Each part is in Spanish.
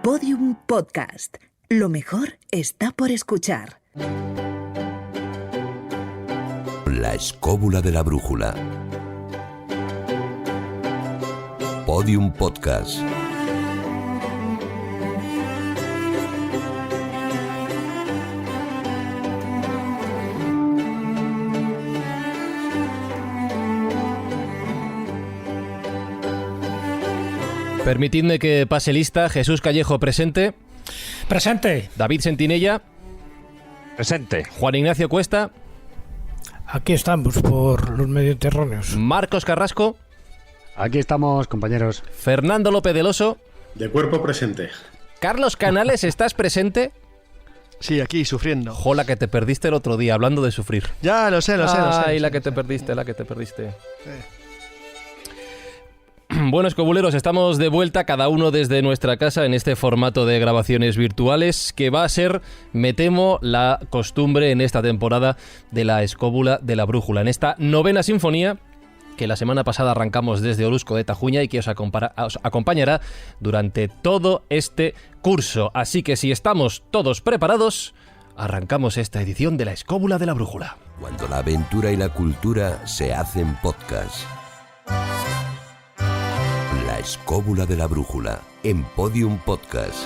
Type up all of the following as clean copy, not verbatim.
Podium Podcast. Lo mejor está por escuchar. La escóbula de la brújula. Podium Podcast. Permitidme que pase lista. Jesús Callejo, presente. Presente. David Sentinella. Presente. Juan Ignacio Cuesta. Aquí estamos por los mediterráneos. Marcos Carrasco. Aquí estamos, compañeros. Fernando López del Oso. De cuerpo presente. Carlos Canales, ¿estás presente? Sí, aquí, sufriendo. Jo, la que te perdiste el otro día, hablando de sufrir. Ya, lo sé. Ay, la que te perdiste. Bueno, escobuleros, estamos de vuelta, cada uno desde nuestra casa, en este formato de grabaciones virtuales, que va a ser, me temo, la costumbre en esta temporada de la escóbula de la brújula. En esta novena sinfonía, que la semana pasada arrancamos desde Oruzco de Tajuña y que os acompañará durante todo este curso. Así que si estamos todos preparados, arrancamos esta edición de la escóbula de la brújula. Cuando la aventura y la cultura se hacen podcast. La escóbula de la brújula en Podium Podcast.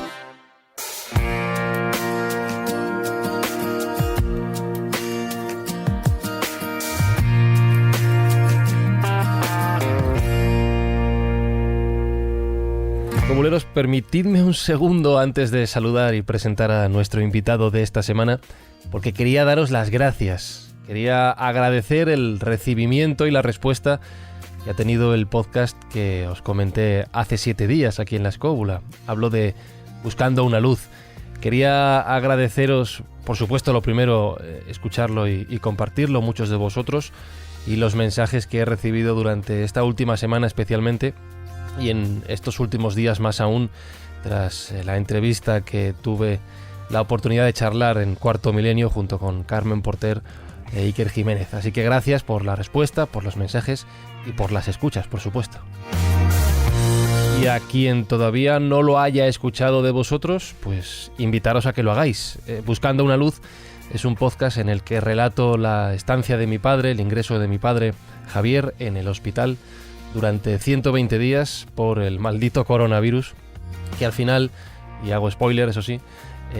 Escobuleros, permitidme un segundo antes de saludar y presentar a nuestro invitado de esta semana, porque quería daros las gracias. Quería agradecer el recibimiento y la respuesta que ha tenido el podcast que os comenté hace 7 días aquí en La Escóbula. Hablo de Buscando una luz. Quería agradeceros, por supuesto, lo primero, escucharlo y compartirlo, muchos de vosotros, y los mensajes que he recibido durante esta última semana especialmente, y en estos últimos días más aún, tras la entrevista que tuve la oportunidad de charlar en Cuarto Milenio junto con Carmen Porter e Iker Jiménez. Así que gracias por la respuesta, por los mensajes y por las escuchas, por supuesto. Y a quien todavía no lo haya escuchado de vosotros, pues invitaros a que lo hagáis. Buscando una luz es un podcast en el que relato la estancia de mi padre, el ingreso de mi padre Javier en el hospital durante 120 días por el maldito coronavirus, que al final, y hago spoiler eso sí,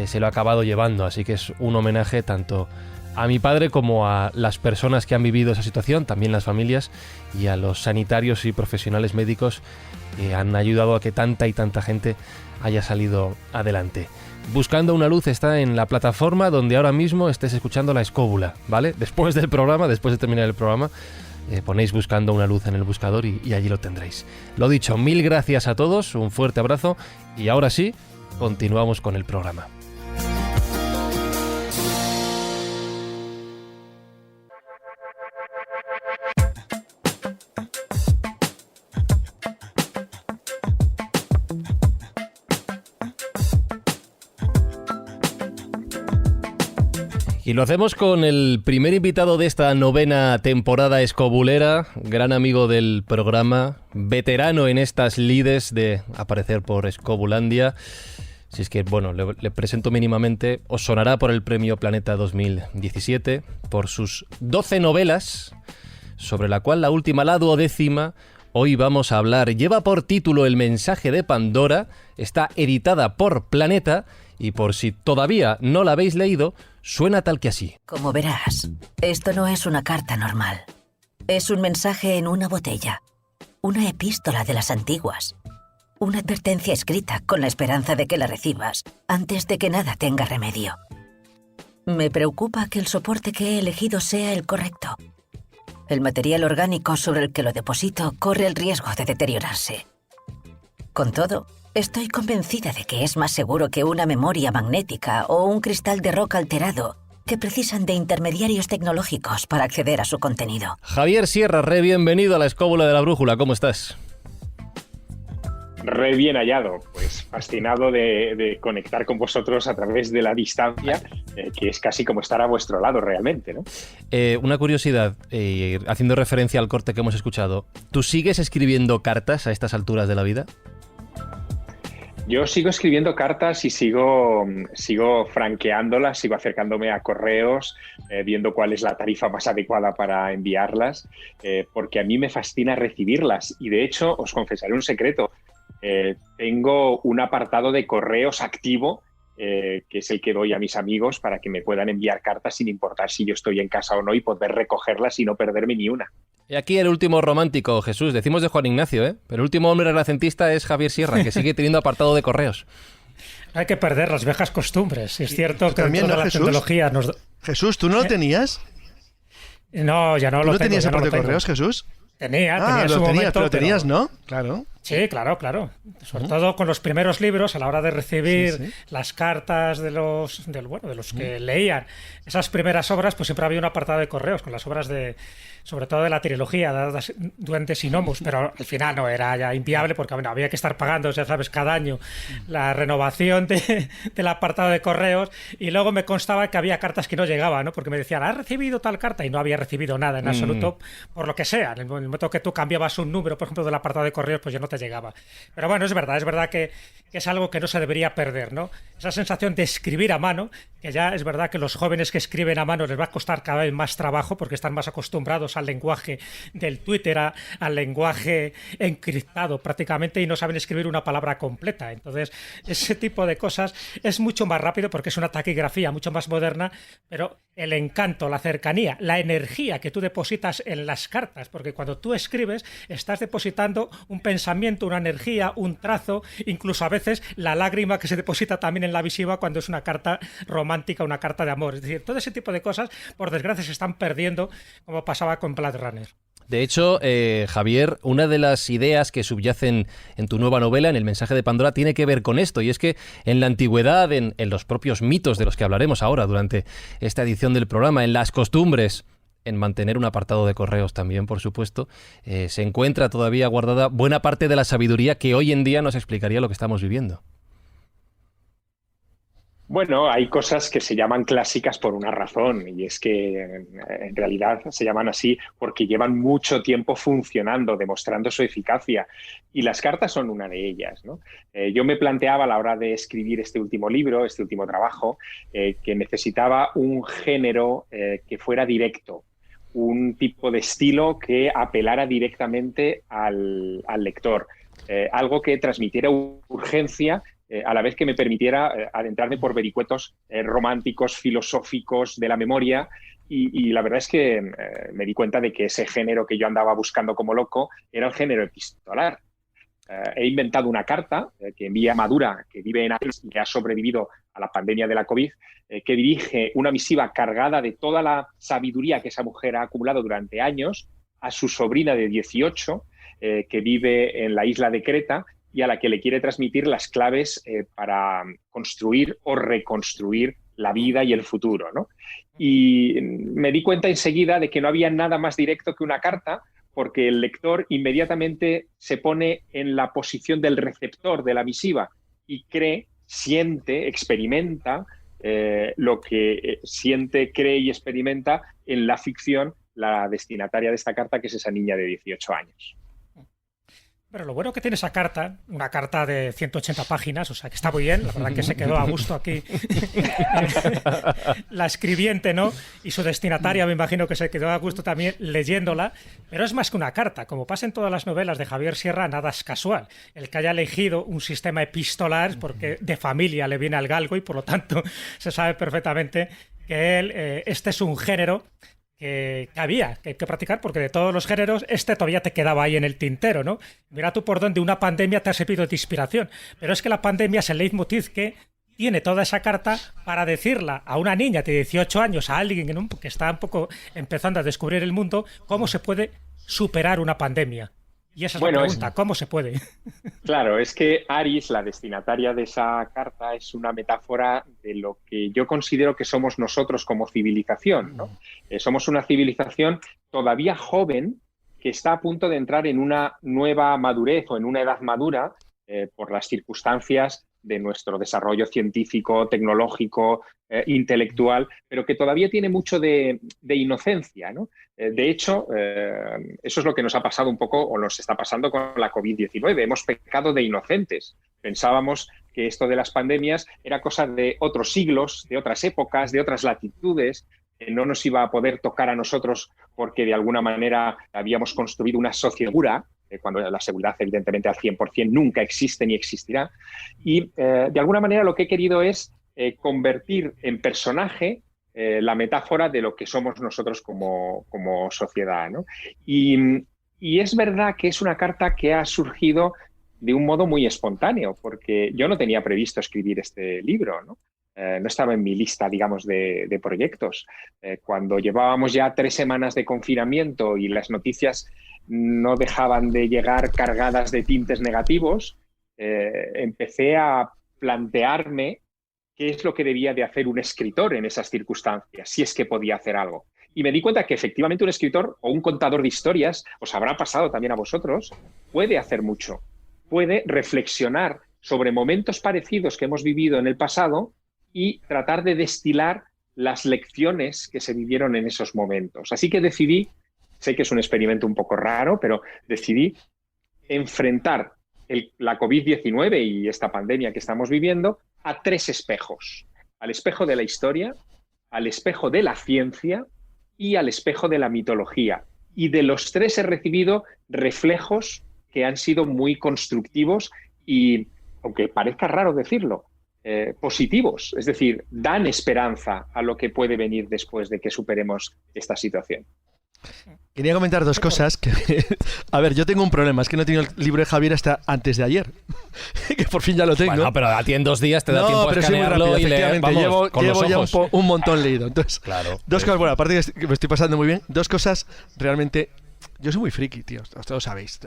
se lo ha acabado llevando. Así que es un homenaje tanto a mi padre como a las personas que han vivido esa situación, también las familias, y a los sanitarios y profesionales médicos que han ayudado a que tanta y tanta gente haya salido adelante. Buscando una luz está en la plataforma donde ahora mismo estés escuchando La Escóbula, ¿vale? Después del programa, después de terminar el programa, ponéis Buscando una luz en el buscador y allí lo tendréis. Lo dicho, mil gracias a todos, un fuerte abrazo, y ahora sí, continuamos con el programa. Y lo hacemos con el primer invitado de esta novena temporada escobulera, gran amigo del programa, veterano en estas lides de aparecer por Escobulandia. Si es que, bueno, le presento mínimamente, os sonará por el Premio Planeta 2017, por sus 12 novelas, sobre la cual la última, la 12ª, hoy vamos a hablar. Lleva por título El mensaje de Pandora, está editada por Planeta, y por si todavía no la habéis leído, suena tal que así. Como verás, esto no es una carta normal. Es un mensaje en una botella. Una epístola de las antiguas. Una advertencia escrita con la esperanza de que la recibas antes de que nada tenga remedio. Me preocupa que el soporte que he elegido sea el correcto. El material orgánico sobre el que lo deposito corre el riesgo de deteriorarse. Con todo, estoy convencida de que es más seguro que una memoria magnética o un cristal de roca alterado que precisan de intermediarios tecnológicos para acceder a su contenido. Javier Sierra, bienvenido a La Escóbula de la Brújula. ¿Cómo estás? Re bien hallado, pues fascinado de conectar con vosotros a través de la distancia, que es casi como estar a vuestro lado realmente, ¿no? Una curiosidad, haciendo referencia al corte que hemos escuchado, ¿tú sigues escribiendo cartas a estas alturas de la vida? Yo sigo escribiendo cartas y sigo franqueándolas, sigo acercándome a correos, viendo cuál es la tarifa más adecuada para enviarlas, porque a mí me fascina recibirlas. Y de hecho, os confesaré un secreto. Tengo un apartado de correos activo, que es el que doy a mis amigos para que me puedan enviar cartas sin importar si yo estoy en casa o no y poder recogerlas y no perderme ni una. Y aquí el último romántico, Jesús. Decimos de Juan Ignacio, ¿eh? Pero el último hombre renacentista es Javier Sierra, que sigue teniendo apartado de correos. Hay que perder las viejas costumbres. Es cierto que también, toda ¿no, la Jesús? tecnología nos... Jesús, ¿tú no lo tenías? No, ya no ¿Tú lo no tengo. tenías ya el no lo propio tengo. correos, Jesús? Tenía Ah, en su lo tenías, momento, pero tenías, pero... ¿no? Claro. Sí, claro. Sobre todo con los primeros libros, a la hora de recibir Sí. las cartas de los que leían esas primeras obras, pues siempre había un apartado de correos con las obras sobre todo de la trilogía, de Duendes y Gnomos, pero al final no era ya inviable porque bueno, había que estar pagando, ya sabes, cada año la renovación del apartado de correos, y luego me constaba que había cartas que no llegaban, ¿no? Porque me decían, ¿has recibido tal carta? Y no había recibido nada en absoluto, por lo que sea. En el momento que tú cambiabas un número, por ejemplo, del apartado de correos, pues ya no te llegaba. Pero bueno, es verdad que es algo que no se debería perder, ¿no? Esa sensación de escribir a mano, que ya es verdad que los jóvenes que escriben a mano les va a costar cada vez más trabajo porque están más acostumbrados al lenguaje del Twitter, al lenguaje encriptado prácticamente, y no saben escribir una palabra completa. Entonces, ese tipo de cosas es mucho más rápido porque es una taquigrafía mucho más moderna, pero el encanto, la cercanía, la energía que tú depositas en las cartas, porque cuando tú escribes estás depositando un pensamiento, una energía, un trazo, incluso a veces la lágrima que se deposita también en la visiva cuando es una carta romántica, una carta de amor. Es decir, todo ese tipo de cosas, por desgracia, se están perdiendo, como pasaba con Blade Runner. De hecho, Javier, una de las ideas que subyacen en tu nueva novela, en El mensaje de Pandora, tiene que ver con esto, y es que en la antigüedad, en los propios mitos de los que hablaremos ahora durante esta edición del programa, en las costumbres, en mantener un apartado de correos también, por supuesto, se encuentra todavía guardada buena parte de la sabiduría que hoy en día nos explicaría lo que estamos viviendo. Bueno, hay cosas que se llaman clásicas por una razón, y es que en realidad se llaman así porque llevan mucho tiempo funcionando, demostrando su eficacia, y las cartas son una de ellas, ¿no? Yo me planteaba a la hora de escribir este último libro, este último trabajo, que necesitaba un género que fuera directo, un tipo de estilo que apelara directamente al lector, algo que transmitiera urgencia, a la vez que me permitiera adentrarme por vericuetos románticos, filosóficos, de la memoria, y la verdad es que me di cuenta de que ese género que yo andaba buscando como loco era el género epistolar. He inventado una carta que envía Madura, que vive en Atenas y que ha sobrevivido a la pandemia de la COVID, que dirige una misiva cargada de toda la sabiduría que esa mujer ha acumulado durante años a su sobrina de 18, que vive en la isla de Creta, y a la que le quiere transmitir las claves para construir o reconstruir la vida y el futuro, ¿no? Y me di cuenta enseguida de que no había nada más directo que una carta, porque el lector inmediatamente se pone en la posición del receptor de la misiva y cree, siente, experimenta lo que siente, cree y experimenta en la ficción la destinataria de esta carta, que es esa niña de 18 años. Pero lo bueno que tiene esa carta, una carta de 180 páginas, o sea que está muy bien, la verdad que se quedó a gusto aquí la escribiente, ¿no? Y su destinataria me imagino que se quedó a gusto también leyéndola, pero es más que una carta. Como pasa en todas las novelas de Javier Sierra, nada es casual. El que haya elegido un sistema epistolar es porque de familia le viene al galgo, y por lo tanto se sabe perfectamente que este es un género que había que practicar, porque de todos los géneros este todavía te quedaba ahí en el tintero, ¿no? Mira tú por dónde una pandemia te ha servido de inspiración, pero es que la pandemia es el leitmotiv que tiene toda esa carta para decirla a una niña de 18 años, a alguien que está un poco empezando a descubrir el mundo, cómo se puede superar una pandemia. Y esa es la pregunta, ¿cómo se puede? Claro, es que Aris, la destinataria de esa carta, es una metáfora de lo que yo considero que somos nosotros como civilización, ¿no? Somos una civilización todavía joven que está a punto de entrar en una nueva madurez o en una edad madura por las circunstancias de nuestro desarrollo científico, tecnológico, intelectual, pero que todavía tiene mucho de inocencia, ¿no? De hecho, eso es lo que nos ha pasado un poco, o nos está pasando con la COVID-19. Hemos pecado de inocentes, Pensábamos que esto de las pandemias era cosa de otros siglos, de otras épocas, de otras latitudes, que no nos iba a poder tocar a nosotros porque de alguna manera habíamos construido una sociedad segura, cuando la seguridad evidentemente al 100% nunca existe ni existirá. Y de alguna manera lo que he querido es convertir en personaje la metáfora de lo que somos nosotros como sociedad, ¿no? Y es verdad que es una carta que ha surgido de un modo muy espontáneo, porque yo no tenía previsto escribir este libro, ¿no? No estaba en mi lista, digamos, de proyectos. Cuando llevábamos ya 3 semanas de confinamiento y las noticias no dejaban de llegar cargadas de tintes negativos, empecé a plantearme qué es lo que debía de hacer un escritor en esas circunstancias, si es que podía hacer algo. Y me di cuenta que efectivamente un escritor o un contador de historias, os habrá pasado también a vosotros, puede hacer mucho. Puede reflexionar sobre momentos parecidos que hemos vivido en el pasado y tratar de destilar las lecciones que se vivieron en esos momentos. Así que decidí, sé que es un experimento un poco raro, pero decidí enfrentar la COVID-19 y esta pandemia que estamos viviendo a 3 espejos. Al espejo de la historia, al espejo de la ciencia y al espejo de la mitología. Y de los 3 he recibido reflejos que han sido muy constructivos y, aunque parezca raro decirlo, positivos. Es decir, dan esperanza a lo que puede venir después de que superemos esta situación. Quería comentar 2 cosas. A ver, yo tengo un problema, es que no he tenido el libro de Javier hasta antes de ayer. Que por fin ya lo tengo. Bueno, pero a ti en 2 días te da tiempo a escanearlo y leer, vamos, llevo ya un montón leído. Entonces, claro, 2 cosas, bueno, aparte que me estoy pasando muy bien, 2 cosas realmente... Yo soy muy friki, tío, todos lo sabéis.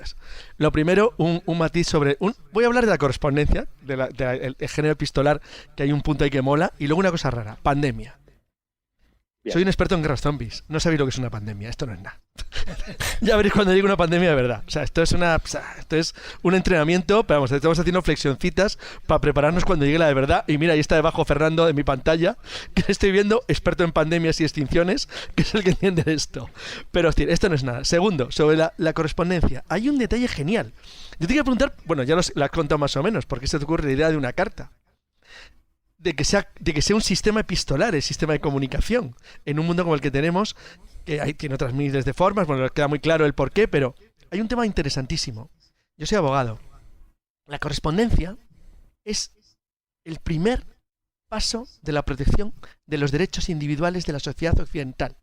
Lo primero, un matiz sobre... Voy a hablar de la correspondencia, del género epistolar, que hay un punto ahí que mola, y luego una cosa rara, pandemia. Bien. Soy un experto en guerras zombies, no sabéis lo que es una pandemia, esto no es nada. Ya veréis cuando digo una pandemia de verdad. O sea, esto es un entrenamiento, pero vamos, estamos haciendo flexioncitas para prepararnos cuando llegue la de verdad. Y mira, ahí está debajo Fernando de mi pantalla, que estoy viendo, experto en pandemias y extinciones, que es el que entiende esto. Pero es decir, esto no es nada. Segundo, sobre la correspondencia. Hay un detalle genial. Yo te quiero preguntar, bueno, ya lo has contado más o menos, ¿por qué se te ocurre la idea de una carta? De que sea un sistema epistolar, el sistema de comunicación, en un mundo como el que tenemos, que tiene otras miles de formas, bueno, queda muy claro el porqué, pero hay un tema interesantísimo. Yo soy abogado. La correspondencia es el primer paso de la protección de los derechos individuales de la sociedad occidental.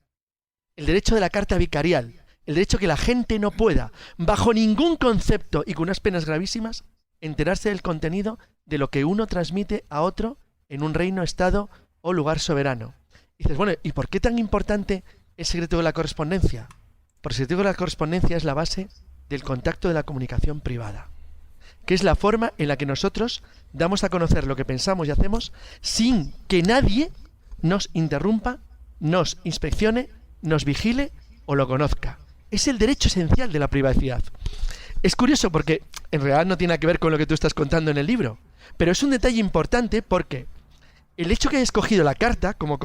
El derecho de la carta vicarial, el derecho que la gente no pueda, bajo ningún concepto y con unas penas gravísimas, enterarse del contenido de lo que uno transmite a otro en un reino, estado o lugar soberano. Y dices, bueno, ¿y por qué tan importante el secreto de la correspondencia? Porque el secreto de la correspondencia es la base del contacto de la comunicación privada, que es la forma en la que nosotros damos a conocer lo que pensamos y hacemos sin que nadie nos interrumpa, nos inspeccione, nos vigile o lo conozca. Es el derecho esencial de la privacidad. Es curioso porque en realidad no tiene nada que ver con lo que tú estás contando en el libro, pero es un detalle importante porque el hecho que haya escogido la carta como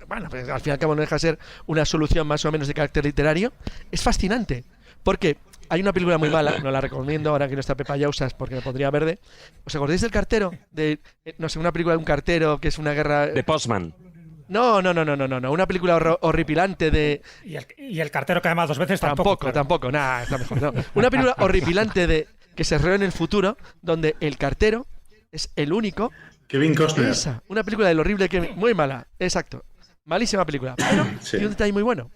bueno, pues al fin y al cabo no deja de ser una solución más o menos de carácter literario, es fascinante, porque hay una película muy mala, no la recomiendo ahora que no está Pepa Yausas porque me pondría verde. ¿Os acordáis del cartero? No sé, una película de un cartero que es una guerra... De Postman. No, una película horripilante de... Y el cartero que además 2 veces tampoco. Tampoco, nada, está mejor. No. Una película horripilante de que se rodó en el futuro, donde el cartero es el único... Kevin Costner. Una película del horrible Kevin... Muy mala, exacto. Malísima película, pero tiene un detalle muy bueno.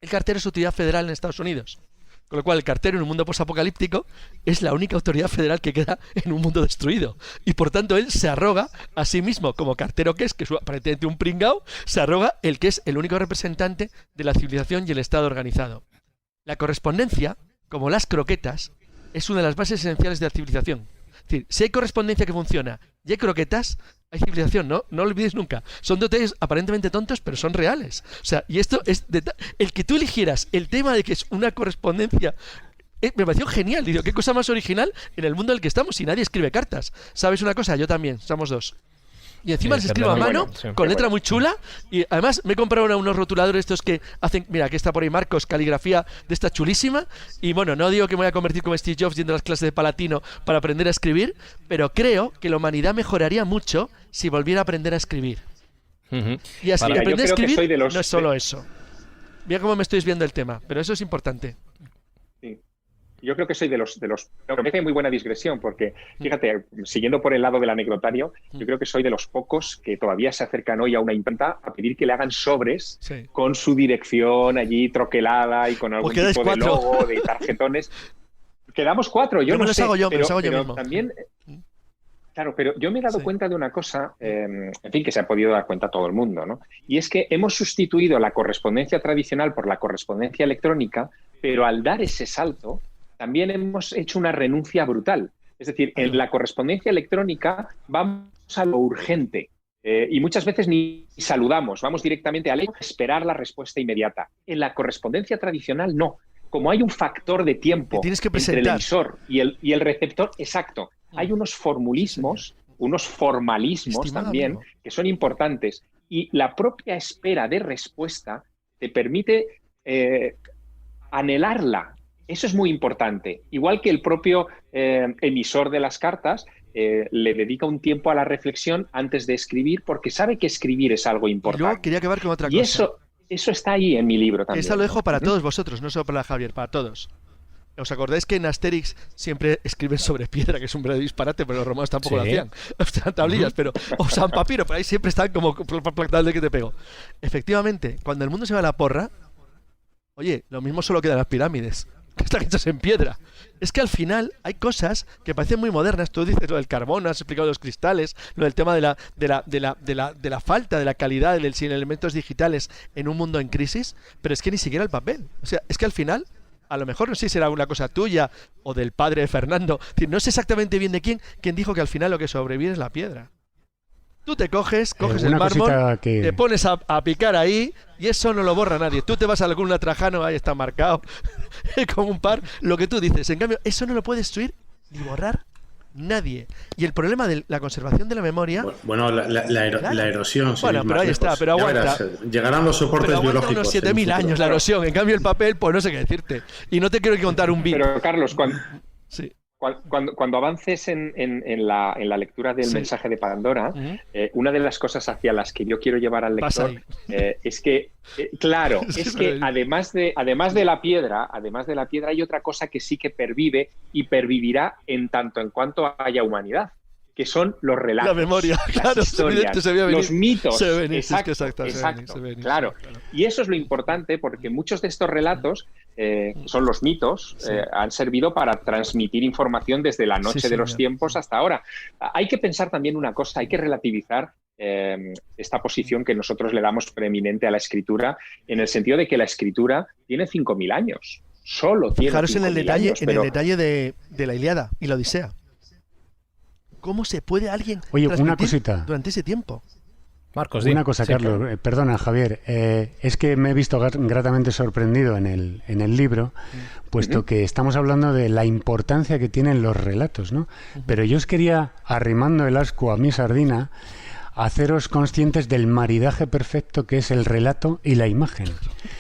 El cartero es autoridad federal en Estados Unidos. Con lo cual el cartero en un mundo posapocalíptico es la única autoridad federal que queda en un mundo destruido. Y por tanto él se arroga a sí mismo, como cartero que es aparentemente un pringao, se arroga el que es el único representante de la civilización y el Estado organizado. La correspondencia, como las croquetas, es una de las bases esenciales de la civilización. Es decir, si hay correspondencia que funciona y hay croquetas, hay civilización, ¿no? No lo olvidéis nunca. Son detalles aparentemente tontos, pero son reales. O sea, y esto es... El que tú eligieras el tema de que es una correspondencia... me pareció genial. Digo, qué cosa más original en el mundo en el que estamos. Si nadie escribe cartas. ¿Sabes una cosa? Yo también. Somos 2. Y encima les escribo a mano, con letra muy chula. Y además me he comprado unos rotuladores estos que hacen... Mira, aquí está por ahí Marcos, caligrafía de esta chulísima. Y bueno, no digo que me voy a convertir como Steve Jobs yendo a las clases de Palatino para aprender a escribir, pero creo que la humanidad mejoraría mucho si volviera a aprender a escribir. Y así, aprender a escribir no es solo eso. Mira cómo me estoy desviando del tema, pero eso es importante. Sí. Yo creo que soy de los... Me parece muy buena digresión, porque, fíjate, siguiendo por el lado del anecdotario, yo creo que soy de los pocos que todavía se acercan hoy a una imprenta a pedir que le hagan sobres con su dirección allí troquelada y con algún tipo de logo, de tarjetones. Quedamos 4, yo no me los sé, hago yo, pero, me los hago yo mismo. También... Claro, pero yo me he dado cuenta de una cosa, en fin, que se ha podido dar cuenta todo el mundo, ¿no? Y es que hemos sustituido la correspondencia tradicional por la correspondencia electrónica, pero al dar ese salto también hemos hecho una renuncia brutal. Es decir, en la correspondencia electrónica vamos a lo urgente y muchas veces ni saludamos, vamos directamente a esperar la respuesta inmediata. En la correspondencia tradicional no. Como hay un factor de tiempo entre el emisor y el receptor, exacto, hay unos formulismos, unos formalismos también que son importantes. Y la propia espera de respuesta te permite anhelarla. Eso es muy importante. Igual que el propio emisor de las cartas le dedica un tiempo a la reflexión antes de escribir porque sabe que escribir es algo importante. Y luego quería acabar con otra cosa. Y eso está ahí en mi libro también. Esto lo dejo para todos vosotros, no solo para Javier, para todos. ¿Os acordáis que en Asterix siempre escriben sobre piedra, que es un verdadero disparate, pero los romanos tampoco lo hacían? Usan tablillas, pero usan papiro, pero ahí siempre están como plantado de que te pego. Efectivamente, cuando el mundo se va a la porra, oye, lo mismo solo quedan las pirámides, que están hechas en piedra. Es que al final hay cosas que parecen muy modernas. Tú dices lo del carbono, has explicado los cristales, lo del tema de la falta de la calidad sin elementos digitales en un mundo en crisis, pero es que ni siquiera el papel. O sea, es que al final, a lo mejor no sé si será una cosa tuya o del padre de Fernando, es decir, no sé exactamente bien de quién dijo que al final lo que sobrevive es la piedra. Tú te coges el mármol, te pones a picar ahí y eso no lo borra nadie. Tú te vas a algún Trajano, ahí está marcado, como un par, lo que tú dices. En cambio, eso no lo puede destruir ni borrar nadie. Y el problema de la conservación de la memoria... Bueno, la erosión... Bueno, pero ahí está, pero aguanta. Llegarán los soportes biológicos. Unos 7.000 años la erosión. En cambio, el papel, pues no sé qué decirte. Y no te quiero contar un bit. Pero, Carlos, cuando avances en la lectura del mensaje de Pandora, una de las cosas hacia las que yo quiero llevar al lector es que, claro, es que además de la piedra hay otra cosa que sí que pervive y pervivirá en tanto en cuanto haya humanidad, que son los relatos, la memoria, las historias, los mitos. Exacto. Claro. Y eso es lo importante, porque muchos de estos relatos, son los mitos, han servido para transmitir información desde la noche de los tiempos hasta ahora. Hay que pensar también una cosa, hay que relativizar esta posición que nosotros le damos preeminente a la escritura, en el sentido de que la escritura tiene 5.000 años. Solo tiene 5.000 años. Fijaros en el detalle de la Ilíada y la Odisea. ¿Cómo se puede alguien una cosita durante ese tiempo? Marcos, una cosa, Carlos, claro. Perdona, Javier, es que me he visto gratamente sorprendido en el libro, puesto que estamos hablando de la importancia que tienen los relatos, ¿no? Pero yo os quería, arrimando el ascua a mi sardina, haceros conscientes del maridaje perfecto que es el relato y la imagen.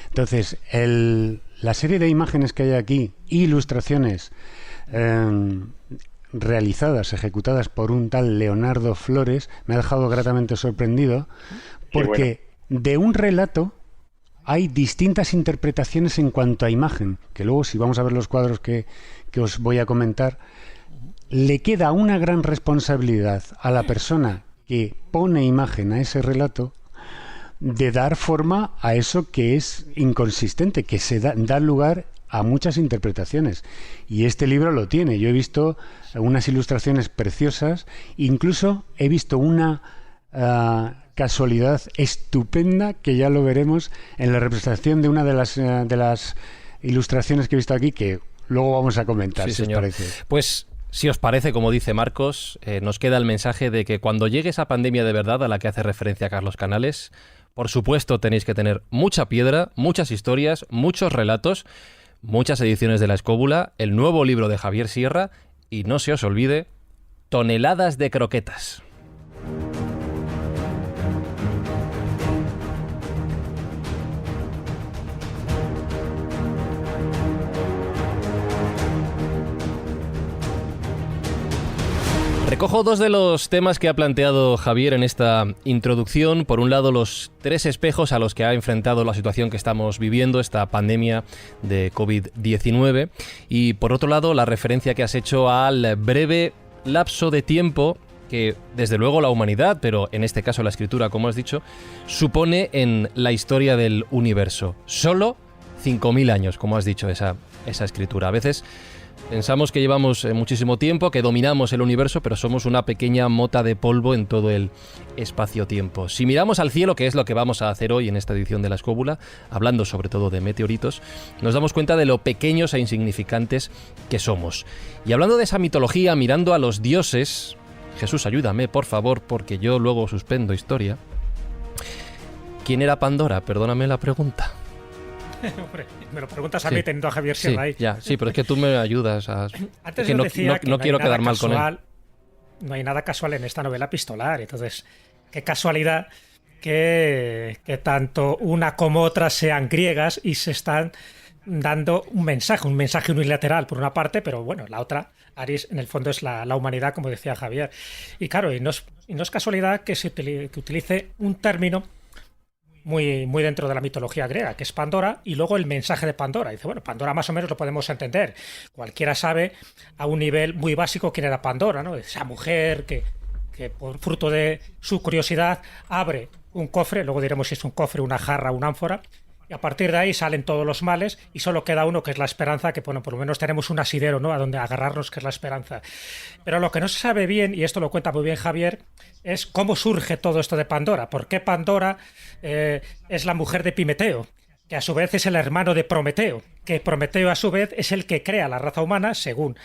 Entonces, la serie de imágenes que hay aquí, ilustraciones realizadas, ejecutadas por un tal Leonardo Flores, me ha dejado gratamente sorprendido, porque de un relato hay distintas interpretaciones en cuanto a imagen, que luego, si vamos a ver los cuadros que os voy a comentar, le queda una gran responsabilidad a la persona que pone imagen a ese relato de dar forma a eso que es inconsistente, que se da lugar a muchas interpretaciones. Y este libro lo tiene. Yo he visto unas ilustraciones preciosas, incluso he visto una casualidad estupenda, que ya lo veremos en la representación de una de las ilustraciones que he visto aquí, que luego vamos a comentar, si os parece. Pues, si os parece, como dice Marcos, nos queda el mensaje de que cuando llegue esa pandemia de verdad a la que hace referencia Carlos Canales, por supuesto tenéis que tener mucha piedra, muchas historias, muchos relatos, muchas ediciones de La Escóbula, el nuevo libro de Javier Sierra y, no se os olvide, toneladas de croquetas. Recojo dos de los temas que ha planteado Javier en esta introducción. Por un lado, los 3 espejos a los que ha enfrentado la situación que estamos viviendo, esta pandemia de COVID-19. Y por otro lado, la referencia que has hecho al breve lapso de tiempo que, desde luego, la humanidad, pero en este caso la escritura, como has dicho, supone en la historia del universo. Solo 5.000 años, como has dicho, esa escritura. A veces pensamos que llevamos muchísimo tiempo, que dominamos el universo, pero somos una pequeña mota de polvo en todo el espacio-tiempo. Si miramos al cielo, que es lo que vamos a hacer hoy en esta edición de La Escóbula, hablando sobre todo de meteoritos, nos damos cuenta de lo pequeños e insignificantes que somos. Y hablando de esa mitología, mirando a los dioses... Jesús, ayúdame, por favor, porque yo luego suspendo historia. ¿Quién era Pandora? Perdóname la pregunta. Hombre, me lo preguntas a mí teniendo a Javier Sierra ahí. Sí, pero es que tú me ayudas a... Antes que yo no, decía que no quiero quedar mal casual, con él. No hay nada casual en esta novela epistolar. Entonces, qué casualidad que tanto una como otra sean griegas y se están dando un mensaje unilateral por una parte, pero bueno, la otra, Aris, en el fondo es la humanidad, como decía Javier. Y claro, y no es casualidad que utilice un término muy dentro de la mitología griega, que es Pandora, y luego el mensaje de Pandora. Dice, bueno, Pandora más o menos lo podemos entender. Cualquiera sabe a un nivel muy básico quién era Pandora, ¿no? Esa mujer que por fruto de su curiosidad abre un cofre, luego diremos si es un cofre, una jarra, una ánfora, y a partir de ahí salen todos los males y solo queda uno, que es la esperanza, que bueno, por lo menos tenemos un asidero, ¿no?, a donde agarrarnos, que es la esperanza. Pero lo que no se sabe bien, y esto lo cuenta muy bien Javier, es cómo surge todo esto de Pandora. ¿Por qué Pandora es la mujer de Epimeteo, que a su vez es el hermano de Prometeo, que Prometeo a su vez es el que crea la raza humana según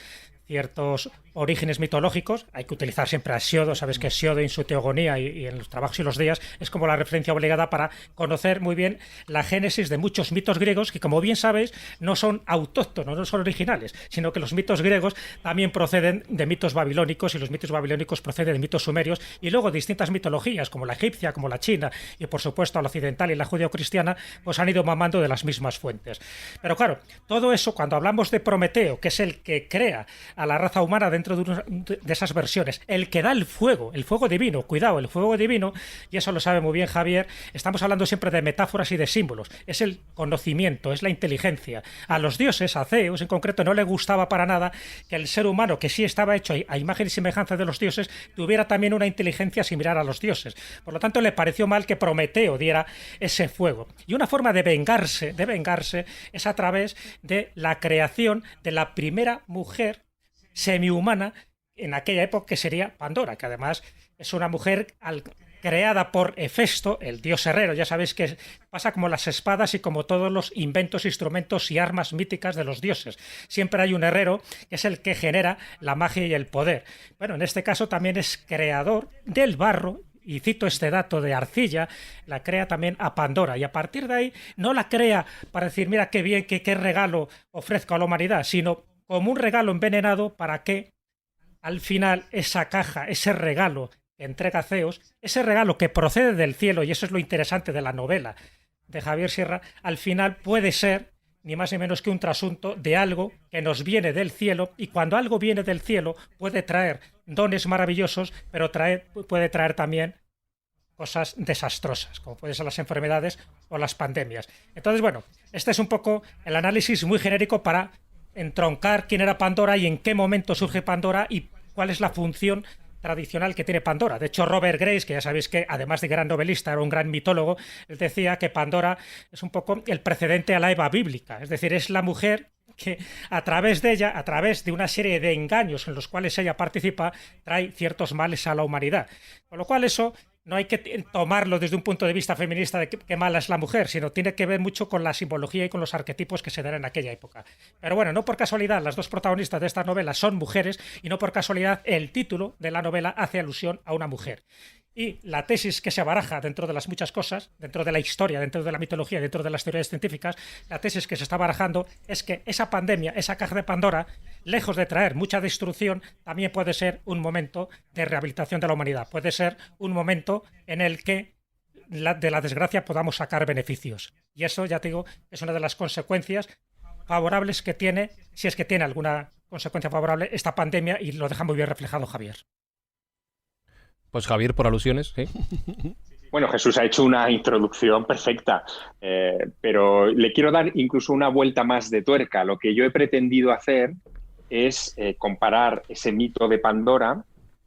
ciertos orígenes mitológicos? Hay que utilizar siempre a Hesíodo, sabes que Hesíodo en su Teogonía y en los trabajos y los días es como la referencia obligada para conocer muy bien la génesis de muchos mitos griegos que, como bien sabéis, no son autóctonos, no son originales, sino que los mitos griegos también proceden de mitos babilónicos y los mitos babilónicos proceden de mitos sumerios y luego distintas mitologías como la egipcia, como la china y por supuesto la occidental y la judeocristiana pues han ido mamando de las mismas fuentes. Pero claro, todo eso cuando hablamos de Prometeo, que es el que crea a la raza humana dentro de esas versiones, el que da el fuego divino, cuidado, el fuego divino, y eso lo sabe muy bien Javier, estamos hablando siempre de metáforas y de símbolos, es el conocimiento, es la inteligencia. A los dioses, a Zeus en concreto, no le gustaba para nada que el ser humano, que sí estaba hecho a imagen y semejanza de los dioses, tuviera también una inteligencia similar a los dioses. Por lo tanto, le pareció mal que Prometeo diera ese fuego. Y una forma de vengarse es a través de la creación de la primera mujer semihumana en aquella época, que sería Pandora, que además es una mujer creada por Hefesto, el dios herrero. Ya sabéis que pasa como las espadas y como todos los inventos, instrumentos y armas míticas de los dioses. Siempre hay un herrero que es el que genera la magia y el poder. Bueno, en este caso también es creador del barro, y cito este dato de arcilla, la crea también a Pandora, y a partir de ahí no la crea para decir, mira qué bien, qué regalo ofrezco a la humanidad, sino como un regalo envenenado para que al final esa caja, ese regalo que entrega Zeus, ese regalo que procede del cielo, y eso es lo interesante de la novela de Javier Sierra, al final puede ser ni más ni menos que un trasunto de algo que nos viene del cielo, y cuando algo viene del cielo puede traer dones maravillosos, pero puede traer también cosas desastrosas, como pueden ser las enfermedades o las pandemias. Entonces, bueno, este es un poco el análisis muy genérico para entroncar quién era Pandora y en qué momento surge Pandora y cuál es la función tradicional que tiene Pandora. De hecho, Robert Grace, que ya sabéis que además de gran novelista era un gran mitólogo, él decía que Pandora es un poco el precedente a la Eva bíblica, es decir, es la mujer que a través de ella, a través de una serie de engaños en los cuales ella participa, trae ciertos males a la humanidad. Con lo cual eso no hay que tomarlo desde un punto de vista feminista de qué mala es la mujer, sino tiene que ver mucho con la simbología y con los arquetipos que se dan en aquella época. Pero bueno, no por casualidad las dos protagonistas de esta novela son mujeres y no por casualidad el título de la novela hace alusión a una mujer. Y la tesis que se baraja dentro de las muchas cosas, dentro de la historia, dentro de la mitología, dentro de las teorías científicas, la tesis que se está barajando es que esa pandemia, esa caja de Pandora, lejos de traer mucha destrucción, también puede ser un momento de rehabilitación de la humanidad. Puede ser un momento en el que de la desgracia podamos sacar beneficios. Y eso, ya te digo, es una de las consecuencias favorables que tiene, si es que tiene alguna consecuencia favorable, esta pandemia, y lo deja muy bien reflejado Javier. Pues Javier, por alusiones, ¿sí? Bueno, Jesús ha hecho una introducción perfecta, pero le quiero dar incluso una vuelta más de tuerca. Lo que yo he pretendido hacer es comparar ese mito de Pandora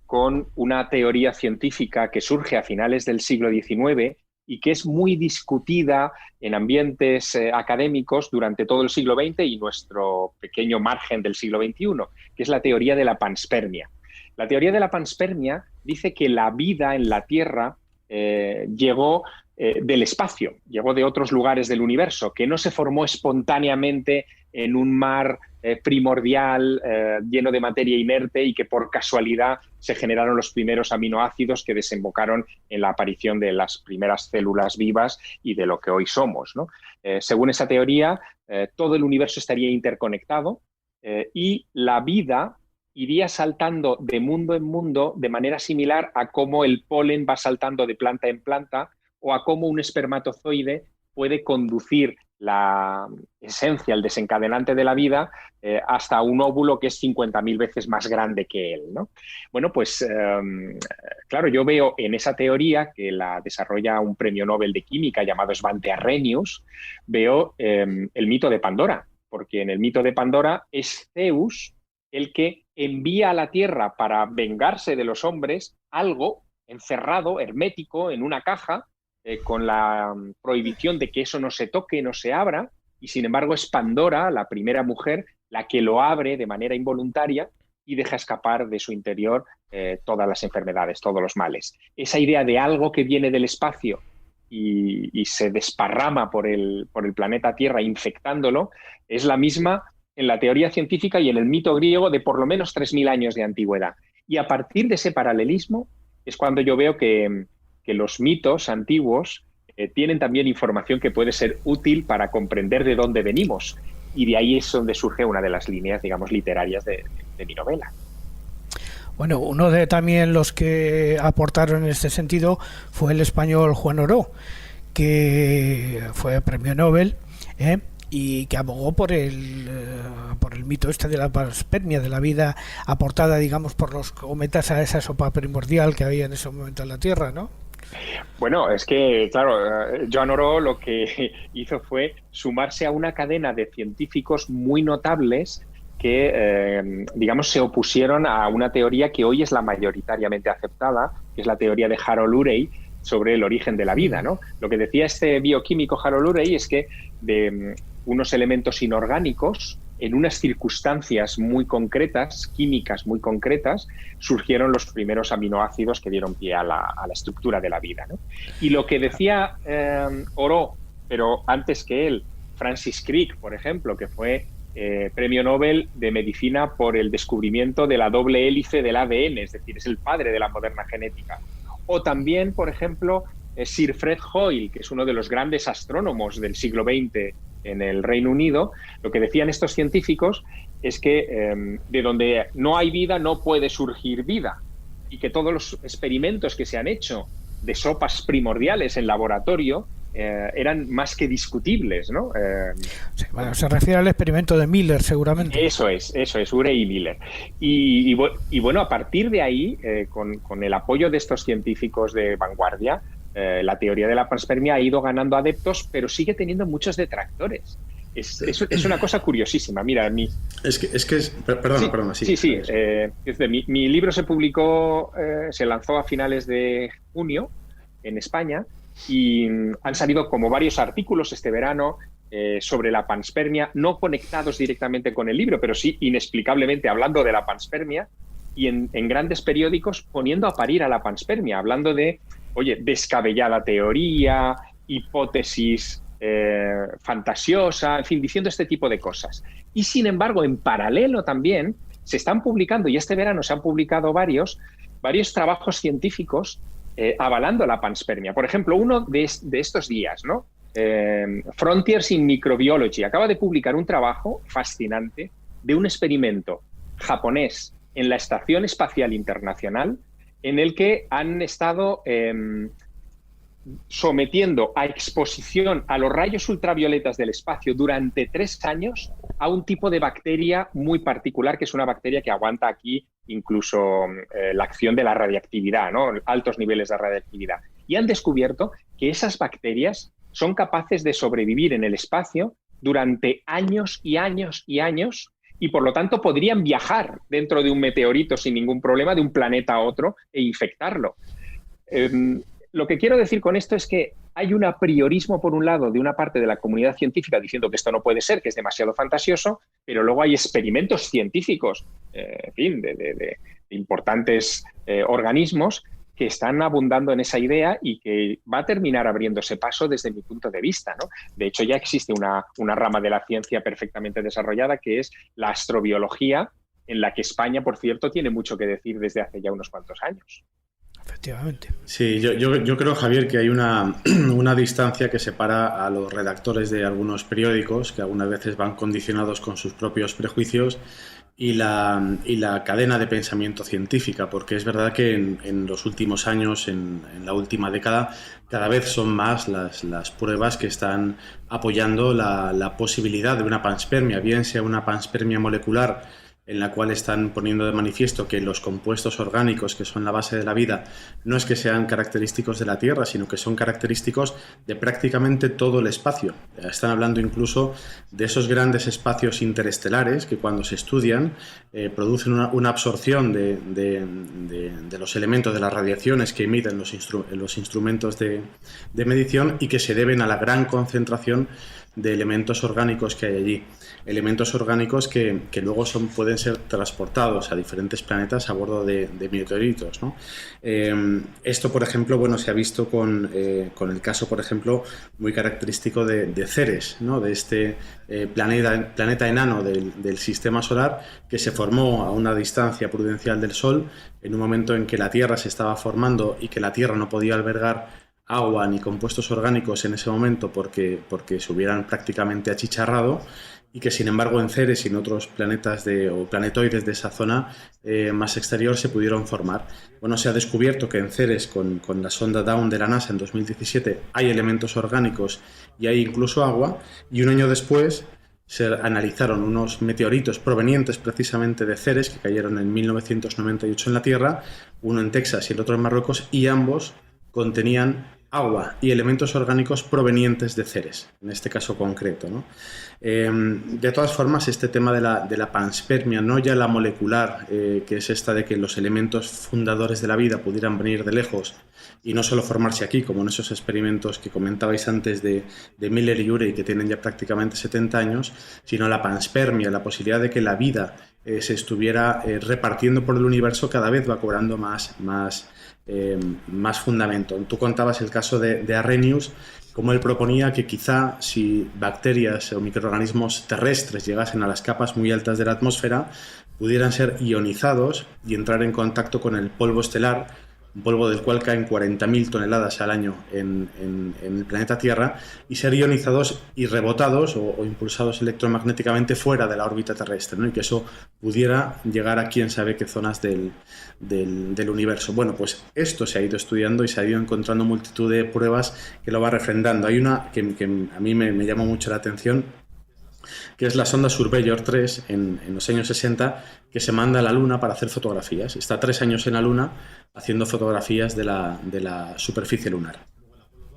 con una teoría científica que surge a finales del siglo XIX y que es muy discutida en ambientes académicos durante todo el siglo XX y nuestro pequeño margen del siglo XXI, que es la teoría de la panspermia. La teoría de la panspermia dice que la vida en la Tierra llegó del espacio, llegó de otros lugares del universo, que no se formó espontáneamente en un mar primordial lleno de materia inerte y que por casualidad se generaron los primeros aminoácidos que desembocaron en la aparición de las primeras células vivas y de lo que hoy somos, ¿no? Según esa teoría, todo el universo estaría interconectado y la vida iría saltando de mundo en mundo de manera similar a cómo el polen va saltando de planta en planta o a cómo un espermatozoide puede conducir la esencia, el desencadenante de la vida, hasta un óvulo que es 50.000 veces más grande que él, ¿no? Bueno, pues claro, yo veo en esa teoría, que la desarrolla un premio Nobel de Química llamado Svante Arrhenius, veo el mito de Pandora, porque en el mito de Pandora es Zeus el que envía a la Tierra para vengarse de los hombres algo encerrado, hermético, en una caja, con la prohibición de que eso no se toque, no se abra, y sin embargo es Pandora, la primera mujer, la que lo abre de manera involuntaria y deja escapar de su interior todas las enfermedades, todos los males. Esa idea de algo que viene del espacio y se desparrama por el planeta Tierra infectándolo es la misma en la teoría científica y en el mito griego de por lo menos 3.000 años de antigüedad. Y a partir de ese paralelismo es cuando yo veo que los mitos antiguos tienen también información que puede ser útil para comprender de dónde venimos. Y de ahí es donde surge una de las líneas, digamos, literarias de mi novela. Bueno, uno de también los que aportaron en este sentido fue el español Juan Oró, que fue premio Nobel, y que abogó por el mito este de la panspermia, de la vida aportada, digamos, por los cometas a esa sopa primordial que había en ese momento en la Tierra, ¿no? Bueno, es que, claro, Joan Oró lo que hizo fue sumarse a una cadena de científicos muy notables que, digamos, se opusieron a una teoría que hoy es la mayoritariamente aceptada, que es la teoría de Harold Urey sobre el origen de la vida, ¿no? Lo que decía este bioquímico Harold Urey es que de unos elementos inorgánicos, en unas circunstancias muy concretas, químicas muy concretas, surgieron los primeros aminoácidos que dieron pie a la estructura de la vida, ¿no? Y lo que decía Oró, pero antes que él, Francis Crick, por ejemplo, que fue premio Nobel de Medicina por el descubrimiento de la doble hélice del ADN, es decir, es el padre de la moderna genética. O también, por ejemplo, Sir Fred Hoyle, que es uno de los grandes astrónomos del siglo XX en el Reino Unido. Lo que decían estos científicos es que de donde no hay vida no puede surgir vida, y que todos los experimentos que se han hecho de sopas primordiales en laboratorio eran más que discutibles, ¿no? Sí, bueno, se refiere al experimento de Miller, seguramente. Eso es, Urey y Miller. Y bueno, a partir de ahí, con el apoyo de estos científicos de vanguardia, la teoría de la panspermia ha ido ganando adeptos, pero sigue teniendo muchos detractores. Es una cosa curiosísima. Mira, Perdona. Mi libro se publicó, se lanzó a finales de junio en España, y han salido como varios artículos este verano sobre la panspermia, no conectados directamente con el libro, pero sí inexplicablemente hablando de la panspermia, y en grandes periódicos poniendo a parir a la panspermia, hablando de, oye, descabellada teoría, hipótesis fantasiosa, en fin, diciendo este tipo de cosas. Y sin embargo, en paralelo también se están publicando, y este verano se han publicado varios trabajos científicos avalando la panspermia. Por ejemplo, uno de estos días, ¿no? Frontiers in Microbiology acaba de publicar un trabajo fascinante de un experimento japonés en la Estación Espacial Internacional, en el que han estado sometiendo a exposición a los rayos ultravioletas del espacio durante 3 años a un tipo de bacteria muy particular, que es una bacteria que aguanta aquí incluso la acción de la radiactividad, ¿no? Altos niveles de radiactividad. Y han descubierto que esas bacterias son capaces de sobrevivir en el espacio durante años y años y años, y por lo tanto podrían viajar dentro de un meteorito sin ningún problema de un planeta a otro e infectarlo. Lo que quiero decir con esto es que hay un apriorismo, por un lado, de una parte de la comunidad científica diciendo que esto no puede ser, que es demasiado fantasioso, pero luego hay experimentos científicos, en fin, de importantes organismos que están abundando en esa idea y que va a terminar abriéndose paso desde mi punto de vista, ¿no? De hecho, ya existe una rama de la ciencia perfectamente desarrollada, que es la astrobiología, en la que España, por cierto, tiene mucho que decir desde hace ya unos cuantos años. Efectivamente. Sí, yo creo, Javier, que hay una distancia que separa a los redactores de algunos periódicos, que algunas veces van condicionados con sus propios prejuicios, y la cadena de pensamiento científica, porque es verdad que en los últimos años, en la última década, cada vez son más las pruebas que están apoyando la posibilidad de una panspermia, bien sea una panspermia molecular, en la cual están poniendo de manifiesto que los compuestos orgánicos, que son la base de la vida, no es que sean característicos de la Tierra, sino que son característicos de prácticamente todo el espacio. Están hablando incluso de esos grandes espacios interestelares que, cuando se estudian, producen una absorción de los elementos, de las radiaciones que emiten los instrumentos de medición, y que se deben a la gran concentración de elementos orgánicos que hay allí. Elementos orgánicos que luego pueden ser transportados a diferentes planetas a bordo de meteoritos, ¿no? Esto, por ejemplo, bueno, se ha visto con el caso, por ejemplo, muy característico de Ceres, ¿no? De este planeta enano del sistema solar, que se formó a una distancia prudencial del Sol en un momento en que la Tierra se estaba formando y que la Tierra no podía albergar agua ni compuestos orgánicos en ese momento porque se hubieran prácticamente achicharrado, y que sin embargo en Ceres y en otros planetas o planetoides de esa zona más exterior se pudieron formar. Bueno, se ha descubierto que en Ceres, con la sonda Dawn de la NASA en 2017, hay elementos orgánicos y hay incluso agua, y un año después se analizaron unos meteoritos provenientes precisamente de Ceres que cayeron en 1998 en la Tierra, uno en Texas y el otro en Marruecos, y ambos contenían agua y elementos orgánicos provenientes de Ceres, en este caso concreto, ¿no? De todas formas, este tema de la panspermia, no ya la molecular, que es esta de que los elementos fundadores de la vida pudieran venir de lejos y no solo formarse aquí, como en esos experimentos que comentabais antes de Miller y Urey, que tienen ya prácticamente 70 años, sino la panspermia, la posibilidad de que la vida se estuviera repartiendo por el universo, cada vez va cobrando más fundamento. Tú contabas el caso de Arrhenius, como él proponía que quizá si bacterias o microorganismos terrestres llegasen a las capas muy altas de la atmósfera, pudieran ser ionizados y entrar en contacto con el polvo estelar, un polvo del cual caen 40.000 toneladas al año en el planeta Tierra, y ser ionizados y rebotados o impulsados electromagnéticamente fuera de la órbita terrestre, ¿no? Y que eso pudiera llegar a quién sabe qué zonas del universo. Bueno, pues esto se ha ido estudiando y se ha ido encontrando multitud de pruebas que lo va refrendando. Hay una que a mí me llamó mucho la atención, que es la sonda Surveyor 3 en los años 60, que se manda a la Luna para hacer fotografías. Está 3 años en la Luna haciendo fotografías de la superficie lunar.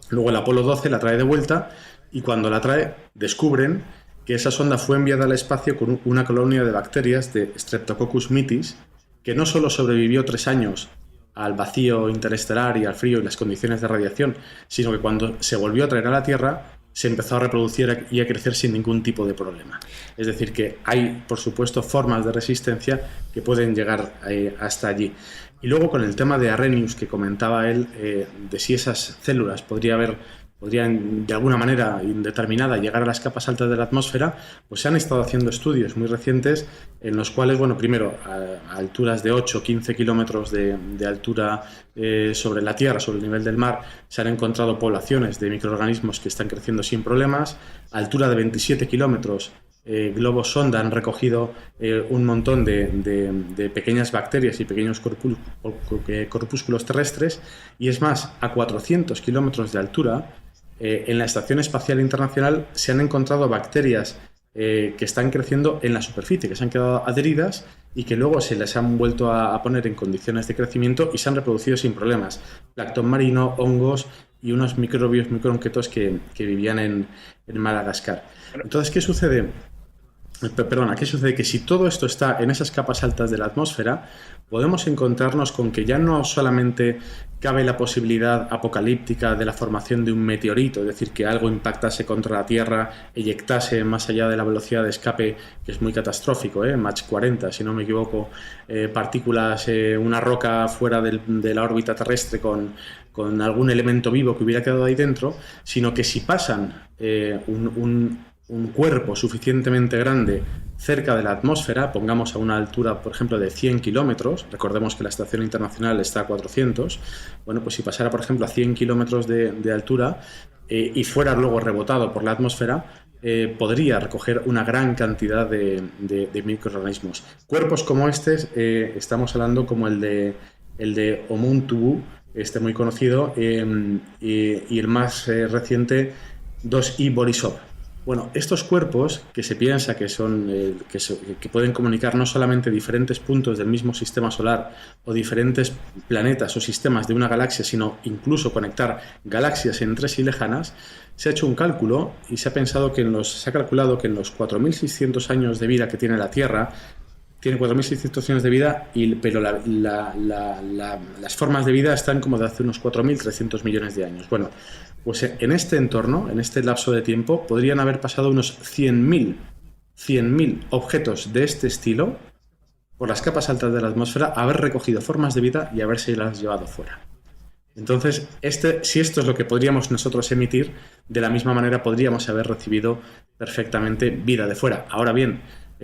Luego el Apolo 12 la trae de vuelta, y cuando la trae descubren que esa sonda fue enviada al espacio con una colonia de bacterias de Streptococcus mitis, que no solo sobrevivió 3 años al vacío interestelar y al frío y las condiciones de radiación, sino que cuando se volvió a traer a la Tierra se empezó a reproducir y a crecer sin ningún tipo de problema. Es decir, que hay, por supuesto, formas de resistencia que pueden llegar hasta allí. Y luego, con el tema de Arrhenius que comentaba él, de si esas células podrían de alguna manera indeterminada llegar a las capas altas de la atmósfera, pues se han estado haciendo estudios muy recientes en los cuales, bueno, primero a alturas de 8 o 15 kilómetros de altura sobre la Tierra, sobre el nivel del mar, se han encontrado poblaciones de microorganismos que están creciendo sin problemas. A altura de 27 kilómetros globos sonda han recogido un montón de pequeñas bacterias y pequeños corpúsculos terrestres, y es más, a 400 kilómetros de altura, en la Estación Espacial Internacional se han encontrado bacterias que están creciendo en la superficie, que se han quedado adheridas y que luego se les han vuelto a poner en condiciones de crecimiento y se han reproducido sin problemas. Plancton marino, hongos y unos microbios muy concretos que vivían en Madagascar. Entonces, ¿qué sucede? ¿Qué sucede? Que si todo esto está en esas capas altas de la atmósfera, podemos encontrarnos con que ya no solamente cabe la posibilidad apocalíptica de la formación de un meteorito, es decir, que algo impactase contra la Tierra, eyectase más allá de la velocidad de escape, que es muy catastrófico, Mach 40, si no me equivoco, partículas, una roca fuera de la órbita terrestre con algún elemento vivo que hubiera quedado ahí dentro, sino que si pasan un cuerpo suficientemente grande cerca de la atmósfera, pongamos a una altura, por ejemplo, de 100 kilómetros, recordemos que la Estación Internacional está a 400, bueno, pues si pasara, por ejemplo, a 100 kilómetros de altura y fuera luego rebotado por la atmósfera, podría recoger una gran cantidad de microorganismos. Cuerpos como estamos hablando como el de Oumuamua, muy conocido, y el más reciente, 2I Borisov. Bueno, estos cuerpos que se piensa que que pueden comunicar no solamente diferentes puntos del mismo sistema solar o diferentes planetas o sistemas de una galaxia, sino incluso conectar galaxias entre sí lejanas, se ha hecho un cálculo y se ha calculado que en los 4.600 años de vida que tiene la Tierra, tiene 4.600 años de vida, pero las formas de vida están como de hace unos 4.300 millones de años. Bueno, pues en este entorno, en este lapso de tiempo, podrían haber pasado unos 100.000 objetos de este estilo por las capas altas de la atmósfera, haber recogido formas de vida y habérselas llevado fuera. Entonces, si esto es lo que podríamos nosotros emitir, de la misma manera podríamos haber recibido perfectamente vida de fuera. Ahora bien,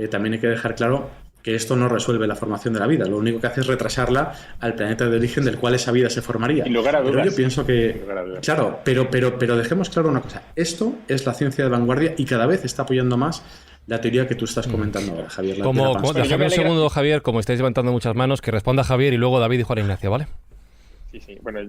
también hay que dejar claro que esto no resuelve la formación de la vida, lo único que hace es retrasarla al planeta de origen del cual esa vida se formaría. Sin lugar a dudas. Pero yo pienso que... Claro, pero dejemos claro una cosa. Esto es la ciencia de vanguardia y cada vez está apoyando más la teoría que tú estás comentando ahora, Javier. Déjame un segundo, Javier, como estáis levantando muchas manos, que responda Javier y luego David y Juan Ignacio, ¿vale? Sí. Bueno,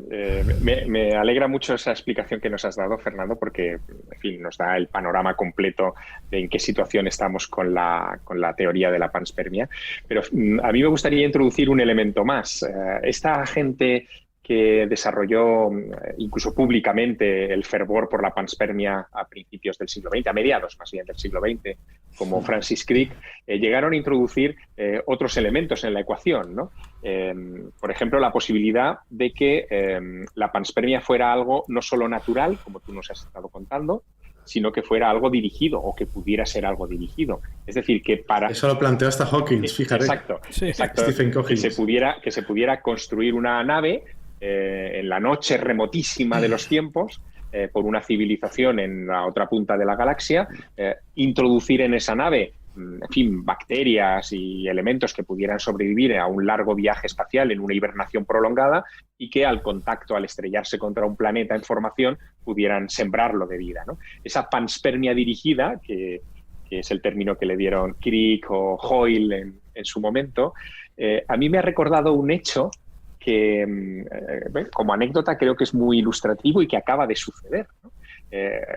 me alegra mucho esa explicación que nos has dado, Fernando, porque, en fin, nos da el panorama completo de en qué situación estamos con la teoría de la panspermia. Pero a mí me gustaría introducir un elemento más. Esta gente que desarrolló incluso públicamente el fervor por la panspermia a principios del siglo XX, a mediados más bien del siglo XX, como Francis Crick, llegaron a introducir otros elementos en la ecuación, ¿no? Por ejemplo, la posibilidad de que la panspermia fuera algo no solo natural, como tú nos has estado contando, sino que fuera algo dirigido o que pudiera ser algo dirigido. Es decir, que para... Eso lo planteó hasta Hawking, fíjate. Exacto. Stephen Hawking. Que se pudiera construir una nave en la noche remotísima de los tiempos, por una civilización en la otra punta de la galaxia, introducir en esa nave, en fin, bacterias y elementos que pudieran sobrevivir a un largo viaje espacial en una hibernación prolongada y que al contacto, al estrellarse contra un planeta en formación, pudieran sembrarlo de vida, ¿no? Esa panspermia dirigida, que es el término que le dieron Crick o Hoyle en su momento, a mí me ha recordado un hecho que, como anécdota, creo que es muy ilustrativo y que acaba de suceder, ¿no?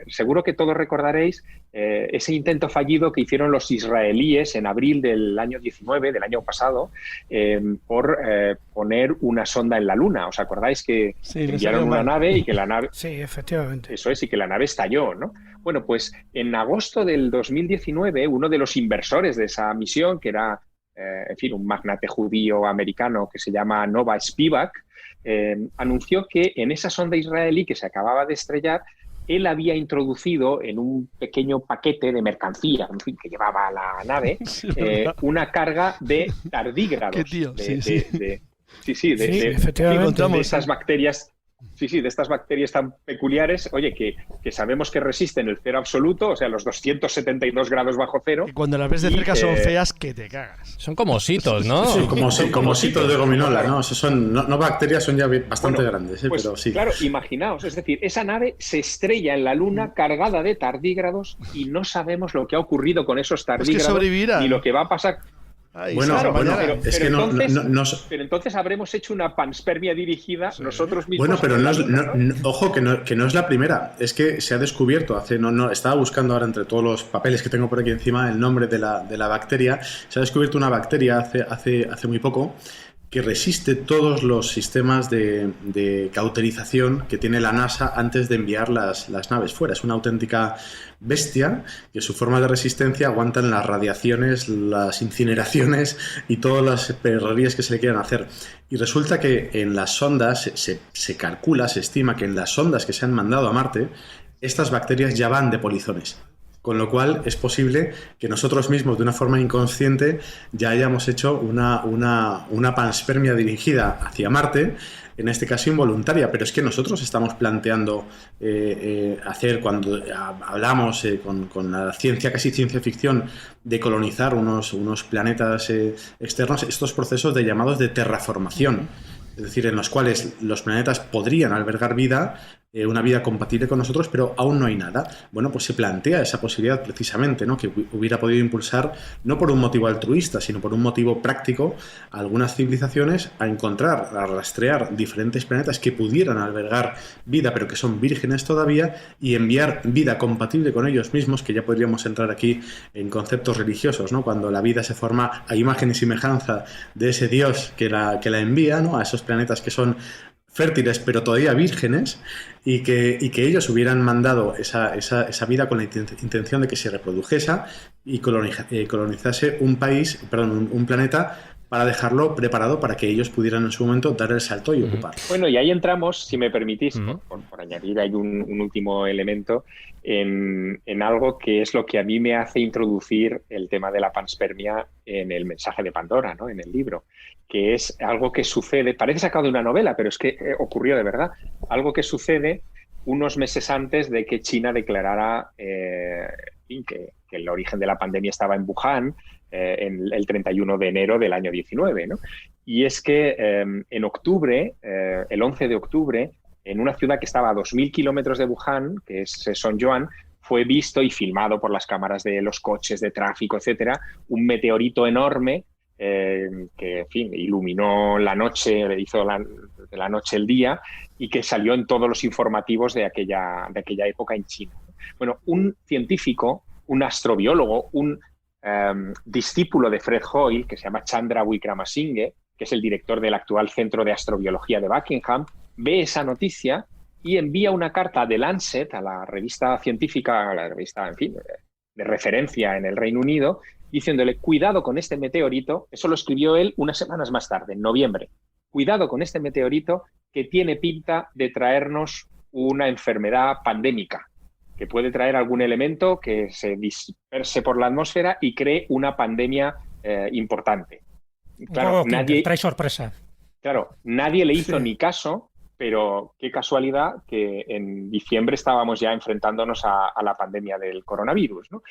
Seguro que todos recordaréis ese intento fallido que hicieron los israelíes en abril del año 19, del año pasado, por poner una sonda en la Luna. ¿Os acordáis que enviaron una nave y que la nave... Sí, efectivamente. Eso es, y que la nave estalló, ¿no? Bueno, pues en agosto del 2019, uno de los inversores de esa misión, que era en fin, un magnate judío americano que se llama Nova Spivak, anunció que en esa sonda israelí que se acababa de estrellar, él había introducido en un pequeño paquete de mercancía, en fin, que llevaba la nave, una carga de tardígrados. ¿Qué tío? De esas bacterias Sí, de estas bacterias tan peculiares, oye, que sabemos que resisten el cero absoluto, o sea, los 272 grados bajo cero. Y cuando las ves de cerca son feas que te cagas. Son como ositos, ¿no? Sí, como ositos de gominola, ¿no? Son, no bacterias, son ya bastante grandes, pues, pero sí. Claro, imaginaos, es decir, esa nave se estrella en la Luna cargada de tardígrados y no sabemos lo que ha ocurrido con esos tardígrados y lo que va a pasar. Pero entonces habremos hecho una panspermia dirigida nosotros mismos. Bueno, pero ojo, que no es la primera. Es que se ha descubierto estaba buscando ahora entre todos los papeles que tengo por aquí encima el nombre de la bacteria. Se ha descubierto una bacteria hace muy poco que resiste todos los sistemas de cauterización que tiene la NASA antes de enviar las naves fuera. Es una auténtica bestia que su forma de resistencia aguantan las radiaciones, las incineraciones y todas las perrerías que se le quieran hacer. Y resulta que en las sondas se calcula, se estima que en las sondas que se han mandado a Marte, estas bacterias ya van de polizones. Con lo cual es posible que nosotros mismos, de una forma inconsciente, ya hayamos hecho una panspermia dirigida hacia Marte, en este caso involuntaria. Pero es que nosotros estamos planteando hacer, cuando hablamos con la ciencia, casi ciencia ficción, de colonizar unos planetas externos, estos procesos de llamados de terraformación. Es decir, en los cuales los planetas podrían albergar vida, una vida compatible con nosotros, pero aún no hay nada. Bueno, pues se plantea esa posibilidad precisamente, ¿no? Que hubiera podido impulsar, no por un motivo altruista, sino por un motivo práctico, a algunas civilizaciones a encontrar, a rastrear diferentes planetas que pudieran albergar vida, pero que son vírgenes todavía, y enviar vida compatible con ellos mismos, que ya podríamos entrar aquí en conceptos religiosos, ¿no? Cuando la vida se forma a imagen y semejanza de ese Dios que la envía, ¿no? A esos planetas que son fértiles pero todavía vírgenes, y que ellos hubieran mandado esa vida con la intención de que se reprodujese y colonizase un planeta para dejarlo preparado para que ellos pudieran en su momento dar el salto y ocuparlo. Bueno, y ahí entramos, si me permitís, por añadir ahí un último elemento, en algo que es lo que a mí me hace introducir el tema de la panspermia en el mensaje de Pandora, ¿no? En el libro, que es algo que sucede, parece sacado de una novela, pero es que ocurrió de verdad, algo que sucede unos meses antes de que China declarara que el origen de la pandemia estaba en Wuhan, en el 31 de enero del año 19, ¿no? Y es que en octubre, el 11 de octubre, en una ciudad que estaba a 2.000 kilómetros de Wuhan, que es Songjuan, fue visto y filmado por las cámaras de los coches de tráfico, etcétera, un meteorito enorme que, en fin, iluminó la noche, hizo de la noche el día, y que salió en todos los informativos de aquella época en China. Bueno, un científico, un astrobiólogo, un discípulo de Fred Hoyle, que se llama Chandra Wickramasinghe, que es el director del actual Centro de Astrobiología de Buckingham, ve esa noticia y envía una carta a The Lancet, a la revista científica, a la revista, en fin, de referencia en el Reino Unido, diciéndole, cuidado con este meteorito. Eso lo escribió él unas semanas más tarde, en noviembre. Cuidado con este meteorito que tiene pinta de traernos una enfermedad pandémica, que puede traer algún elemento que se disperse por la atmósfera y cree una pandemia importante. Claro, trae sorpresa. Claro, nadie le hizo ni caso, pero qué casualidad que en diciembre estábamos ya enfrentándonos a la pandemia del coronavirus, ¿no?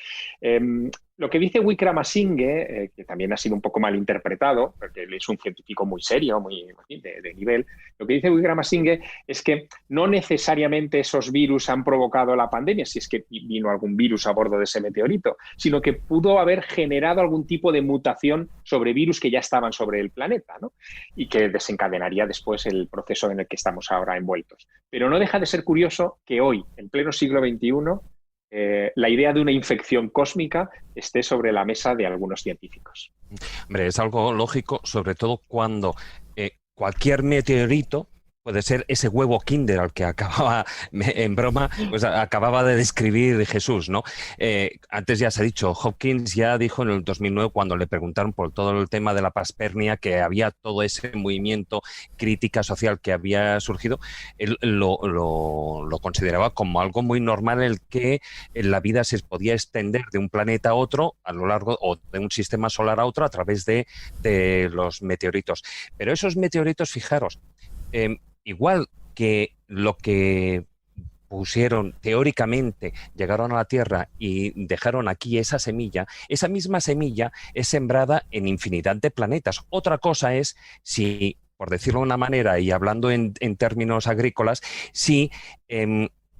Lo que dice Wickramasinghe, que también ha sido un poco mal interpretado, porque él es un científico muy serio, muy de nivel, lo que dice Wickramasinghe es que no necesariamente esos virus han provocado la pandemia, si es que vino algún virus a bordo de ese meteorito, sino que pudo haber generado algún tipo de mutación sobre virus que ya estaban sobre el planeta, ¿no? Y que desencadenaría después el proceso en el que estamos ahora envueltos. Pero no deja de ser curioso que hoy, en pleno siglo XXI, la idea de una infección cósmica esté sobre la mesa de algunos científicos. Hombre, es algo lógico, sobre todo cuando cualquier meteorito puede ser ese huevo Kinder al que acababa, en broma, pues acababa de describir Jesús, ¿no? Antes ya se ha dicho, Hopkins ya dijo en el 2009, cuando le preguntaron por todo el tema de la panspermia, que había todo ese movimiento crítica social que había surgido, él lo consideraba como algo muy normal, el que la vida se podía extender de un planeta a otro a lo largo, o de un sistema solar a otro, a través de los meteoritos. Pero esos meteoritos, fijaros, igual que lo que pusieron teóricamente, llegaron a la Tierra y dejaron aquí esa misma semilla es sembrada en infinidad de planetas. Otra cosa es si, por decirlo de una manera y hablando en términos agrícolas, si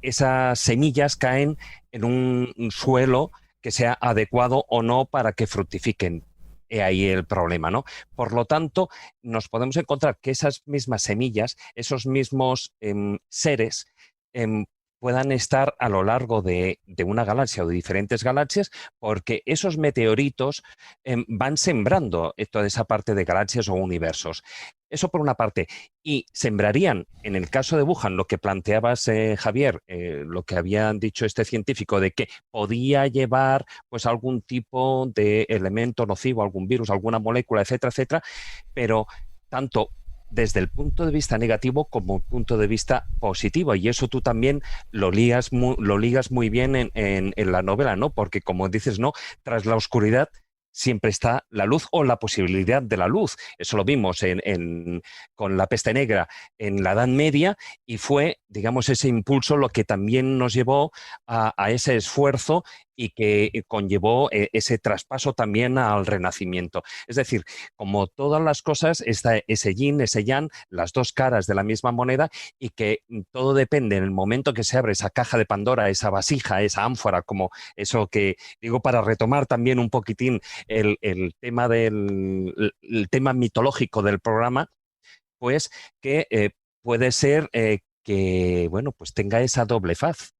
esas semillas caen en un suelo que sea adecuado o no para que fructifiquen. He ahí el problema, ¿no? Por lo tanto, nos podemos encontrar que esas mismas semillas, esos mismos seres, puedan estar a lo largo de una galaxia o de diferentes galaxias, porque esos meteoritos van sembrando toda esa parte de galaxias o universos. Eso por una parte. Y sembrarían, en el caso de Wuhan, lo que planteabas, Javier, lo que habían dicho este científico, de que podía llevar pues algún tipo de elemento nocivo, algún virus, alguna molécula, etcétera, etcétera, pero tanto desde el punto de vista negativo como el punto de vista positivo, y eso tú también lo ligas muy bien en la novela, ¿no? Porque como dices, ¿no? Tras la oscuridad siempre está la luz o la posibilidad de la luz. Eso lo vimos con la peste negra en la Edad Media, y fue, digamos, ese impulso lo que también nos llevó a ese esfuerzo y que conllevó ese traspaso también al Renacimiento. Es decir, como todas las cosas, está ese yin, ese yang, las dos caras de la misma moneda, y que todo depende en el momento que se abre esa caja de Pandora, esa vasija, esa ánfora, como eso que digo, para retomar también un poquitín el tema el tema mitológico del programa, pues que puede ser que, bueno, pues tenga esa doble faz.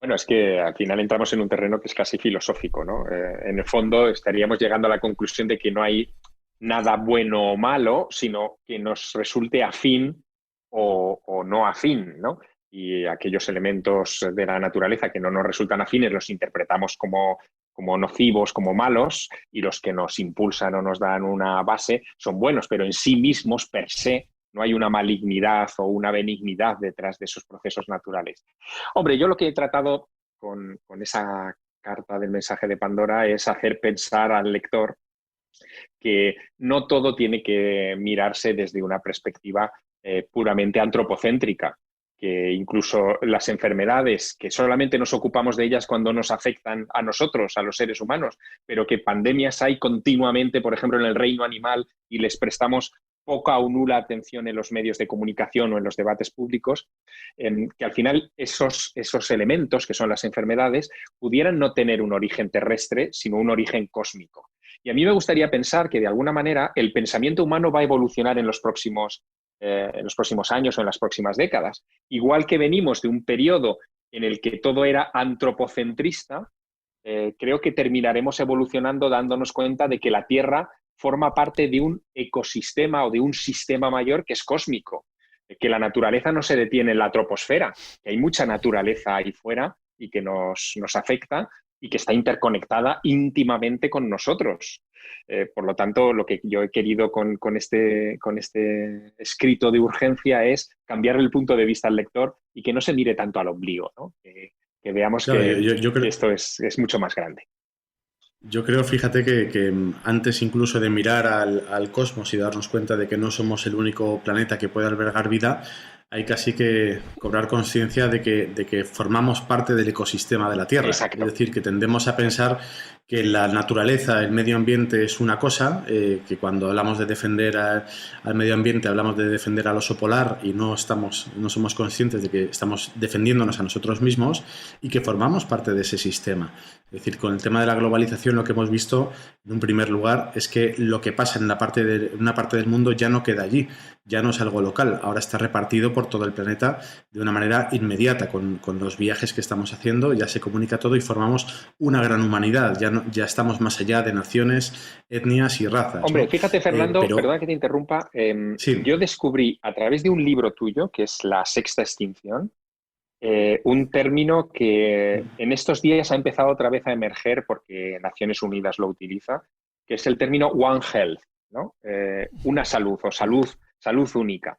Bueno, es que al final entramos en un terreno que es casi filosófico, ¿no? En el fondo estaríamos llegando a la conclusión de que no hay nada bueno o malo, sino que nos resulte afín o no afín, ¿no? Y aquellos elementos de la naturaleza que no nos resultan afines los interpretamos como nocivos, como malos, y los que nos impulsan o nos dan una base son buenos, pero en sí mismos, per se, no hay una malignidad o una benignidad detrás de esos procesos naturales. Hombre, yo lo que he tratado con esa carta del mensaje de Pandora es hacer pensar al lector que no todo tiene que mirarse desde una perspectiva puramente antropocéntrica, que incluso las enfermedades, que solamente nos ocupamos de ellas cuando nos afectan a nosotros, a los seres humanos, pero que pandemias hay continuamente, por ejemplo, en el reino animal, y les prestamos poca o nula atención en los medios de comunicación o en los debates públicos, que al final esos elementos, que son las enfermedades, pudieran no tener un origen terrestre, sino un origen cósmico. Y a mí me gustaría pensar que, de alguna manera, el pensamiento humano va a evolucionar en los próximos años o en las próximas décadas. Igual que venimos de un periodo en el que todo era antropocentrista, creo que terminaremos evolucionando dándonos cuenta de que la Tierra forma parte de un ecosistema o de un sistema mayor que es cósmico, que la naturaleza no se detiene en la troposfera, que hay mucha naturaleza ahí fuera y que nos afecta y que está interconectada íntimamente con nosotros. Por lo tanto, lo que yo he querido con este escrito de urgencia es cambiar el punto de vista al lector y que no se mire tanto al ombligo, ¿no? Que veamos, claro, yo creo que esto es mucho más grande. Yo creo, fíjate, que antes incluso de mirar al cosmos y darnos cuenta de que no somos el único planeta que puede albergar vida, hay casi que cobrar conciencia de que formamos parte del ecosistema de la Tierra. Exacto. Es decir, que tendemos a pensar que la naturaleza, el medio ambiente es una cosa, que cuando hablamos de defender al medio ambiente hablamos de defender al oso polar y no somos conscientes de que estamos defendiéndonos a nosotros mismos y que formamos parte de ese sistema. Es decir, con el tema de la globalización lo que hemos visto en un primer lugar es que lo que pasa en una parte del mundo ya no queda allí, ya no es algo local, ahora está repartido por todo el planeta de una manera inmediata. Con los viajes que estamos haciendo ya se comunica todo y formamos una gran humanidad, ya estamos más allá de naciones, etnias y razas. Hombre, ¿no? Fíjate, Fernando, perdona que te interrumpa, sí. Yo descubrí a través de un libro tuyo, que es La Sexta Extinción, un término que en estos días ha empezado otra vez a emerger porque Naciones Unidas lo utiliza, que es el término One Health, ¿no? Una salud o salud única.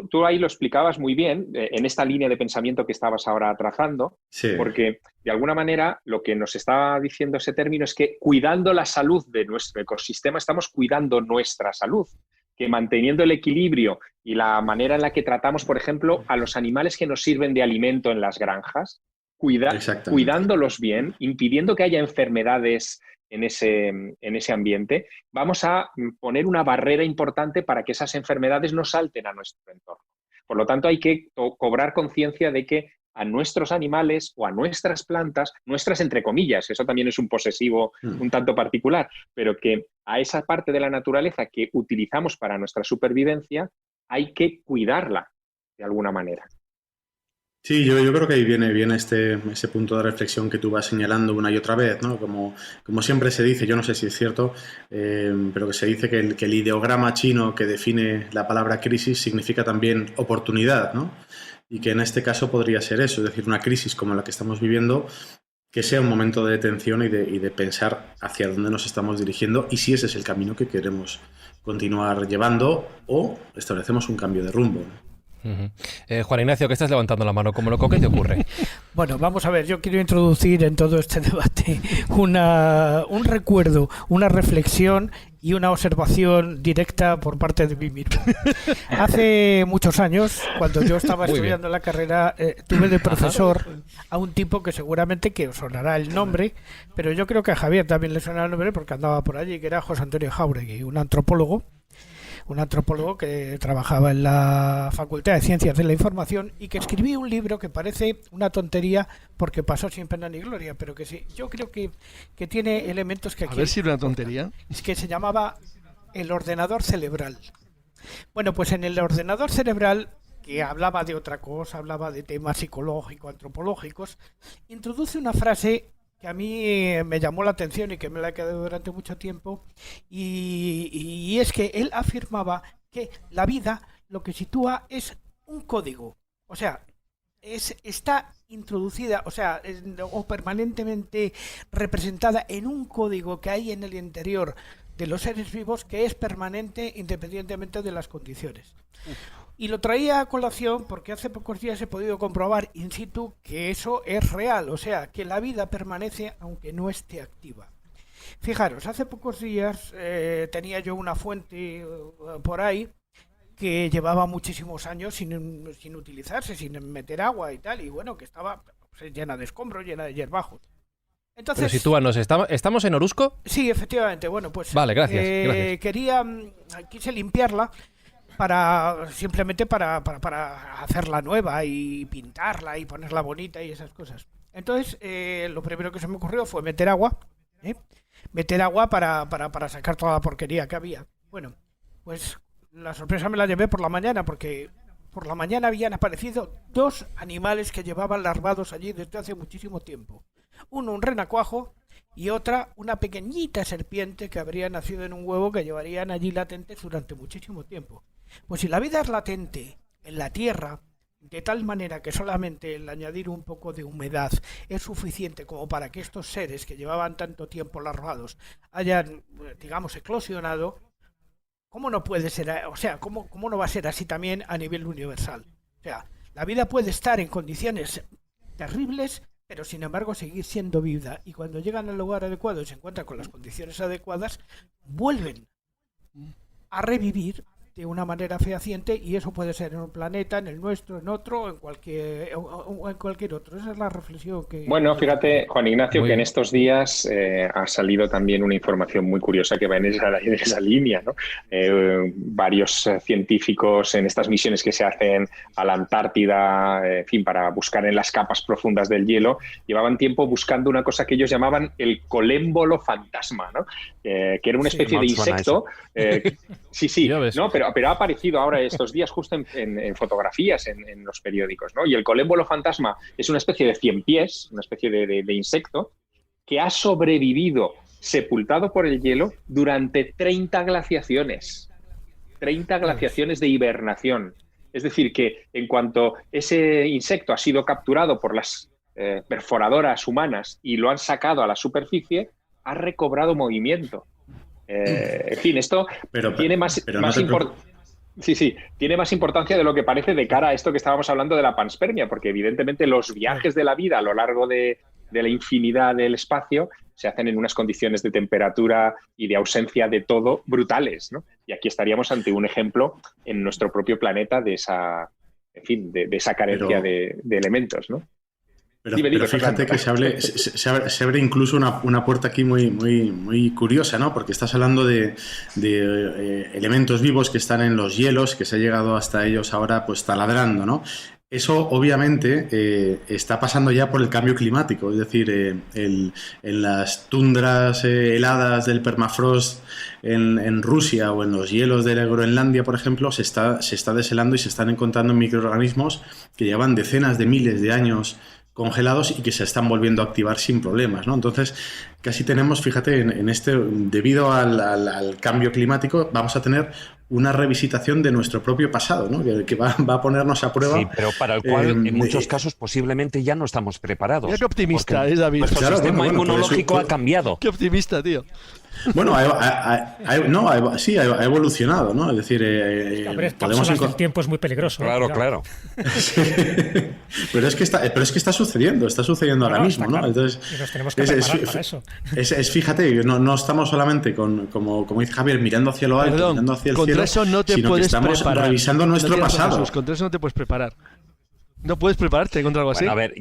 Tú ahí lo explicabas muy bien en esta línea de pensamiento que estabas ahora trazando, sí. Porque de alguna manera lo que nos está diciendo ese término es que cuidando la salud de nuestro ecosistema estamos cuidando nuestra salud, que manteniendo el equilibrio y la manera en la que tratamos, por ejemplo, a los animales que nos sirven de alimento en las granjas, cuidándolos bien, impidiendo que haya enfermedades en ese ambiente, vamos a poner una barrera importante para que esas enfermedades no salten a nuestro entorno. Por lo tanto, hay que cobrar conciencia de que a nuestros animales o a nuestras plantas, nuestras entre comillas, eso también es un posesivo un tanto particular, pero que a esa parte de la naturaleza que utilizamos para nuestra supervivencia hay que cuidarla de alguna manera. Sí, yo creo que ahí viene ese punto de reflexión que tú vas señalando una y otra vez, ¿no? Como siempre se dice, yo no sé si es cierto, pero que se dice que el ideograma chino que define la palabra crisis significa también oportunidad, ¿no? Y que en este caso podría ser eso, es decir, una crisis como la que estamos viviendo, que sea un momento de detención y de pensar hacia dónde nos estamos dirigiendo y si ese es el camino que queremos continuar llevando o establecemos un cambio de rumbo, ¿no? Juan Ignacio, que estás levantando la mano como loco, ¿qué te ocurre? Bueno, vamos a ver, yo quiero introducir en todo este debate un recuerdo, una reflexión y una observación directa por parte de mí mismo. Hace muchos años, cuando yo estaba estudiando la carrera, tuve de profesor a un tipo que seguramente que os sonará el nombre, pero yo creo que a Javier también le sonará el nombre porque andaba por allí, que era José Antonio Jáuregui, un antropólogo que trabajaba en la Facultad de Ciencias de la Información y que escribía un libro que parece una tontería porque pasó sin pena ni gloria, pero que sí, yo creo que tiene elementos que aquí... A ver si era una tontería. Es que se llamaba El ordenador cerebral. Bueno, pues en el ordenador cerebral, que hablaba de otra cosa, hablaba de temas psicológicos, antropológicos, introduce una frase que a mí me llamó la atención y que me la he quedado durante mucho tiempo, y es que él afirmaba que la vida lo que sitúa es un código, o sea, está introducida, o permanentemente representada en un código que hay en el interior de los seres vivos que es permanente independientemente de las condiciones. Y lo traía a colación porque hace pocos días he podido comprobar in situ que eso es real, o sea, que la vida permanece aunque no esté activa. Fijaros, hace pocos días tenía yo una fuente por ahí que llevaba muchísimos años sin utilizarse, sin meter agua y tal, y bueno, que estaba llena de escombros, llena de hierbajos. Entonces, pero sitúanos, ¿estamos en Orusco? Sí, efectivamente, bueno, pues vale, gracias. Quise limpiarla simplemente para hacerla nueva y pintarla y ponerla bonita y esas cosas. Entonces, lo primero que se me ocurrió fue meter agua para sacar toda la porquería que había. Bueno, pues la sorpresa me la llevé por la mañana, porque por la mañana habían aparecido 2 animales que llevaban larvados allí desde hace muchísimo tiempo. Uno, un renacuajo, y otra, una pequeñita serpiente que habría nacido en un huevo que llevarían allí latentes durante muchísimo tiempo. Pues si la vida es latente en la tierra, de tal manera que solamente el añadir un poco de humedad es suficiente como para que estos seres que llevaban tanto tiempo larvados hayan, digamos, eclosionado, ¿cómo no puede ser? O sea, ¿cómo no va a ser así también a nivel universal? O sea, la vida puede estar en condiciones terribles, pero sin embargo seguir siendo vida, y cuando llegan al lugar adecuado y se encuentran con las condiciones adecuadas, vuelven a revivir de una manera fehaciente, y eso puede ser en un planeta, en el nuestro, en otro, en cualquier otro. Esa es la reflexión que... Bueno, fíjate, Juan Ignacio, que en estos días ha salido también una información muy curiosa que va en esa línea, ¿no? Varios científicos en estas misiones que se hacen a la Antártida, en fin, para buscar en las capas profundas del hielo, llevaban tiempo buscando una cosa que ellos llamaban el colémbolo fantasma, ¿no? Que era una especie de insecto. Sí, no, pero ha aparecido ahora estos días justo en fotografías en los periódicos, ¿no? Y el colémbolo fantasma es una especie de 100 pies, una especie de insecto que ha sobrevivido sepultado por el hielo durante 30 glaciaciones. 30 glaciaciones de hibernación. Es decir, que en cuanto ese insecto ha sido capturado por las perforadoras humanas y lo han sacado a la superficie, ha recobrado movimiento. En fin, esto tiene más importancia. Sí, tiene más importancia de lo que parece de cara a esto que estábamos hablando de la panspermia, porque evidentemente los viajes de la vida a lo largo de la infinidad del espacio se hacen en unas condiciones de temperatura y de ausencia de todo brutales, ¿no? Y aquí estaríamos ante un ejemplo en nuestro propio planeta de esa, en fin, de esa carencia de elementos, ¿no? Pero fíjate que se abre incluso una puerta aquí muy curiosa, ¿no? Porque estás hablando de elementos vivos que están en los hielos, que se ha llegado hasta ellos ahora pues taladrando, ¿no? Eso obviamente está pasando ya por el cambio climático, es decir, en las tundras heladas del permafrost en Rusia o en los hielos de Groenlandia, por ejemplo, se está deshelando y se están encontrando microorganismos que llevan decenas de miles de años congelados y que se están volviendo a activar sin problemas, ¿no? Entonces, casi tenemos, fíjate, en este, debido al cambio climático, vamos a tener una revisitación de nuestro propio pasado, ¿no? Que va a ponernos a prueba. Sí, pero para el cual en muchos casos posiblemente ya no estamos preparados. Mira qué optimista es, David. Nuestro sistema inmunológico ha cambiado. Qué optimista, tío. Bueno, ha evolucionado, ¿no? Es decir, el tiempo es muy peligroso. Claro. Pero es que está sucediendo ahora mismo, ¿no? Entonces, y nos tenemos que preparar para eso. Fíjate, no estamos solamente como dice Javier, mirando hacia lo alto, mirando hacia el cielo, contra eso no te sino puedes que estamos preparar. Revisando nuestro pasado. Jesús, contra eso no te puedes preparar. No puedes prepararte contra algo así. A ver,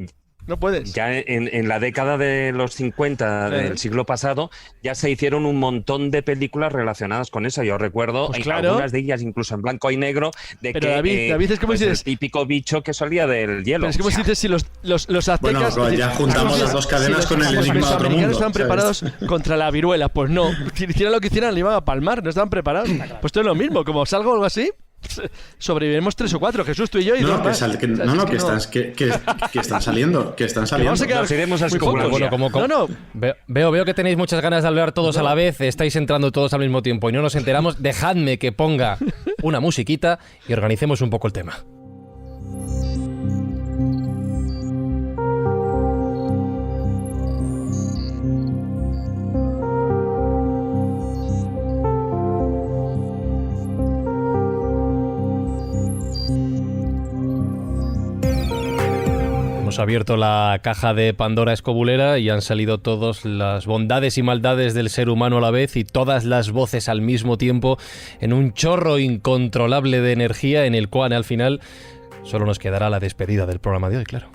no puedes. Ya en la década de los 50 del siglo pasado ya se hicieron un montón de películas relacionadas con eso. Yo recuerdo algunas de ellas incluso en blanco y negro de pero que David, es como pues si dices, el típico bicho que salía del hielo. Pero es como si dices si los aztecas... Bueno, ya juntamos las dos cadenas con el enigma de otro mundo. Los estaban preparados contra la viruela. Pues no. Si hicieran lo que hicieran, le iban a palmar. No estaban preparados. Pues esto es lo mismo. Como salgo o algo así... Sobrevivimos 3 o 4, Jesús, tú y yo y dos más. Que están saliendo. Vamos a quedar nos iremos a escobular. Bueno, veo que tenéis muchas ganas de hablar todos a la vez, estáis entrando todos al mismo tiempo y no nos enteramos. Dejadme que ponga una musiquita y organicemos un poco el tema. Hemos abierto la caja de Pandora escobulera y han salido todas las bondades y maldades del ser humano a la vez y todas las voces al mismo tiempo en un chorro incontrolable de energía en el cual al final solo nos quedará la despedida del programa de hoy, claro.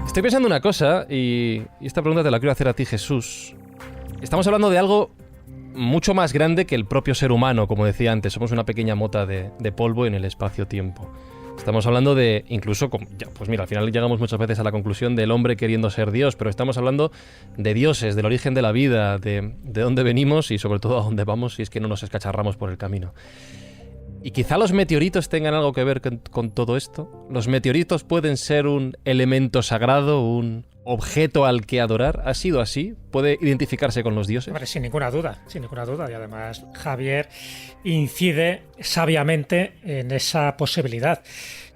Estoy pensando una cosa y esta pregunta te la quiero hacer a ti, Jesús. Estamos hablando de algo mucho más grande que el propio ser humano, como decía antes. Somos una pequeña mota de polvo en el espacio-tiempo. Estamos hablando de, incluso, pues mira, al final llegamos muchas veces a la conclusión del hombre queriendo ser Dios, pero estamos hablando de dioses, del origen de la vida, de dónde venimos y sobre todo a dónde vamos si es que no nos escacharramos por el camino. Y quizá los meteoritos tengan algo que ver con todo esto. Los meteoritos pueden ser un elemento sagrado, un objeto al que adorar. ¿Ha sido así? ¿Puede identificarse con los dioses? Hombre, sin ninguna duda. Y además Javier incide sabiamente en esa posibilidad.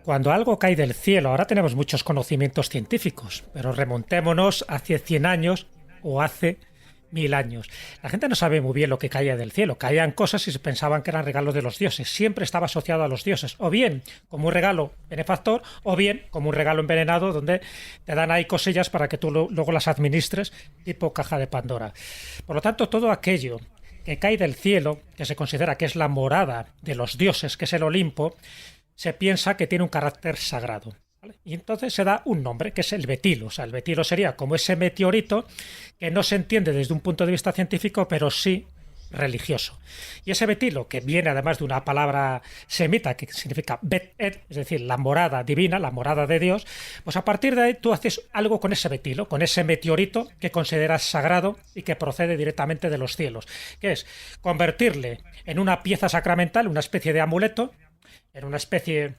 Cuando algo cae del cielo, ahora tenemos muchos conocimientos científicos, pero remontémonos hace 100 años o hace 1000 años. La gente no sabe muy bien lo que caía del cielo. Caían cosas y se pensaban que eran regalos de los dioses. Siempre estaba asociado a los dioses. O bien como un regalo benefactor, o bien como un regalo envenenado donde te dan ahí cosillas para que tú luego las administres, tipo caja de Pandora. Por lo tanto, todo aquello que cae del cielo, que se considera que es la morada de los dioses, que es el Olimpo, se piensa que tiene un carácter sagrado. Y entonces se da un nombre, que es el betilo. O sea, el betilo sería como ese meteorito que no se entiende desde un punto de vista científico, pero sí religioso. Y ese betilo, que viene además de una palabra semita que significa Bet-Et, es decir, la morada divina, la morada de Dios, pues a partir de ahí tú haces algo con ese betilo, con ese meteorito que consideras sagrado y que procede directamente de los cielos, que es convertirle en una pieza sacramental, una especie de amuleto, en una especie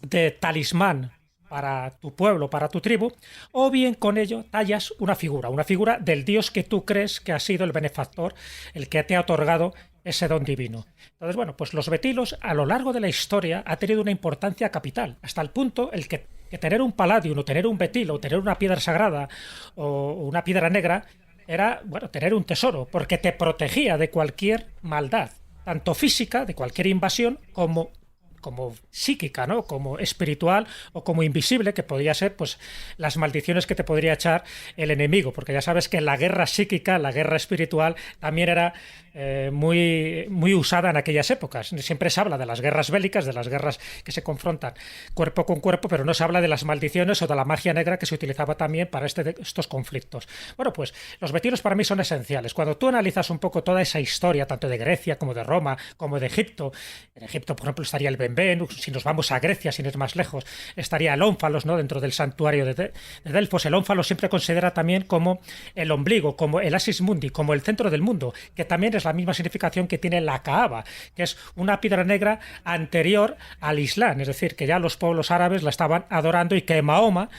de talismán para tu pueblo, para tu tribu, o bien con ello tallas una figura del dios que tú crees que ha sido el benefactor, el que te ha otorgado ese don divino. Entonces, bueno, pues los betilos a lo largo de la historia ha tenido una importancia capital, hasta el punto el que tener un palladium o tener un betilo o tener una piedra sagrada o una piedra negra era, bueno, tener un tesoro, porque te protegía de cualquier maldad, tanto física, de cualquier invasión, como psíquica, ¿no? Como espiritual o como invisible, que podría ser pues las maldiciones que te podría echar el enemigo, porque ya sabes que la guerra psíquica, la guerra espiritual, también era muy usada en aquellas épocas. Siempre se habla de las guerras bélicas, de las guerras que se confrontan cuerpo con cuerpo, pero no se habla de las maldiciones o de la magia negra que se utilizaba también para estos conflictos. Bueno, pues los vetilos para mí son esenciales. Cuando tú analizas un poco toda esa historia, tanto de Grecia como de Roma, como de Egipto, en Egipto, por ejemplo, estaría el Benben, si nos vamos a Grecia, sin ir más lejos, estaría el ónfalos, ¿no? Dentro del santuario de Delfos. El ónfalos siempre considera también como el ombligo, como el Asis Mundi, como el centro del mundo, que también es la misma significación que tiene la Kaaba, que es una piedra negra anterior al Islam, es decir, que ya los pueblos árabes la estaban adorando y que Mahoma,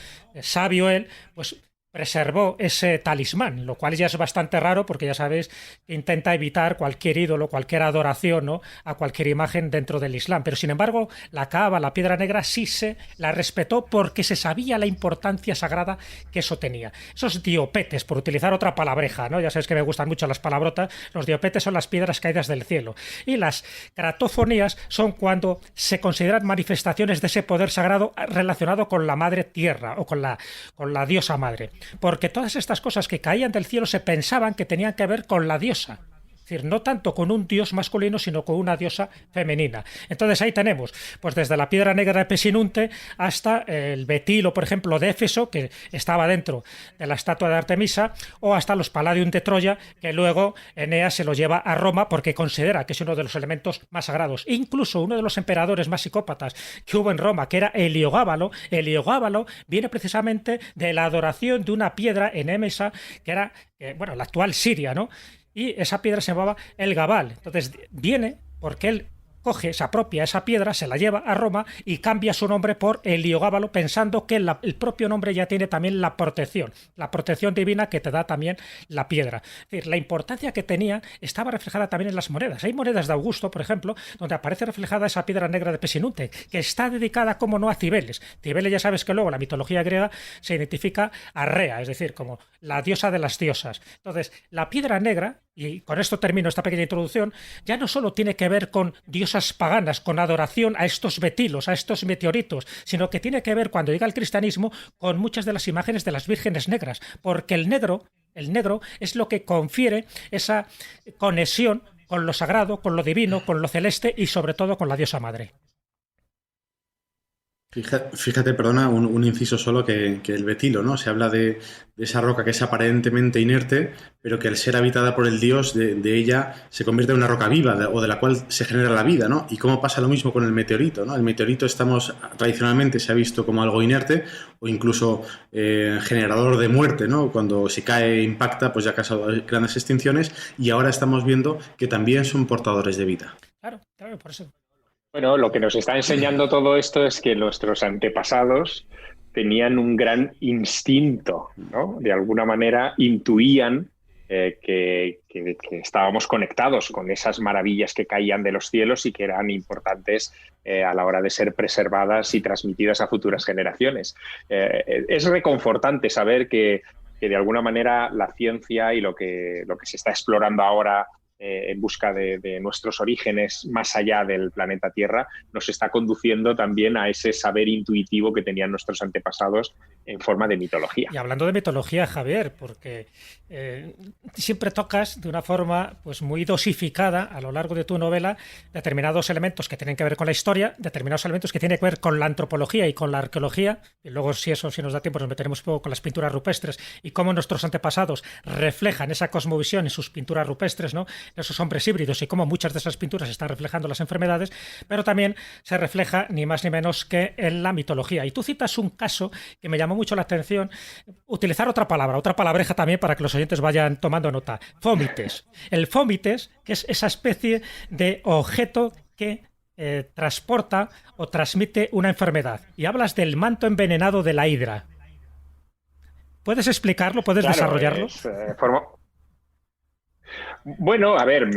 sabio él, pues preservó ese talismán, lo cual ya es bastante raro porque ya sabéis que intenta evitar cualquier ídolo, cualquier adoración, ¿no? A cualquier imagen dentro del Islam. Pero sin embargo, la Kaaba, la piedra negra, sí se la respetó porque se sabía la importancia sagrada que eso tenía. Esos diopetes, por utilizar otra palabreja, ¿no? Ya sabéis que me gustan mucho las palabrotas, los diopetes son las piedras caídas del cielo. Y las cratofonías son cuando se consideran manifestaciones de ese poder sagrado relacionado con la madre tierra o con la diosa madre. Porque todas estas cosas que caían del cielo se pensaban que tenían que ver con la diosa. Es decir, no tanto con un dios masculino, sino con una diosa femenina. Entonces ahí tenemos, pues desde la piedra negra de Pesinunte hasta el betilo, por ejemplo, de Éfeso, que estaba dentro de la estatua de Artemisa, o hasta los Palladium de Troya, que luego Eneas se lo lleva a Roma porque considera que es uno de los elementos más sagrados. Incluso uno de los emperadores más psicópatas que hubo en Roma, que era Heliogábalo, viene precisamente de la adoración de una piedra en Émesa, que era, bueno, la actual Siria, ¿no? Y esa piedra se llamaba el Gabal. Entonces viene porque él se apropia esa piedra, se la lleva a Roma y cambia su nombre por Heliogábalo, pensando que el propio nombre ya tiene también la protección divina que te da también la piedra. Es decir, la importancia que tenía estaba reflejada también en las monedas. Hay monedas de Augusto, por ejemplo, donde aparece reflejada esa piedra negra de Pesinunte, que está dedicada, como no, a Cibeles. Cibeles, ya sabes que luego en la mitología griega se identifica a Rea, es decir, como la diosa de las diosas. Entonces, la piedra negra, y con esto termino esta pequeña introducción, ya no solo tiene que ver con diosas paganas, con adoración a estos betilos, a estos meteoritos, sino que tiene que ver, cuando llega el cristianismo, con muchas de las imágenes de las vírgenes negras, porque el negro es lo que confiere esa conexión con lo sagrado, con lo divino, con lo celeste y sobre todo con la diosa madre. Fíjate, perdona, un inciso solo, que el betilo, ¿no? Se habla de esa roca que es aparentemente inerte, pero que al ser habitada por el dios de ella se convierte en una roca viva o de la cual se genera la vida, ¿no? Y cómo pasa lo mismo con el meteorito, ¿no? El meteorito tradicionalmente se ha visto como algo inerte o incluso generador de muerte, ¿no? Cuando se cae e impacta, pues ya ha causado grandes extinciones, y ahora estamos viendo que también son portadores de vida. Claro, por eso. Bueno, lo que nos está enseñando todo esto es que nuestros antepasados tenían un gran instinto, ¿no? De alguna manera intuían que estábamos conectados con esas maravillas que caían de los cielos y que eran importantes a la hora de ser preservadas y transmitidas a futuras generaciones. Es reconfortante saber que de alguna manera la ciencia y lo que se está explorando ahora en busca de nuestros orígenes más allá del planeta Tierra, nos está conduciendo también a ese saber intuitivo que tenían nuestros antepasados en forma de mitología. Y hablando de mitología, Javier, porque siempre tocas de una forma pues muy dosificada a lo largo de tu novela determinados elementos que tienen que ver con la historia, determinados elementos que tienen que ver con la antropología y con la arqueología, y luego si nos da tiempo nos meteremos un poco con las pinturas rupestres y cómo nuestros antepasados reflejan esa cosmovisión en sus pinturas rupestres, ¿no? Esos hombres híbridos, y cómo muchas de esas pinturas están reflejando las enfermedades, pero también se refleja ni más ni menos que en la mitología. Y tú citas un caso que me llamó mucho la atención, utilizar otra palabreja también para que los oyentes vayan tomando nota. Fómites. El fómites, que es esa especie de objeto que transporta o transmite una enfermedad. Y hablas del manto envenenado de la hidra. ¿Puedes explicarlo? ¿Puedes desarrollarlo? Bueno, a ver,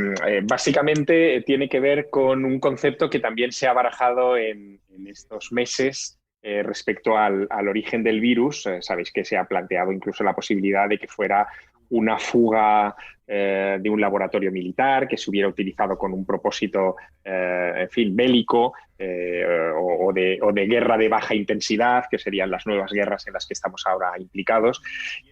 básicamente tiene que ver con un concepto que también se ha barajado en estos meses respecto al origen del virus. Sabéis que se ha planteado incluso la posibilidad de que fuera una fuga de un laboratorio militar que se hubiera utilizado con un propósito, en fin, bélico o de guerra de baja intensidad, que serían las nuevas guerras en las que estamos ahora implicados.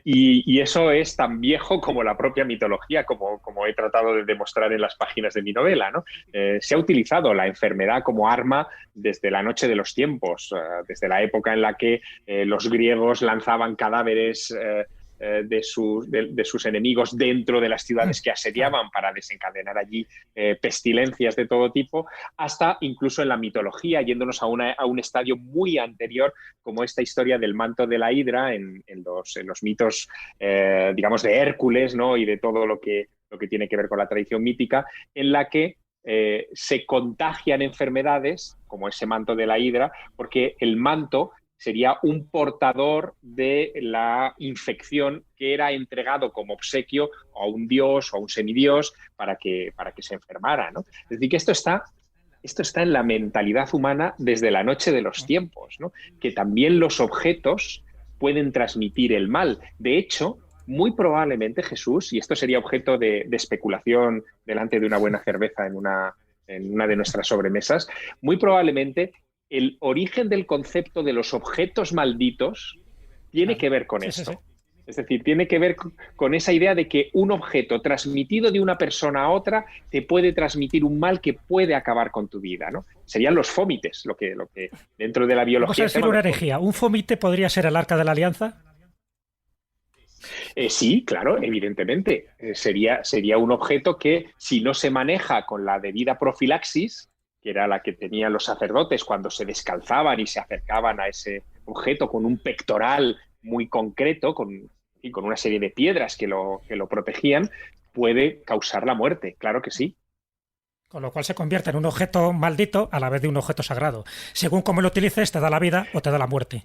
Y eso es tan viejo como la propia mitología, como he tratado de demostrar en las páginas de mi novela, ¿no? Se ha utilizado la enfermedad como arma desde la noche de los tiempos, desde la época en la que los griegos lanzaban cadáveres de sus enemigos dentro de las ciudades que asediaban para desencadenar allí pestilencias de todo tipo, hasta incluso en la mitología, yéndonos a un estadio muy anterior, como esta historia del manto de la hidra en los mitos, digamos, de Hércules, ¿no? Y de todo lo que tiene que ver con la tradición mítica, en la que se contagian enfermedades, como ese manto de la hidra, porque el manto sería un portador de la infección que era entregado como obsequio a un dios o a un semidios para que se enfermara, ¿no? Es decir, que esto está en la mentalidad humana desde la noche de los tiempos, ¿no? Que también los objetos pueden transmitir el mal. De hecho, muy probablemente, Jesús, y esto sería objeto de especulación delante de una buena cerveza en una de nuestras sobremesas, muy probablemente el origen del concepto de los objetos malditos tiene que ver con esto. Sí. Es decir, tiene que ver con esa idea de que un objeto transmitido de una persona a otra te puede transmitir un mal que puede acabar con tu vida, ¿no? Serían los fómites, lo que dentro de la biología... Vamos a decir una herejía. ¿Un fómite podría ser el Arca de la Alianza? Sí, claro, evidentemente. Sería un objeto que, si no se maneja con la debida profilaxis, que era la que tenían los sacerdotes cuando se descalzaban y se acercaban a ese objeto con un pectoral muy concreto, con una serie de piedras que lo protegían, puede causar la muerte, claro que sí. Con lo cual se convierte en un objeto maldito a la vez de un objeto sagrado. Según cómo lo utilices, te da la vida o te da la muerte.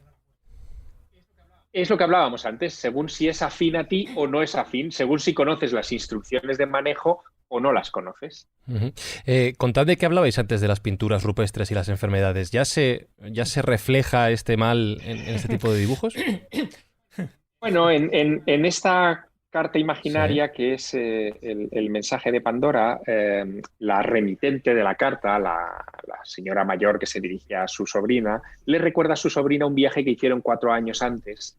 Es lo que hablábamos antes, según si es afín a ti o no es afín, según si conoces las instrucciones de manejo o no las conoces. Contad de qué hablabais antes de las pinturas rupestres y las enfermedades. ¿Ya se refleja este mal en este tipo de dibujos? Bueno, en esta carta imaginaria, sí, que es el mensaje de Pandora, la remitente de la carta, la señora mayor que se dirige a su sobrina, le recuerda a su sobrina un viaje que hicieron 4 años antes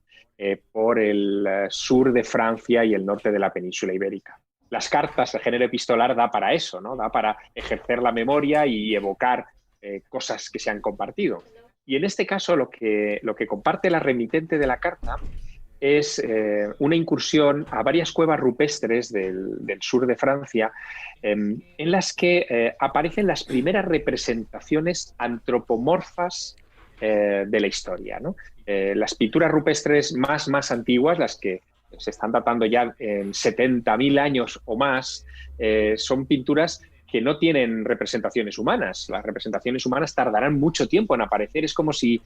por el sur de Francia y el norte de la península ibérica. Las cartas, el género epistolar da para eso, ¿no? Da para ejercer la memoria y evocar cosas que se han compartido. Y en este caso lo que comparte la remitente de la carta es una incursión a varias cuevas rupestres del sur de Francia, en las que aparecen las primeras representaciones antropomorfas de la historia, ¿no? Las pinturas rupestres más antiguas, las que se están datando ya en 70.000 años o más, son pinturas que no tienen representaciones humanas. Las representaciones humanas tardarán mucho tiempo en aparecer. Es como si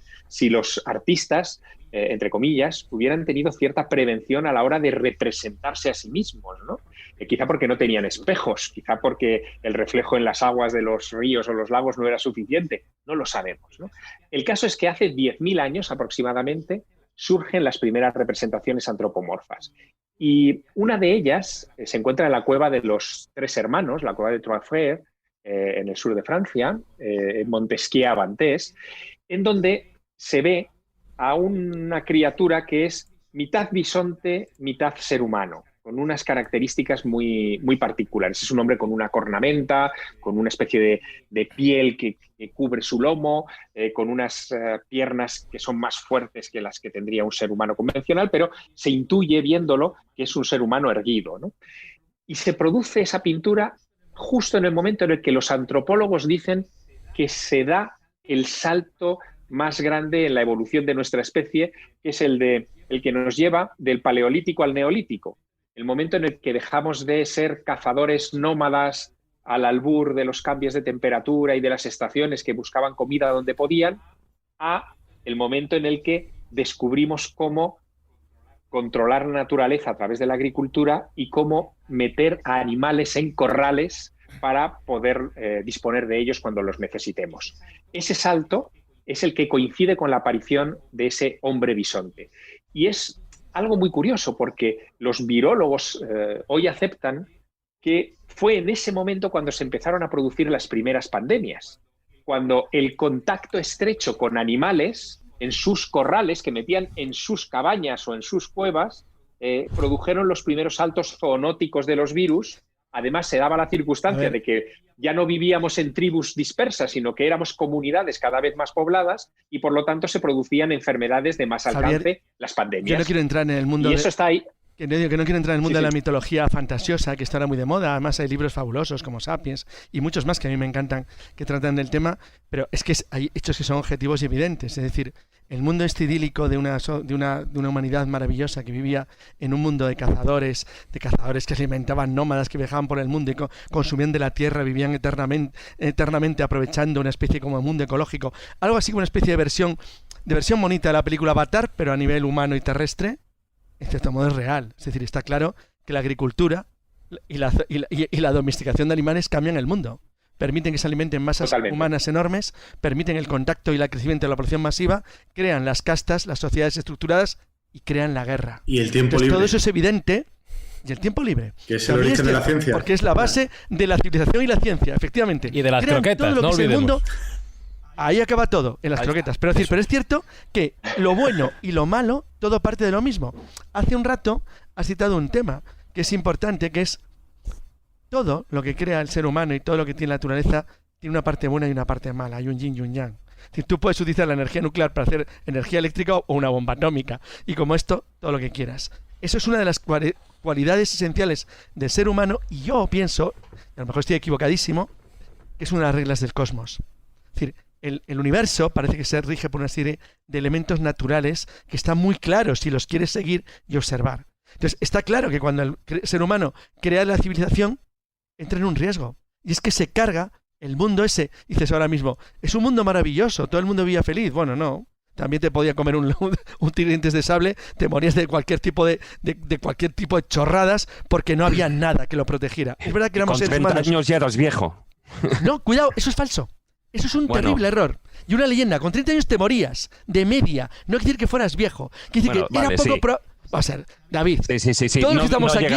los artistas, entre comillas, hubieran tenido cierta prevención a la hora de representarse a sí mismos, ¿no? Quizá porque no tenían espejos, quizá porque el reflejo en las aguas de los ríos o los lagos no era suficiente. No lo sabemos, ¿no? El caso es que hace 10.000 años aproximadamente surgen las primeras representaciones antropomorfas. Y una de ellas se encuentra en la cueva de los 3 hermanos, la cueva de Trois Frères, en el sur de Francia, en Montesquieu-Avantés, en donde se ve a una criatura que es mitad bisonte, mitad ser humano, con unas características muy particulares. Es un hombre con una cornamenta, con una especie de piel que cubre su lomo, con unas piernas que son más fuertes que las que tendría un ser humano convencional, pero se intuye viéndolo que es un ser humano erguido, ¿no? Y se produce esa pintura justo en el momento en el que los antropólogos dicen que se da el salto más grande en la evolución de nuestra especie, que es el que nos lleva del paleolítico al neolítico. El momento en el que dejamos de ser cazadores nómadas al albur de los cambios de temperatura y de las estaciones que buscaban comida donde podían, a el momento en el que descubrimos cómo controlar la naturaleza a través de la agricultura y cómo meter a animales en corrales para poder disponer de ellos cuando los necesitemos. Ese salto es el que coincide con la aparición de ese hombre bisonte. Y es algo muy curioso, porque los virólogos hoy aceptan que fue en ese momento cuando se empezaron a producir las primeras pandemias, cuando el contacto estrecho con animales en sus corrales, que metían en sus cabañas o en sus cuevas, produjeron los primeros saltos zoonóticos de los virus. Además, se daba la circunstancia de que ya no vivíamos en tribus dispersas, sino que éramos comunidades cada vez más pobladas y, por lo tanto, se producían enfermedades de más alcance, Javier, las pandemias. Yo no quiero entrar en el mundo y eso está ahí. Que no quiero entrar en el mundo de la mitología fantasiosa, que está ahora muy de moda. Además hay libros fabulosos como Sapiens y muchos más que a mí me encantan, que tratan del tema, pero es que hay hechos que son objetivos y evidentes. Es decir, el mundo este idílico de una humanidad maravillosa que vivía en un mundo de cazadores que se alimentaban, nómadas que viajaban por el mundo y consumían de la tierra, vivían eternamente aprovechando una especie como de mundo ecológico. Algo así como una especie de versión bonita de la película Avatar, pero a nivel humano y terrestre. En cierto modo es real. Es decir, está claro que la agricultura y la domesticación de animales cambian el mundo. Permiten que se alimenten masas humanas enormes, permiten el contacto y el crecimiento de la población masiva, crean las castas, las sociedades estructuradas y crean la guerra. Y el tiempo libre. Todo eso es evidente. Y el tiempo libre. Que es el origen de la ciencia. Porque es la base de la civilización y la ciencia, efectivamente. Y de las croquetas, todo lo no que es el olvidemos. mundo. Ahí acaba todo, en las croquetas. Pero es cierto que lo bueno y lo malo, todo parte de lo mismo. Hace un rato has citado un tema que es importante, que es todo lo que crea el ser humano y todo lo que tiene la naturaleza tiene una parte buena y una parte mala. Hay un yin y un yang. Es decir, tú puedes utilizar la energía nuclear para hacer energía eléctrica o una bomba atómica. Y como esto, todo lo que quieras. Eso es una de las cualidades esenciales del ser humano y yo pienso, y a lo mejor estoy equivocadísimo, que es una de las reglas del cosmos. Es decir, el universo parece que se rige por una serie de elementos naturales que están muy claros si los quieres seguir y observar. Entonces, está claro que cuando el ser humano crea la civilización, entra en un riesgo. Y es que se carga el mundo ese. Dices ahora mismo, es un mundo maravilloso, todo el mundo vivía feliz. Bueno, no. También te podía comer un dientes de sable, te morías de cualquier tipo de cualquier tipo de chorradas porque no había nada que lo protegiera. Es verdad que éramos seres humanos. Con 30 años ya eras viejo. No, cuidado, eso es falso. Eso es un terrible error. Y una leyenda, con 30 años te morías, de media. No quiere decir que fueras viejo. Quiere decir que era poco Va a ser, David, sí. todos los que estamos aquí,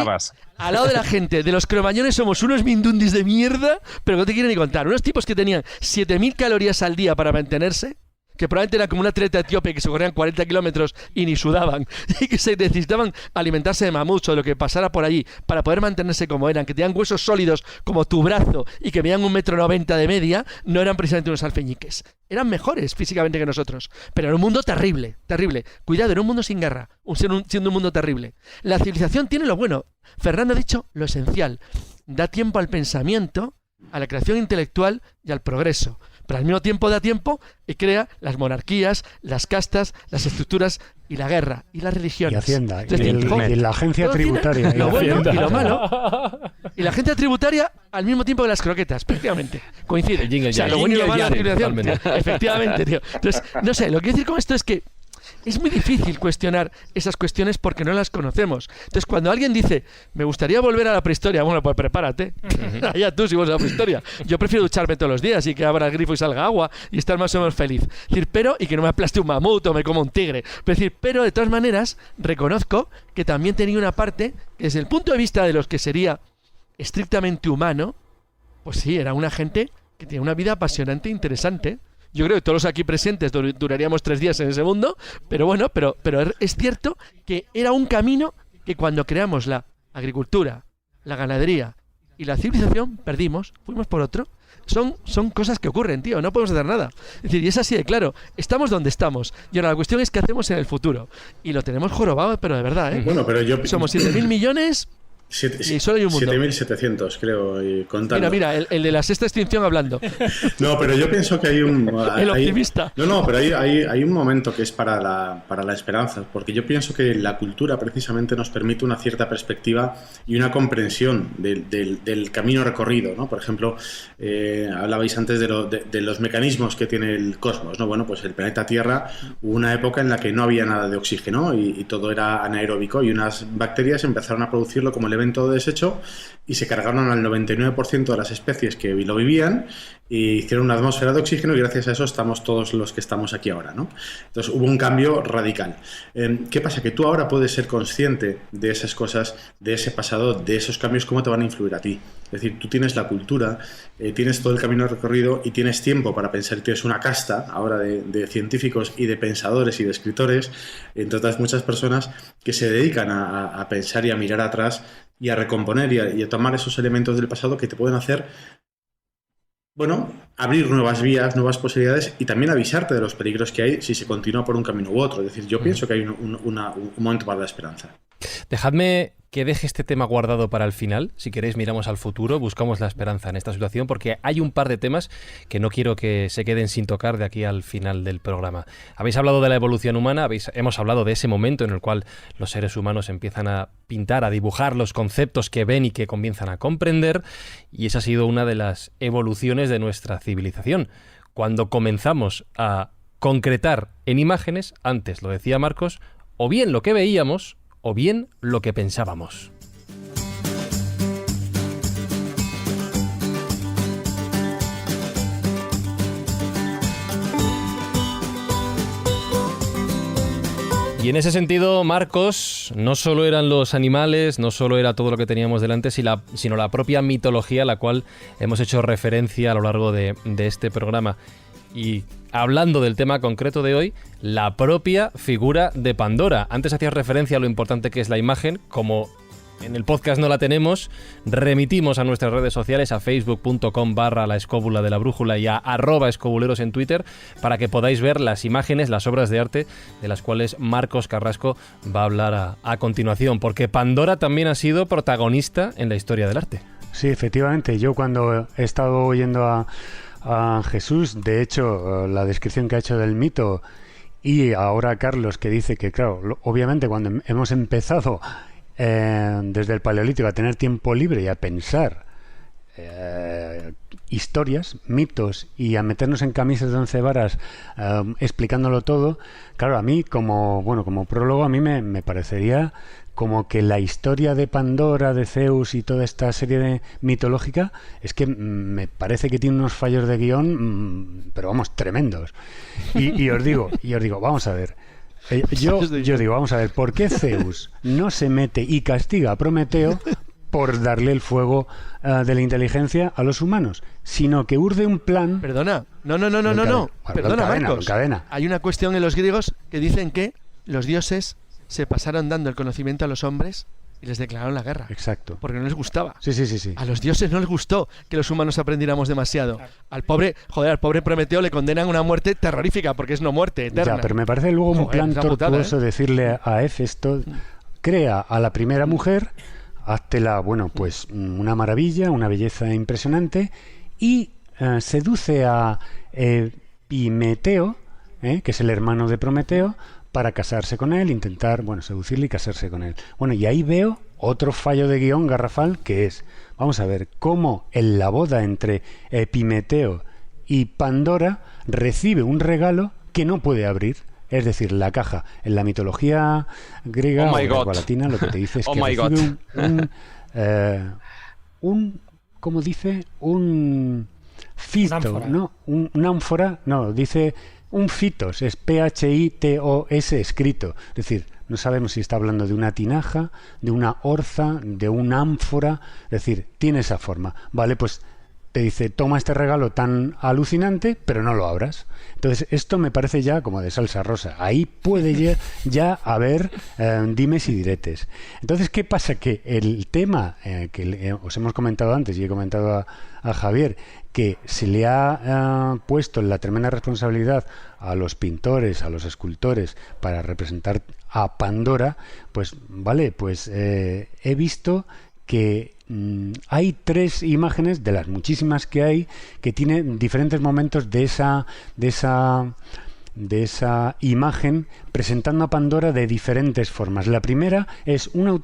al lado de la gente, de los cromañones, somos unos mindundis de mierda, pero no te quieren ni contar. Unos tipos que tenían 7.000 calorías al día para mantenerse, que probablemente era como un atleta etíope que se corrían 40 kilómetros y ni sudaban, y que se necesitaban alimentarse de mamuts o de lo que pasara por allí para poder mantenerse como eran, que tenían huesos sólidos como tu brazo y que medían 1,90 m de media, no eran precisamente unos alfeñiques. Eran mejores físicamente que nosotros, pero era un mundo terrible, terrible. Cuidado, era un mundo sin guerra, siendo un mundo terrible. La civilización tiene lo bueno. Fernando ha dicho lo esencial. Da tiempo al pensamiento, a la creación intelectual y al progreso. Pero al mismo tiempo da tiempo y crea las monarquías, las castas, las estructuras y la guerra y las religiones. Y Hacienda. Entonces, y la agencia tributaria. Lo bueno y lo malo. Y la agencia tributaria al mismo tiempo que las croquetas, efectivamente. Coincide. O sea, lo bueno y lo malo de la civilización. Efectivamente, tío. Entonces, no sé, lo que quiero decir con esto es que es muy difícil cuestionar esas cuestiones porque no las conocemos. Entonces, cuando alguien dice, me gustaría volver a la prehistoria, bueno, pues prepárate. Allá tú si vas a la prehistoria. Yo prefiero ducharme todos los días y que abra el grifo y salga agua y estar más o menos feliz. Es decir, y que no me aplaste un mamut o me coma un tigre. Pero de todas maneras, reconozco que también tenía una parte que desde el punto de vista de los que sería estrictamente humano, pues sí, era una gente que tenía una vida apasionante e interesante. Yo creo que todos los aquí presentes duraríamos 3 días en ese mundo, pero bueno, pero es cierto que era un camino que cuando creamos la agricultura, la ganadería y la civilización, perdimos, fuimos por otro. Son cosas que ocurren, tío, no podemos hacer nada. Es decir, y es así de claro, estamos donde estamos. Y ahora la cuestión es qué hacemos en el futuro. Y lo tenemos jorobado, pero de verdad, ¿eh? Bueno, pero somos 7.000 millones... Y solo hay un mundo. 7.700, creo, y contando. Mira, el de la sexta extinción hablando. No, pero yo pienso que hay un... el optimista. No, pero hay un momento que es para la esperanza, porque yo pienso que la cultura precisamente nos permite una cierta perspectiva y una comprensión del camino recorrido, ¿no? Por ejemplo, hablabais antes de los mecanismos que tiene el cosmos, ¿no? Bueno, pues el planeta Tierra hubo una época en la que no había nada de oxígeno y todo era anaeróbico y unas bacterias empezaron a producirlo como el evento de desecho y se cargaron al 99% de las especies que lo vivían y hicieron una atmósfera de oxígeno y gracias a eso estamos todos los que estamos aquí ahora, ¿no? Entonces hubo un cambio radical. ¿Qué pasa? Que tú ahora puedes ser consciente de esas cosas, de ese pasado, de esos cambios, cómo te van a influir a ti. Es decir, tú tienes la cultura, tienes todo el camino recorrido y tienes tiempo para pensar. Tienes una casta ahora de científicos y de pensadores y de escritores, entre otras muchas personas, que se dedican a pensar y a mirar atrás y a recomponer y a tomar esos elementos del pasado que te pueden hacer, bueno, abrir nuevas vías, nuevas posibilidades y también avisarte de los peligros que hay si se continúa por un camino u otro. Es decir, yo pienso que hay un momento para la esperanza. Dejadme que deje este tema guardado para el final. Si queréis, miramos al futuro, buscamos la esperanza en esta situación, porque hay un par de temas que no quiero que se queden sin tocar de aquí al final del programa. Habéis hablado de la evolución humana, hemos hablado de ese momento en el cual los seres humanos empiezan a pintar, a dibujar los conceptos que ven y que comienzan a comprender, y esa ha sido una de las evoluciones de nuestra civilización. Cuando comenzamos a concretar en imágenes, antes lo decía Marcos, o bien lo que veíamos, o bien lo que pensábamos. Y en ese sentido, Marcos, no solo eran los animales, no solo era todo lo que teníamos delante, sino la propia mitología a la cual hemos hecho referencia a lo largo de este programa. Y hablando del tema concreto de hoy, la propia figura de Pandora. Antes hacías referencia a lo importante que es la imagen. Como en el podcast no la tenemos, remitimos a nuestras redes sociales, a facebook.com/la escóbula de la brújula y a @escobuleros en Twitter, para que podáis ver las imágenes, las obras de arte de las cuales Marcos Carrasco va a hablar a continuación, porque Pandora también ha sido protagonista en la historia del arte. Sí, efectivamente. Yo cuando he estado oyendo a Jesús, de hecho, la descripción que ha hecho del mito, y ahora Carlos, que dice que, claro, obviamente cuando hemos empezado desde el Paleolítico a tener tiempo libre y a pensar historias, mitos y a meternos en camisas de 11 varas explicándolo todo, claro, a mí como prólogo a mí me parecería como que la historia de Pandora, de Zeus y toda esta serie mitológica es que me parece que tiene unos fallos de guión, pero vamos, tremendos. Y os digo, vamos a ver. Yo digo, vamos a ver, ¿por qué Zeus no se mete y castiga a Prometeo por darle el fuego de la inteligencia a los humanos, sino que urde un plan? Perdona, no. Perdona, Marcos. Hay una cuestión en los griegos que dicen que los dioses se pasaron dando el conocimiento a los hombres y les declararon la guerra. Exacto. Porque no les gustaba. Sí. A los dioses no les gustó que los humanos aprendiéramos demasiado. Al pobre Prometeo le condenan una muerte terrorífica porque es no muerte eterna. Ya, pero me parece luego un plan tortuoso decirle a Hefesto, crea a la primera mujer, háztela, pues una maravilla, una belleza impresionante, y seduce a Epimeteo, que es el hermano de Prometeo, para casarse con él, intentar, seducirle y casarse con él. Y ahí veo otro fallo de guión garrafal, que es, vamos a ver, cómo en la boda entre Epimeteo y Pandora recibe un regalo que no puede abrir. Es decir, la caja. En la mitología griega o latina lo que te dice es que recibe ¿cómo dice? Un fito, ¿no? Una ánfora, no, dice un fitos, es PHITOS escrito. Es decir, no sabemos si está hablando de una tinaja, de una orza, de una ánfora. Es decir, tiene esa forma. Vale, pues te dice, toma este regalo tan alucinante, pero no lo abras. Entonces, esto me parece ya como de salsa rosa. Ahí puede ya haber dimes y diretes. Entonces, ¿qué pasa? Que el tema que os hemos comentado antes, y he comentado a Javier, que se le ha puesto la tremenda responsabilidad a los pintores, a los escultores, para representar a Pandora, pues vale, pues he visto que hay 3 imágenes de las muchísimas que hay que tienen diferentes momentos de esa imagen presentando a Pandora de diferentes formas. La primera es un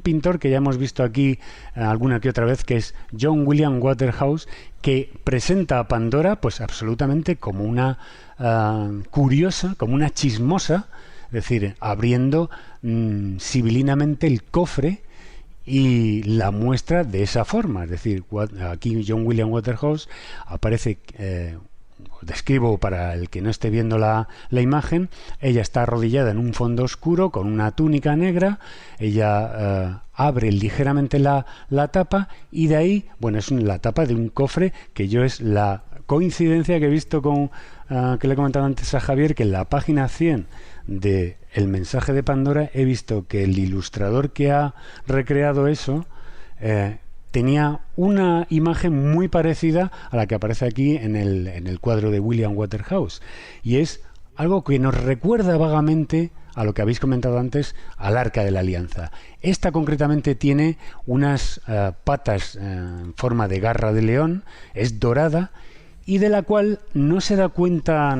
pintor que ya hemos visto aquí alguna que otra vez, que es John William Waterhouse, que presenta a Pandora pues absolutamente como una curiosa, como una chismosa, es decir, abriendo sibilinamente el cofre y la muestra de esa forma. Es decir, aquí John William Waterhouse aparece, describo para el que no esté viendo la imagen, ella está arrodillada en un fondo oscuro con una túnica negra, ella abre ligeramente la tapa y de ahí, bueno, es la tapa de un cofre que yo es la coincidencia que he visto con, que le he comentado antes a Javier, que en la página 100 de El mensaje de Pandora he visto que el ilustrador que ha recreado eso tenía una imagen muy parecida a la que aparece aquí en el cuadro de William Waterhouse, y es algo que nos recuerda vagamente a lo que habéis comentado antes, al Arca de la Alianza. Esta concretamente tiene unas patas en forma de garra de león, es dorada, y de la cual no se da cuenta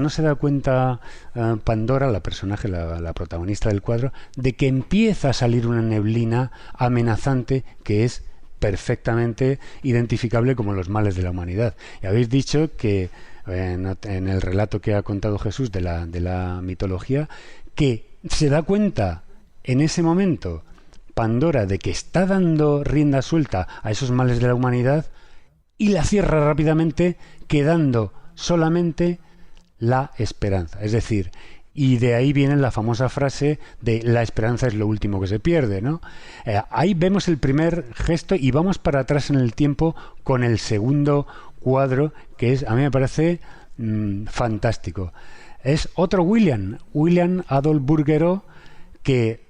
Pandora, la personaje, la protagonista del cuadro, de que empieza a salir una neblina amenazante que es perfectamente identificable como los males de la humanidad. Y habéis dicho que en el relato que ha contado Jesús de la mitología, que se da cuenta en ese momento Pandora de que está dando rienda suelta a esos males de la humanidad y la cierra rápidamente, quedando solamente la esperanza. Es decir, y de ahí viene la famosa frase de la esperanza es lo último que se pierde, ¿no? Ahí vemos el primer gesto y vamos para atrás en el tiempo con el segundo cuadro, que a mí me parece fantástico. Es otro William Adolf Bouguereau, que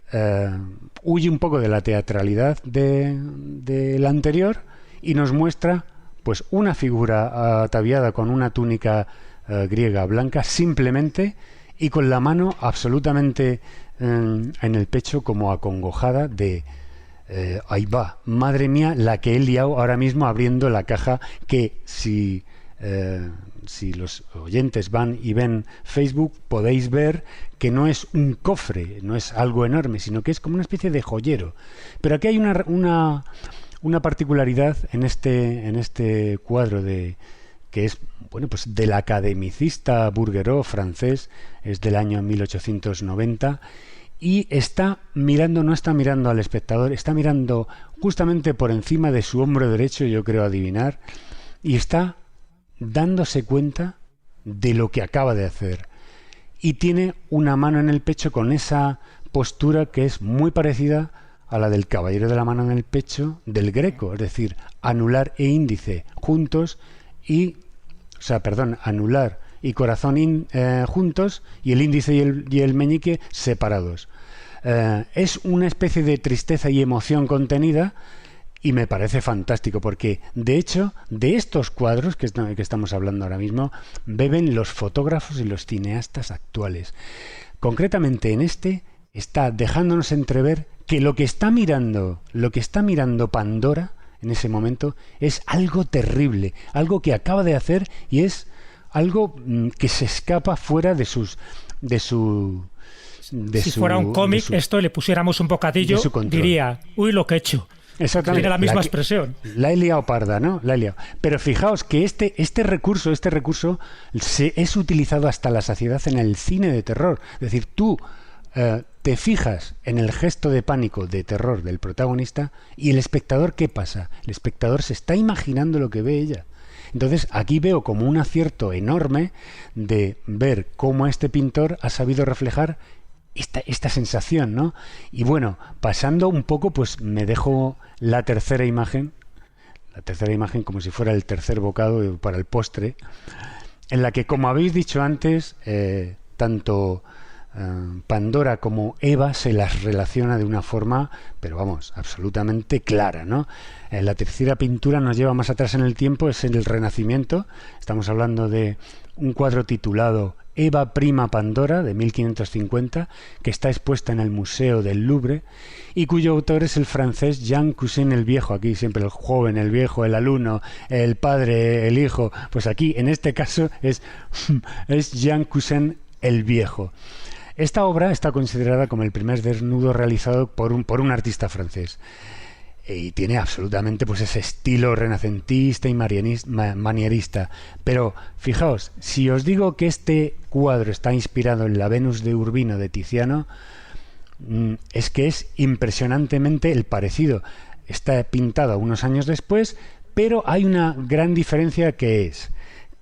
huye un poco de la teatralidad del anterior y nos muestra pues una figura ataviada con una túnica griega blanca simplemente y con la mano absolutamente en el pecho como acongojada de ahí va, madre mía, la que he liado ahora mismo abriendo la caja, que si los oyentes van y ven Facebook podéis ver que no es un cofre, no es algo enorme, sino que es como una especie de joyero. Pero aquí hay una particularidad en este cuadro que es, bueno, pues del academicista Bouguereau francés, es del año 1890, y no está mirando al espectador, está mirando justamente por encima de su hombro derecho, yo creo adivinar, y está dándose cuenta de lo que acaba de hacer. Y tiene una mano en el pecho con esa postura que es muy parecida a la del caballero de la mano en el pecho del Greco, es decir, anular e índice juntos anular y corazón juntos y el índice y el meñique separados. Es una especie de tristeza y emoción contenida y me parece fantástico porque, de hecho, de estos cuadros que estamos hablando ahora mismo, beben los fotógrafos y los cineastas actuales. Concretamente en este está dejándonos entrever que lo que está mirando Pandora en ese momento es algo terrible, algo que acaba de hacer y es algo que se escapa fuera de su fuera un cómic, esto le pusiéramos un bocadillo, diría, uy, lo que he hecho. Exactamente. Tiene la misma expresión. La he liado parda, ¿no? La he liado. Pero fijaos que este recurso es utilizado hasta la saciedad en el cine de terror. Es decir, tú te fijas en el gesto de pánico, de terror del protagonista y el espectador, ¿qué pasa? El espectador se está imaginando lo que ve ella. Entonces aquí veo como un acierto enorme de ver cómo este pintor ha sabido reflejar esta sensación, ¿no? Y bueno, pasando un poco, pues me dejo la tercera imagen como si fuera el tercer bocado para el postre, en la que, como habéis dicho antes, tanto Pandora como Eva se las relaciona de una forma, pero vamos, absolutamente clara, ¿no? La tercera pintura nos lleva más atrás en el tiempo, es en el Renacimiento. Estamos hablando de un cuadro titulado Eva Prima Pandora, de 1550, que está expuesta en el Museo del Louvre y cuyo autor es el francés Jean Cousin el Viejo. Aquí siempre el joven, el viejo, el alumno, el padre, el hijo. Pues aquí, en este caso, es Jean Cousin el Viejo. Esta obra está considerada como el primer desnudo realizado por un artista francés. Y tiene absolutamente pues ese estilo renacentista y manierista. Pero fijaos, si os digo que este cuadro está inspirado en la Venus de Urbino de Tiziano, es que es impresionantemente el parecido. está pintado unos años después, pero hay una gran diferencia, que es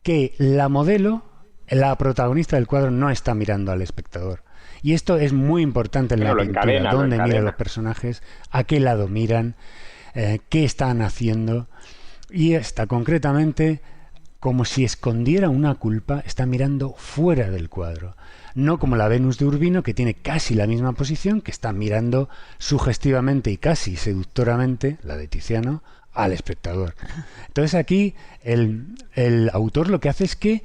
que la modelo, la protagonista del cuadro, no está mirando al espectador. Y esto es muy importante en la pintura, dónde miran los personajes, a qué lado miran, qué están haciendo. Y está concretamente como si escondiera una culpa, está mirando fuera del cuadro. No como la Venus de Urbino, que tiene casi la misma posición, que está mirando sugestivamente y casi seductoramente, la de Tiziano, al espectador. Entonces aquí el autor lo que hace es que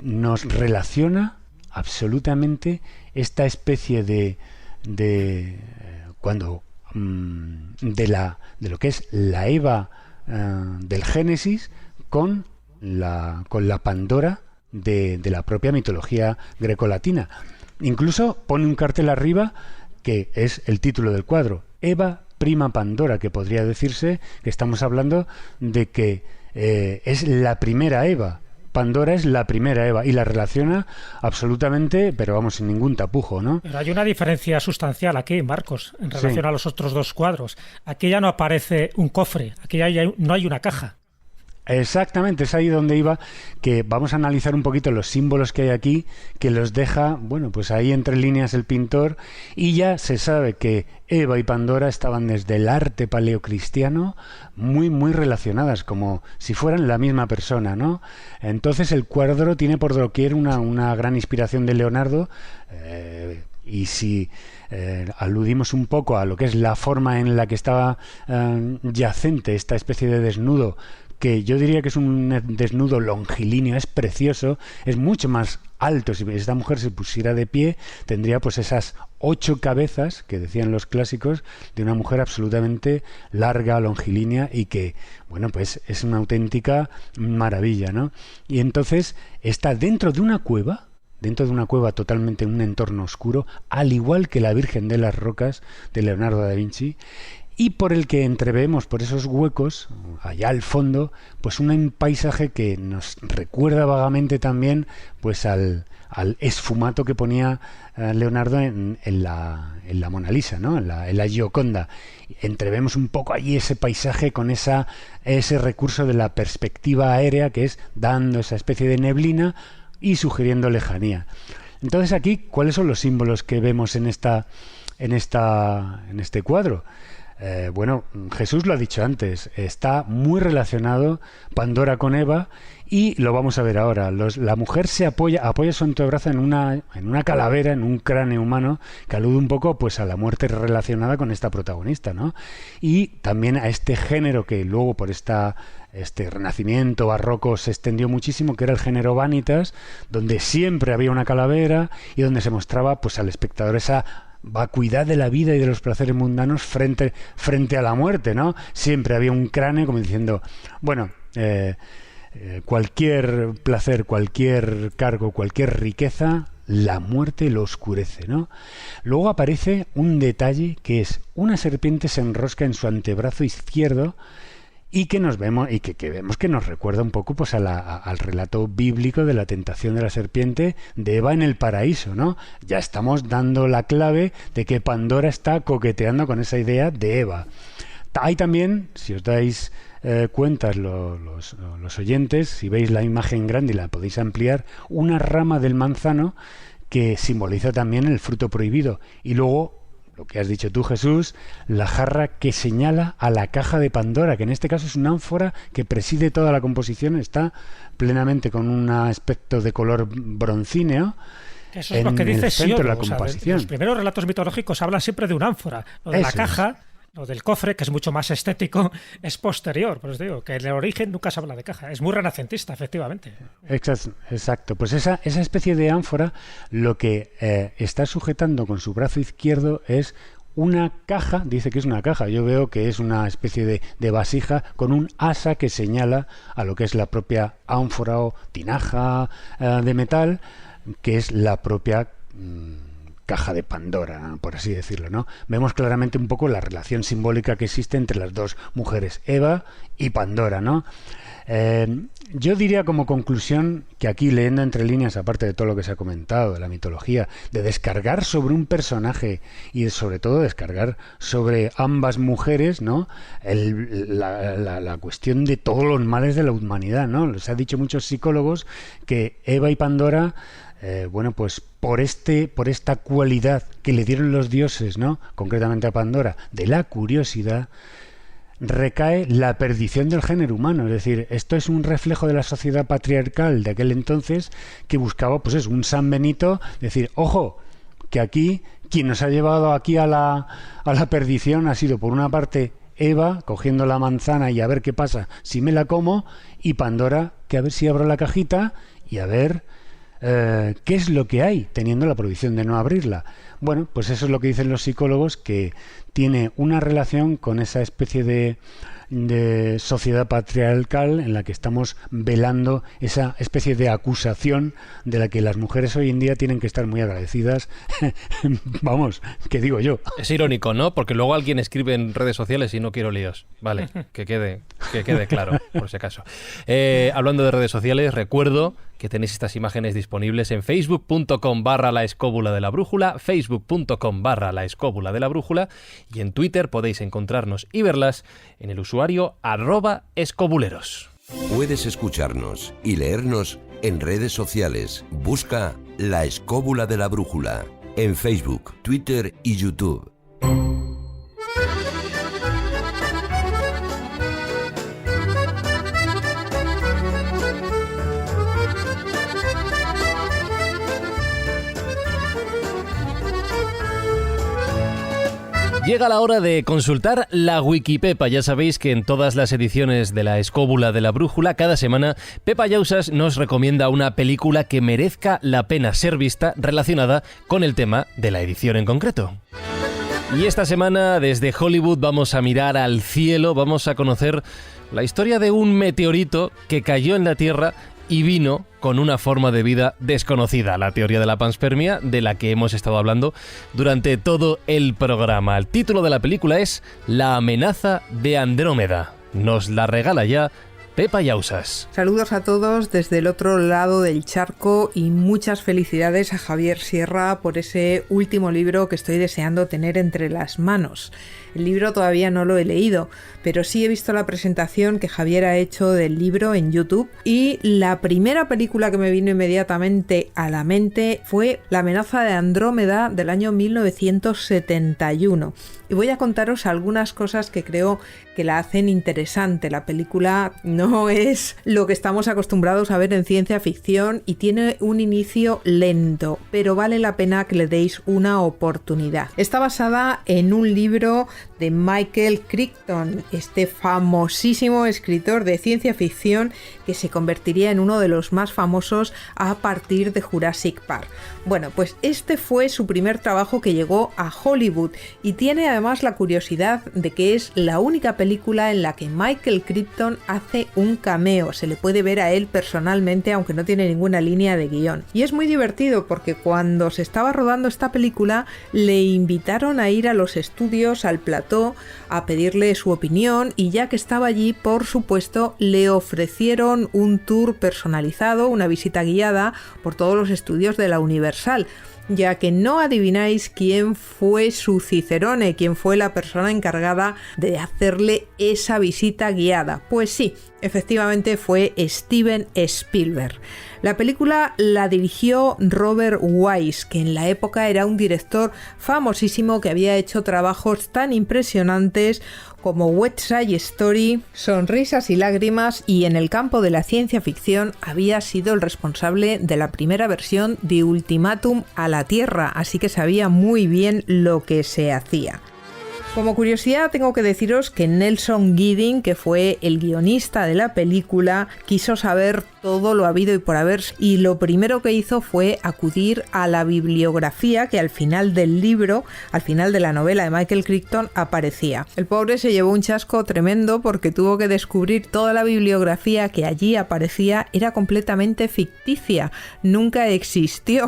nos relaciona absolutamente esta especie de lo que es la Eva del Génesis con la Pandora de la propia mitología grecolatina. Incluso pone un cartel arriba que es el título del cuadro, Eva prima Pandora, que podría decirse que estamos hablando de que es la primera Eva. Pandora es la primera Eva y la relaciona absolutamente, pero vamos, sin ningún tapujo, ¿no? Pero hay una diferencia sustancial aquí, Marcos, en relación a los otros dos cuadros. Aquí ya no aparece un cofre, aquí no hay una caja. Exactamente, es ahí donde iba, que vamos a analizar un poquito los símbolos que hay aquí, que los deja, bueno, pues ahí entre líneas el pintor, y ya se sabe que Eva y Pandora estaban desde el arte paleocristiano muy, muy relacionadas, como si fueran la misma persona, ¿no? Entonces el cuadro tiene por doquier una gran inspiración de Leonardo, y si aludimos un poco a lo que es la forma en la que estaba yacente esta especie de desnudo, que yo diría que es un desnudo longilíneo, es precioso, es mucho más alto. Si esta mujer se pusiera de pie, tendría pues esas 8 cabezas que decían los clásicos, de una mujer absolutamente larga, longilínea, y que, bueno, pues es una auténtica maravilla, ¿no? Y entonces está dentro de una cueva totalmente en un entorno oscuro, al igual que la Virgen de las Rocas de Leonardo da Vinci, y por el que entrevemos por esos huecos, allá al fondo, pues un paisaje que nos recuerda vagamente también pues al esfumato que ponía Leonardo en la Mona Lisa, ¿no? en la Gioconda. Entrevemos un poco allí ese paisaje con ese recurso de la perspectiva aérea, que es dando esa especie de neblina y sugiriendo lejanía. Entonces aquí, ¿cuáles son los símbolos que vemos en este cuadro? Bueno, Jesús lo ha dicho antes, está muy relacionado Pandora con Eva, y lo vamos a ver ahora. La mujer se apoya su antebrazo en una calavera, en un cráneo humano, que alude un poco pues a la muerte relacionada con esta protagonista, ¿no? Y también a este género que luego por este renacimiento barroco se extendió muchísimo, que era el género vanitas, donde siempre había una calavera y donde se mostraba pues al espectador esa vacuidad de la vida y de los placeres mundanos frente a la muerte, ¿no? Siempre había un cráneo como diciendo, bueno, cualquier placer, cualquier cargo, cualquier riqueza, la muerte lo oscurece, ¿no? Luego aparece un detalle que es una serpiente se enrosca en su antebrazo izquierdo, y que vemos que nos recuerda un poco pues al relato bíblico de la tentación de la serpiente de Eva en el paraíso, ¿no? Ya estamos dando la clave de que Pandora está coqueteando con esa idea de Eva. Hay también, si os dais cuenta los oyentes, si veis la imagen grande y la podéis ampliar, una rama del manzano que simboliza también el fruto prohibido. Y luego, lo que has dicho tú, Jesús, la jarra que señala a la caja de Pandora, que en este caso es una ánfora que preside toda la composición, está plenamente con un aspecto de color broncíneo. Eso es lo que dice Siodo, la composición. Los primeros relatos mitológicos hablan siempre de una ánfora. Lo de la caja, lo del cofre, que es mucho más estético, es posterior. Por eso digo que en el origen nunca se habla de caja. Es muy renacentista, efectivamente. Exacto. Pues esa especie de ánfora lo que está sujetando con su brazo izquierdo es una caja. Dice que es una caja. Yo veo que es una especie de vasija con un asa que señala a lo que es la propia ánfora o tinaja de metal, que es la propia caja de Pandora, por así decirlo, ¿no? Vemos claramente un poco la relación simbólica que existe entre las dos mujeres, Eva y Pandora, ¿no? Yo diría como conclusión que aquí, leyendo entre líneas, aparte de todo lo que se ha comentado de la mitología, de descargar sobre un personaje y sobre todo descargar sobre ambas mujeres, ¿no? La cuestión de todos los males de la humanidad, ¿no? Les ha dicho muchos psicólogos que Eva y Pandora, bueno, pues por esta cualidad que le dieron los dioses, ¿no? Concretamente a Pandora, de la curiosidad, recae la perdición del género humano. Es decir, esto es un reflejo de la sociedad patriarcal de aquel entonces que buscaba, pues es un San Benito, decir, ojo, que aquí quien nos ha llevado aquí a la perdición ha sido, por una parte, Eva cogiendo la manzana y a ver qué pasa si me la como, y Pandora, que a ver si abro la cajita y a ver qué es lo que hay, teniendo la prohibición de no abrirla. Bueno, pues eso es lo que dicen los psicólogos, que tiene una relación con esa especie de sociedad patriarcal en la que estamos velando esa especie de acusación de la que las mujeres hoy en día tienen que estar muy agradecidas. Vamos, ¿qué digo yo? Es irónico, ¿no? Porque luego alguien escribe en redes sociales y no quiero líos. Vale, que quede claro, por si acaso. Hablando de redes sociales, recuerdo que tenéis estas imágenes disponibles en facebook.com/la escóbula de la brújula, facebook.com/la escóbula de la brújula, y en Twitter podéis encontrarnos y verlas en el usuario @escobuleros. Puedes escucharnos y leernos en redes sociales. Busca La Escóbula de la Brújula en Facebook, Twitter y YouTube. Llega la hora de consultar la Wikipepa. Ya sabéis que en todas las ediciones de La Escóbula de la Brújula, cada semana, Pepa Yausas nos recomienda una película que merezca la pena ser vista relacionada con el tema de la edición en concreto. Y esta semana, desde Hollywood, vamos a mirar al cielo, vamos a conocer la historia de un meteorito que cayó en la Tierra y vino con una forma de vida desconocida, la teoría de la panspermia, de la que hemos estado hablando durante todo el programa. El título de la película es La amenaza de Andrómeda. Nos la regala ya Pepa Yausas. Saludos a todos desde el otro lado del charco y muchas felicidades a Javier Sierra por ese último libro que estoy deseando tener entre las manos. El libro todavía no lo he leído, pero sí he visto la presentación que Javier ha hecho del libro en YouTube, y la primera película que me vino inmediatamente a la mente fue La amenaza de Andrómeda del año 1971. Y voy a contaros algunas cosas que creo que la hacen interesante. La película no es lo que estamos acostumbrados a ver en ciencia ficción y tiene un inicio lento, pero vale la pena que le deis una oportunidad. Está basada en un libro de Michael Crichton, este famosísimo escritor de ciencia ficción que se convertiría en uno de los más famosos a partir de Jurassic Park. Bueno, pues este fue su primer trabajo que llegó a Hollywood y tiene además la curiosidad de que es la única película en la que Michael Crichton hace un cameo. Se le puede ver a él personalmente, aunque no tiene ninguna línea de guión. Y es muy divertido porque cuando se estaba rodando esta película le invitaron a ir a los estudios, al plató, a pedirle su opinión, y ya que estaba allí, por supuesto, le ofrecieron un tour personalizado, una visita guiada por todos los estudios de la Universal, ya que no adivináis quién fue su cicerone, quién fue la persona encargada de hacerle esa visita guiada. Pues sí, efectivamente fue Steven Spielberg. La película la dirigió Robert Wise, que en la época era un director famosísimo que había hecho trabajos tan impresionantes como West Side Story, Sonrisas y lágrimas, y en el campo de la ciencia ficción había sido el responsable de la primera versión de Ultimátum a la Tierra, así que sabía muy bien lo que se hacía. Como curiosidad tengo que deciros que Nelson Gidding, que fue el guionista de la película, quiso saber todo lo habido y por haber, y lo primero que hizo fue acudir a la bibliografía que al final del libro, al final de la novela de Michael Crichton, aparecía. El pobre se llevó un chasco tremendo porque tuvo que descubrir toda la bibliografía que allí aparecía era completamente ficticia, nunca existió.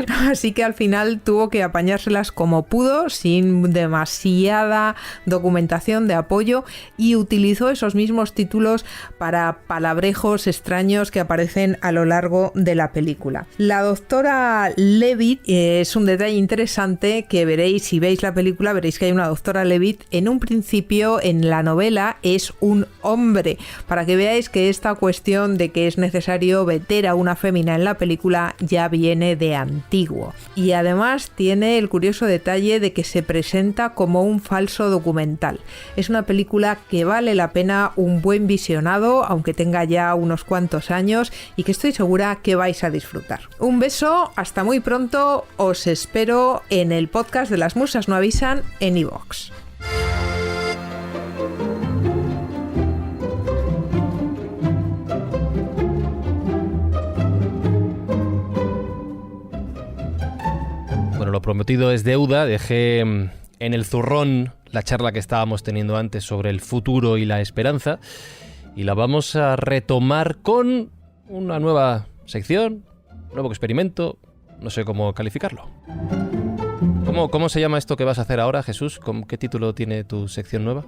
Así que al final tuvo que apañárselas como pudo, sin demasiada documentación de apoyo, y utilizó esos mismos títulos para palabrejos extraños que aparecen a lo largo de la película. La doctora Leavitt es un detalle interesante que veréis si veis la película, veréis que hay una doctora Leavitt. En un principio, en la novela, es un hombre, para que veáis que esta cuestión de que es necesario meter a una fémina en la película ya viene de antiguo. Y además tiene el curioso detalle de que se presenta como un falso documental. Es una película que vale la pena un buen visionado, aunque tenga ya unos cuantos años, y que estoy segura que vais a disfrutar. Un beso, hasta muy pronto, os espero en el podcast de Las Musas No Avisan en iVoox. Bueno, lo prometido es deuda. Dejé en el zurrón la charla que estábamos teniendo antes sobre el futuro y la esperanza, y la vamos a retomar con una nueva sección, un nuevo experimento, no sé cómo calificarlo. ¿Cómo se llama esto que vas a hacer ahora, Jesús? ¿Con qué título tiene tu sección nueva?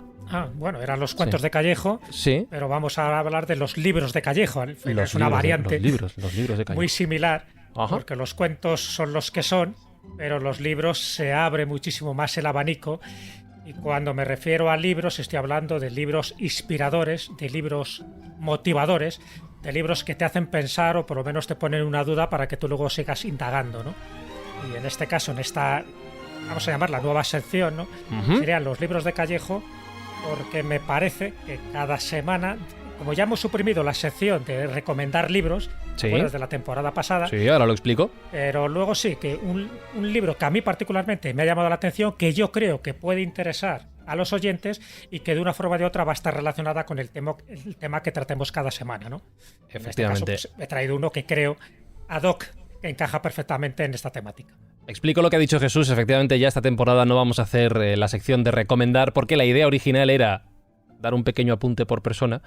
Bueno, eran los cuentos de Callejo, sí, pero vamos a hablar de los libros de Callejo. Es una variante los libros de Callejo. Muy similar, ajá, porque los cuentos son los que son, pero los libros se abre muchísimo más el abanico. Y cuando me refiero a libros, estoy hablando de libros inspiradores, de libros motivadores, de libros que te hacen pensar o por lo menos te ponen una duda para que tú luego sigas indagando, ¿no? Y en este caso, en esta, vamos a llamarla nueva sección, ¿no? Serían los libros de Callejo, porque me parece que cada semana, como ya hemos suprimido la sección de recomendar libros, sí, desde la temporada pasada. Sí, ahora lo explico. Pero luego sí, que un libro que a mí particularmente me ha llamado la atención, que yo creo que puede interesar a los oyentes y que de una forma o de otra va a estar relacionada con el tema que tratemos cada semana, ¿no? Efectivamente. En este caso, pues, he traído uno que creo ad hoc que encaja perfectamente en esta temática. Explico lo que ha dicho Jesús. Efectivamente, ya esta temporada no vamos a hacer la sección de recomendar, porque la idea original era dar un pequeño apunte por persona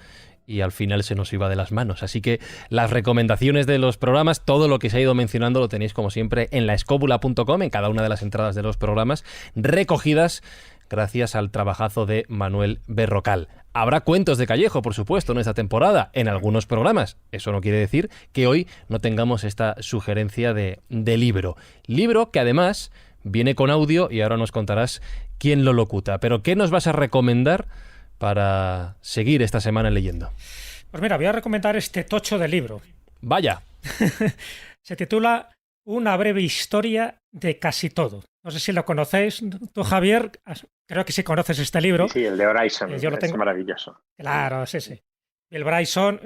y al final se nos iba de las manos. Así que las recomendaciones de los programas, todo lo que se ha ido mencionando, lo tenéis como siempre en laescobula.com, en cada una de las entradas de los programas, recogidas gracias al trabajazo de Manuel Berrocal. Habrá cuentos de Callejo, por supuesto, en esta temporada, en algunos programas. Eso no quiere decir que hoy no tengamos esta sugerencia de libro. Libro que además viene con audio y ahora nos contarás quién lo locuta. Pero ¿qué nos vas a recomendar para seguir esta semana leyendo? Pues mira, voy a recomendar este tocho de libro. Vaya. Se titula Una breve historia de casi todo. No sé si lo conocéis. Tú, Javier, creo que sí conoces este libro. Sí, el de Horizon. Yo lo tengo. Es maravilloso. Claro, sí. Bill Bryson,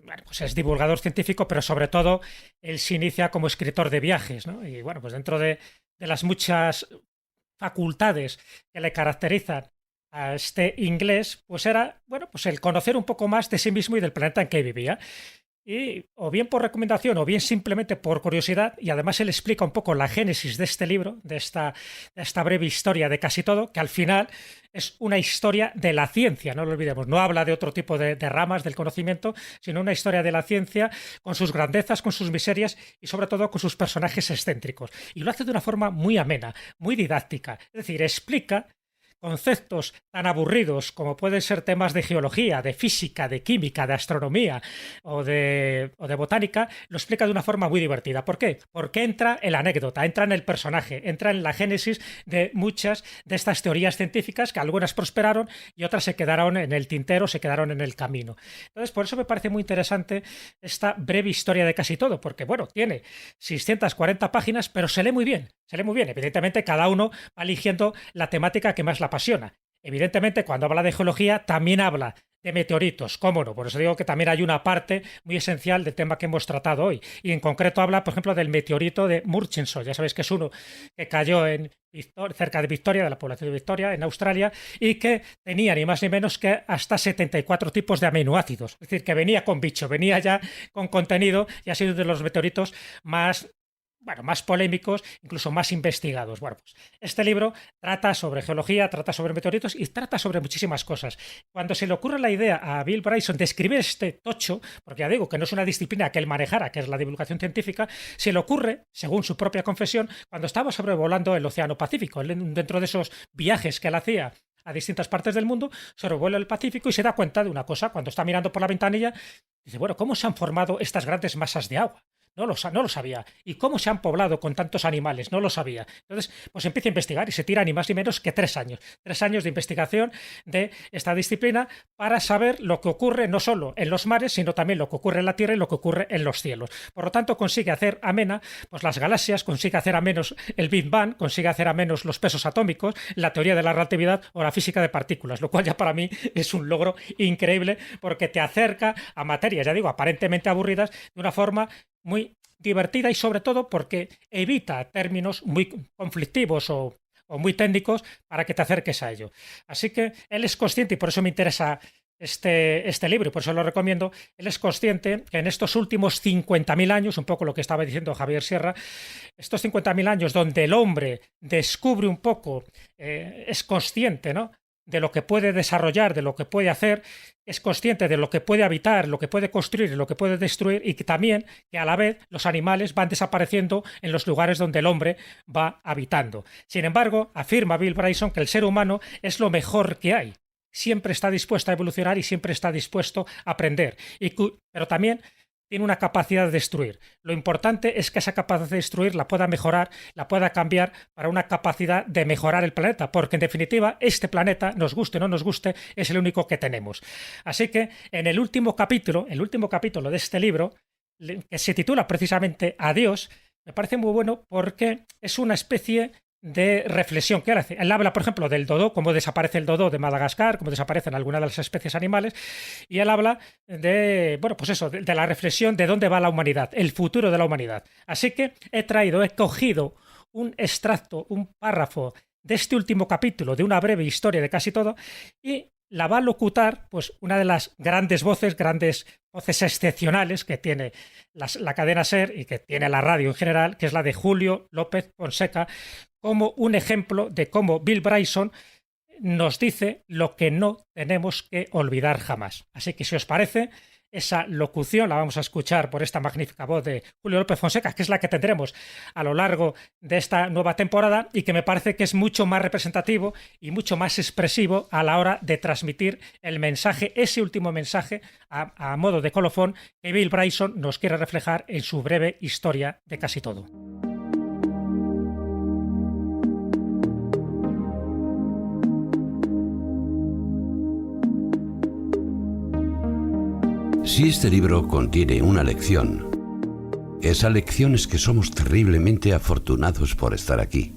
bueno, pues es divulgador científico, pero sobre todo él se inicia como escritor de viajes, ¿no? Y bueno, pues dentro de las muchas facultades que le caracterizan a este inglés, pues era, bueno, pues el conocer un poco más de sí mismo y del planeta en que vivía. Y o bien por recomendación o bien simplemente por curiosidad, y además él explica un poco la génesis de este libro, de esta breve historia de casi todo, que al final es una historia de la ciencia, no lo olvidemos. No habla de otro tipo de ramas del conocimiento, sino una historia de la ciencia con sus grandezas, con sus miserias y sobre todo con sus personajes excéntricos. Y lo hace de una forma muy amena, muy didáctica. Es decir, explica conceptos tan aburridos como pueden ser temas de geología, de física, de química, de astronomía o de botánica, lo explica de una forma muy divertida. ¿Por qué? Porque entra en la anécdota, entra en el personaje, entra en la génesis de muchas de estas teorías científicas, que algunas prosperaron y otras se quedaron en el tintero, se quedaron en el camino. Entonces, por eso me parece muy interesante esta breve historia de casi todo, porque, bueno, tiene 640 páginas, pero se lee muy bien. Se lee muy bien. Evidentemente, cada uno va eligiendo la temática que más la apasiona. Evidentemente, cuando habla de geología, también habla de meteoritos, cómo no. Por eso digo que también hay una parte muy esencial del tema que hemos tratado hoy. Y en concreto habla, por ejemplo, del meteorito de Murchison. Ya sabéis que es uno que cayó cerca de Victoria, de la población de Victoria, en Australia, y que tenía ni más ni menos que hasta 74 tipos de aminoácidos. Es decir, que venía con bicho, venía ya con contenido, y ha sido de los meteoritos más polémicos, incluso más investigados. Bueno, pues este libro trata sobre geología, trata sobre meteoritos y trata sobre muchísimas cosas. Cuando se le ocurre la idea a Bill Bryson de escribir este tocho, porque ya digo que no es una disciplina que él manejara, que es la divulgación científica, se le ocurre, según su propia confesión, cuando estaba sobrevolando el Océano Pacífico. Dentro de esos viajes que él hacía a distintas partes del mundo, sobrevuela el Pacífico y se da cuenta de una cosa. Cuando está mirando por la ventanilla, dice, bueno, ¿cómo se han formado estas grandes masas de agua? No lo sabía. ¿Y cómo se han poblado con tantos animales? No lo sabía. Entonces, pues empieza a investigar y se tira ni más ni menos que 3 años. 3 años de investigación de esta disciplina para saber lo que ocurre no solo en los mares, sino también lo que ocurre en la Tierra y lo que ocurre en los cielos. Por lo tanto, consigue hacer amena pues las galaxias, consigue hacer a menos el Big Bang, consigue hacer a menos los pesos atómicos, la teoría de la relatividad o la física de partículas, lo cual ya para mí es un logro increíble porque te acerca a materias, ya digo, aparentemente aburridas de una forma muy divertida y sobre todo porque evita términos muy conflictivos o muy técnicos para que te acerques a ello. Así que él es consciente, y por eso me interesa este libro y por eso lo recomiendo, él es consciente que en estos últimos 50.000 años, un poco lo que estaba diciendo Javier Sierra, estos 50.000 años donde el hombre descubre un poco, es consciente, ¿no?, de lo que puede desarrollar, de lo que puede hacer, es consciente de lo que puede habitar, lo que puede construir, lo que puede destruir, y que también que a la vez los animales van desapareciendo en los lugares donde el hombre va habitando. Sin embargo, afirma Bill Bryson que el ser humano es lo mejor que hay. Siempre está dispuesto a evolucionar y siempre está dispuesto a aprender. Pero también tiene una capacidad de destruir. Lo importante es que esa capacidad de destruir la pueda mejorar, la pueda cambiar para una capacidad de mejorar el planeta, porque en definitiva este planeta, nos guste o no nos guste, es el único que tenemos. Así que en el último capítulo de este libro, que se titula precisamente Adiós, me parece muy bueno porque es una especie de reflexión que él hace. Él habla, por ejemplo, del dodo, cómo desaparece el dodo de Madagascar, cómo desaparecen algunas de las especies animales, y él habla de, bueno, pues eso, de la reflexión de dónde va la humanidad, el futuro de la humanidad. Así que he cogido un extracto, un párrafo de este último capítulo, de una breve historia de casi todo, y la va a locutar pues una de las grandes voces excepcionales que tiene la cadena SER y que tiene la radio en general, que es la de Julio López Fonseca, como un ejemplo de cómo Bill Bryson nos dice lo que no tenemos que olvidar jamás. Así que si os parece, esa locución la vamos a escuchar por esta magnífica voz de Julio López Fonseca, que es la que tendremos a lo largo de esta nueva temporada y que me parece que es mucho más representativo y mucho más expresivo a la hora de transmitir el mensaje, ese último mensaje a modo de colofón que Bill Bryson nos quiere reflejar en su breve historia de casi todo. Si este libro contiene una lección, esa lección es que somos terriblemente afortunados por estar aquí.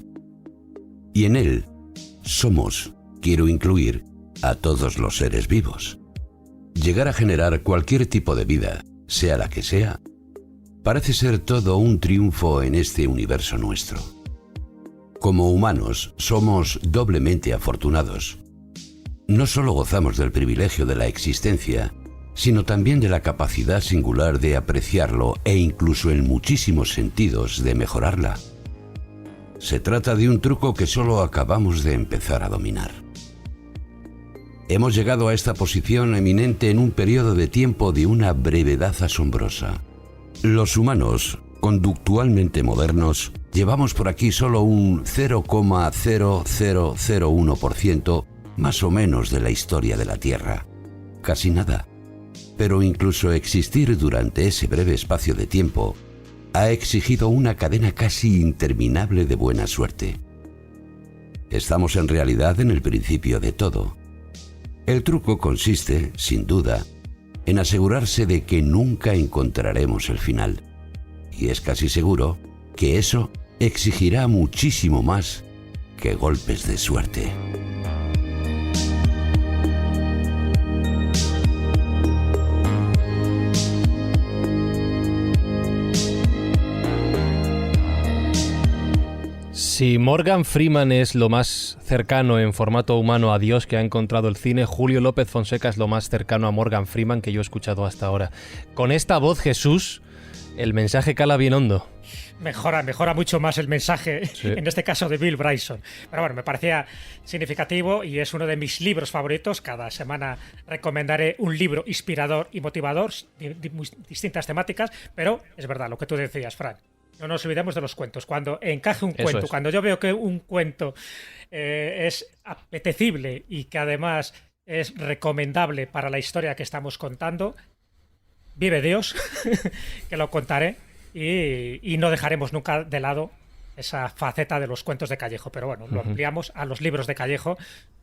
Y en él quiero incluir a todos los seres vivos. Llegar a generar cualquier tipo de vida, sea la que sea, parece ser todo un triunfo en este universo nuestro. Como humanos, somos doblemente afortunados. No solo gozamos del privilegio de la existencia, sino también de la capacidad singular de apreciarlo e incluso en muchísimos sentidos de mejorarla. Se trata de un truco que solo acabamos de empezar a dominar. Hemos llegado a esta posición eminente en un periodo de tiempo de una brevedad asombrosa. Los humanos, conductualmente modernos, llevamos por aquí solo un 0,0001% más o menos de la historia de la Tierra. Casi nada. Pero incluso existir durante ese breve espacio de tiempo ha exigido una cadena casi interminable de buena suerte. Estamos en realidad en el principio de todo. El truco consiste, sin duda, en asegurarse de que nunca encontraremos el final. Y es casi seguro que eso exigirá muchísimo más que golpes de suerte. Si Morgan Freeman es lo más cercano en formato humano a Dios que ha encontrado el cine, Julio López Fonseca es lo más cercano a Morgan Freeman que yo he escuchado hasta ahora. Con esta voz, Jesús, el mensaje cala bien hondo. Mejora mucho más el mensaje, sí. En este caso de Bill Bryson. Pero bueno, me parecía significativo y es uno de mis libros favoritos. Cada semana recomendaré un libro inspirador y motivador de distintas temáticas, pero es verdad lo que tú decías, Fran. No nos olvidemos de los cuentos. Cuando encaje un cuento, cuando yo veo que un cuento es apetecible y que además es recomendable para la historia que estamos contando, vive Dios, que lo contaré. Y no dejaremos nunca de lado esa faceta de los cuentos de Callejo, pero bueno, lo ampliamos a los libros de Callejo,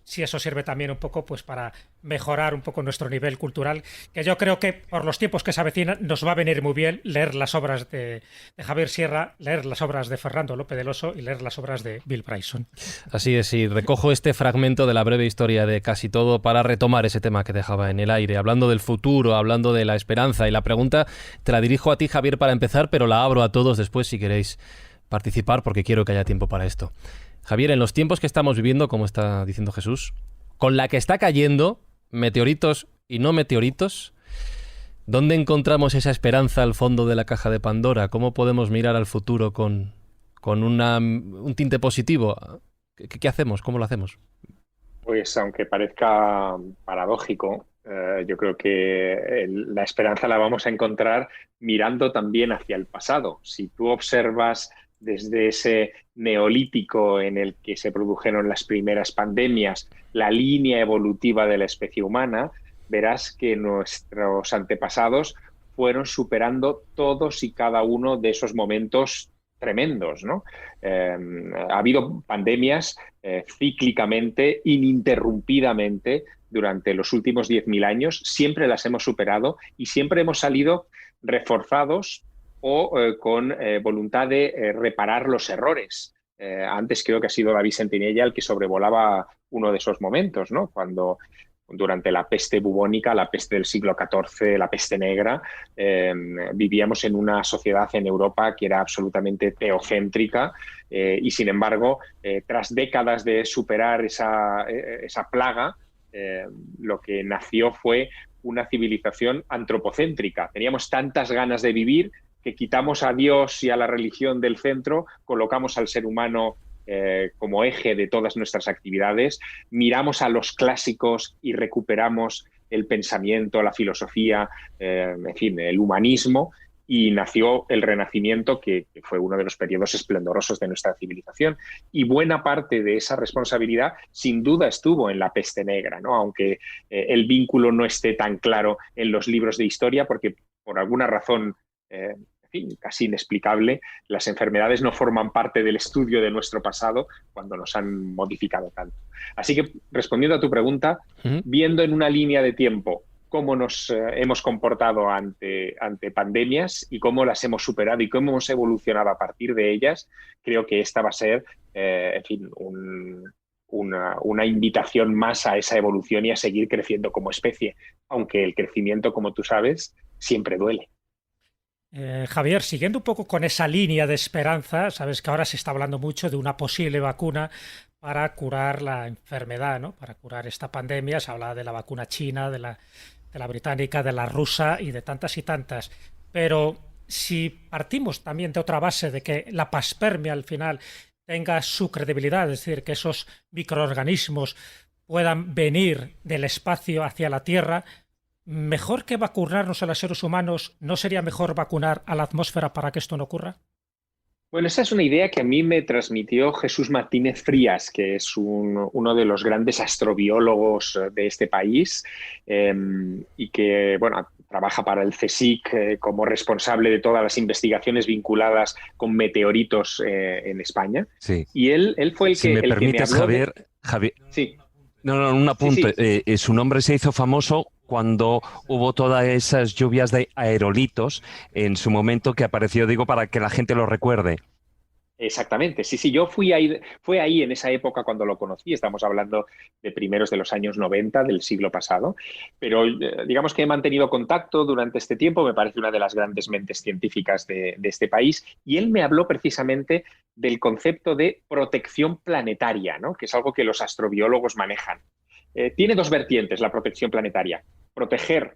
si eso sirve también un poco pues para mejorar un poco nuestro nivel cultural, que yo creo que por los tiempos que se avecinan nos va a venir muy bien leer las obras de Javier Sierra, leer las obras de Fernando Lope del Oso y leer las obras de Bill Bryson. Así es, y recojo este fragmento de la breve historia de Casi Todo para retomar ese tema que dejaba en el aire, hablando del futuro, hablando de la esperanza, y la pregunta te la dirijo a ti, Javier, para empezar, pero la abro a todos después si queréis participar, porque quiero que haya tiempo para esto. Javier, en los tiempos que estamos viviendo, como está diciendo Jesús, con la que está cayendo, meteoritos y no meteoritos, ¿dónde encontramos esa esperanza al fondo de la caja de Pandora? ¿Cómo podemos mirar al futuro con un tinte positivo? ¿Qué hacemos? ¿Cómo lo hacemos? Pues aunque parezca paradójico, yo creo que la esperanza la vamos a encontrar mirando también hacia el pasado. Si tú observas desde ese neolítico en el que se produjeron las primeras pandemias, la línea evolutiva de la especie humana, verás que nuestros antepasados fueron superando todos y cada uno de esos momentos tremendos, ¿no? Ha habido pandemias cíclicamente, ininterrumpidamente, durante los últimos 10.000 años, siempre las hemos superado y siempre hemos salido reforzados o con voluntad de reparar los errores. Antes creo que ha sido David Sentinella el que sobrevolaba uno de esos momentos, ¿no? Cuando durante la peste bubónica, la peste del siglo XIV, la peste negra, vivíamos en una sociedad en Europa que era absolutamente teocéntrica y sin embargo, tras décadas de superar esa plaga, lo que nació fue una civilización antropocéntrica. Teníamos tantas ganas de vivir que quitamos a Dios y a la religión del centro, colocamos al ser humano como eje de todas nuestras actividades, miramos a los clásicos y recuperamos el pensamiento, la filosofía, en fin, el humanismo, y nació el Renacimiento, que fue uno de los periodos esplendorosos de nuestra civilización. Y buena parte de esa responsabilidad, sin duda, estuvo en la peste negra, ¿no? Aunque el vínculo no esté tan claro en los libros de historia, porque por alguna razón en fin, casi inexplicable, las enfermedades no forman parte del estudio de nuestro pasado cuando nos han modificado tanto. Así que, respondiendo a tu pregunta, viendo en una línea de tiempo cómo nos hemos comportado ante pandemias y cómo las hemos superado y cómo hemos evolucionado a partir de ellas, creo que esta va a ser, en fin, una invitación más a esa evolución y a seguir creciendo como especie, aunque el crecimiento, como tú sabes, siempre duele. Javier, siguiendo un poco con esa línea de esperanza, sabes que ahora se está hablando mucho de una posible vacuna para curar la enfermedad, ¿no? Para curar esta pandemia. Se habla de la vacuna china, de la británica, de la rusa y de tantas y tantas. Pero si partimos también de otra base de que la panspermia al final tenga su credibilidad, es decir, que esos microorganismos puedan venir del espacio hacia la Tierra, ¿mejor que vacunarnos a los seres humanos, no sería mejor vacunar a la atmósfera para que esto no ocurra? Bueno, esa es una idea que a mí me transmitió Jesús Martínez Frías, que es uno de los grandes astrobiólogos de este país y que, bueno, trabaja para el CSIC como responsable de todas las investigaciones vinculadas con meteoritos en España. Sí. Y él fue el que... Si me permites, Javier... Sí. No, un apunte. Sí. Su nombre se hizo famoso cuando hubo todas esas lluvias de aerolitos en su momento que apareció, digo, para que la gente lo recuerde. Exactamente, sí, yo fue ahí en esa época cuando lo conocí, estamos hablando de primeros de los años 90 del siglo pasado, pero digamos que he mantenido contacto durante este tiempo, me parece una de las grandes mentes científicas de este país, y él me habló precisamente del concepto de protección planetaria, ¿no? Que es algo que los astrobiólogos manejan. Tiene dos vertientes la protección planetaria. Proteger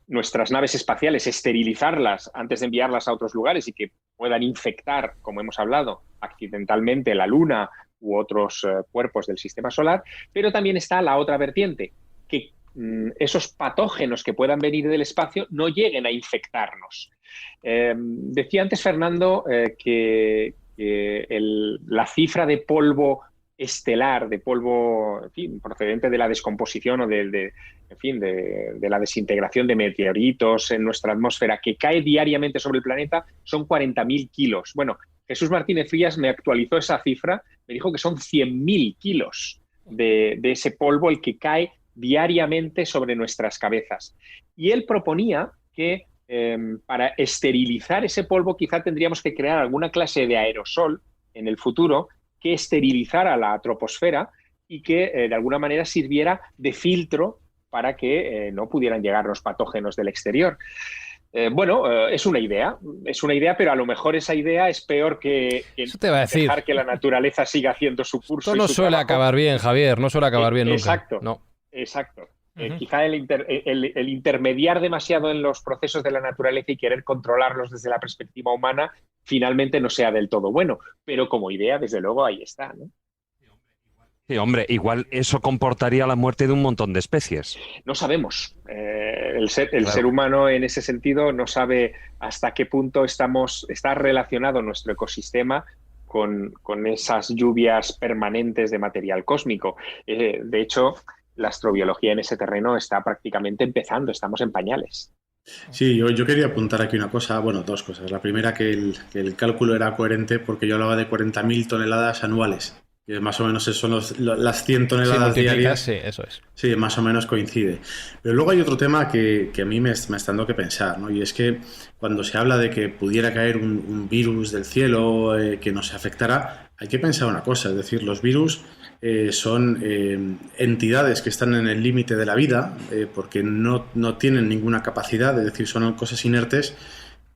nuestras naves espaciales, esterilizarlas antes de enviarlas a otros lugares y que puedan infectar, como hemos hablado, accidentalmente la Luna u otros cuerpos del sistema solar, pero también está la otra vertiente, que esos patógenos que puedan venir del espacio no lleguen a infectarnos. Decía antes Fernando que la cifra de polvo estelar, de polvo, en fin, procedente de la descomposición o de la desintegración de meteoritos en nuestra atmósfera que cae diariamente sobre el planeta son 40.000 kilos. Bueno, Jesús Martínez Frías me actualizó esa cifra, me dijo que son 100.000 kilos de ese polvo el que cae diariamente sobre nuestras cabezas. Y él proponía que para esterilizar ese polvo quizá tendríamos que crear alguna clase de aerosol en el futuro que esterilizara la troposfera y que de alguna manera sirviera de filtro para que no pudieran llegar los patógenos del exterior. Es una idea, pero a lo mejor esa idea es peor que dejar que la naturaleza siga haciendo su curso. Esto no suele acabar bien, Javier, no suele acabar bien nunca. Exacto, no. Exacto. Quizá el intermediar demasiado en los procesos de la naturaleza y querer controlarlos desde la perspectiva humana finalmente no sea del todo bueno, pero como idea, desde luego, ahí está, ¿no? Sí, hombre, igual eso comportaría la muerte de un montón de especies. No sabemos. El ser humano en ese sentido no sabe hasta qué punto está relacionado nuestro ecosistema con esas lluvias permanentes de material cósmico. De hecho, la astrobiología en ese terreno está prácticamente empezando, estamos en pañales. Sí, yo quería apuntar aquí una cosa, bueno, dos cosas. La primera, que el cálculo era coherente porque yo hablaba de 40.000 toneladas anuales, que más o menos son las 100 toneladas diarias. Sí, eso es. Sí, más o menos coincide. Pero luego hay otro tema que a mí me está dando que pensar, ¿no? Y es que cuando se habla de que pudiera caer un virus del cielo que nos afectara, hay que pensar una cosa, es decir, los virus son entidades que están en el límite de la vida porque no tienen ninguna capacidad, es decir, son cosas inertes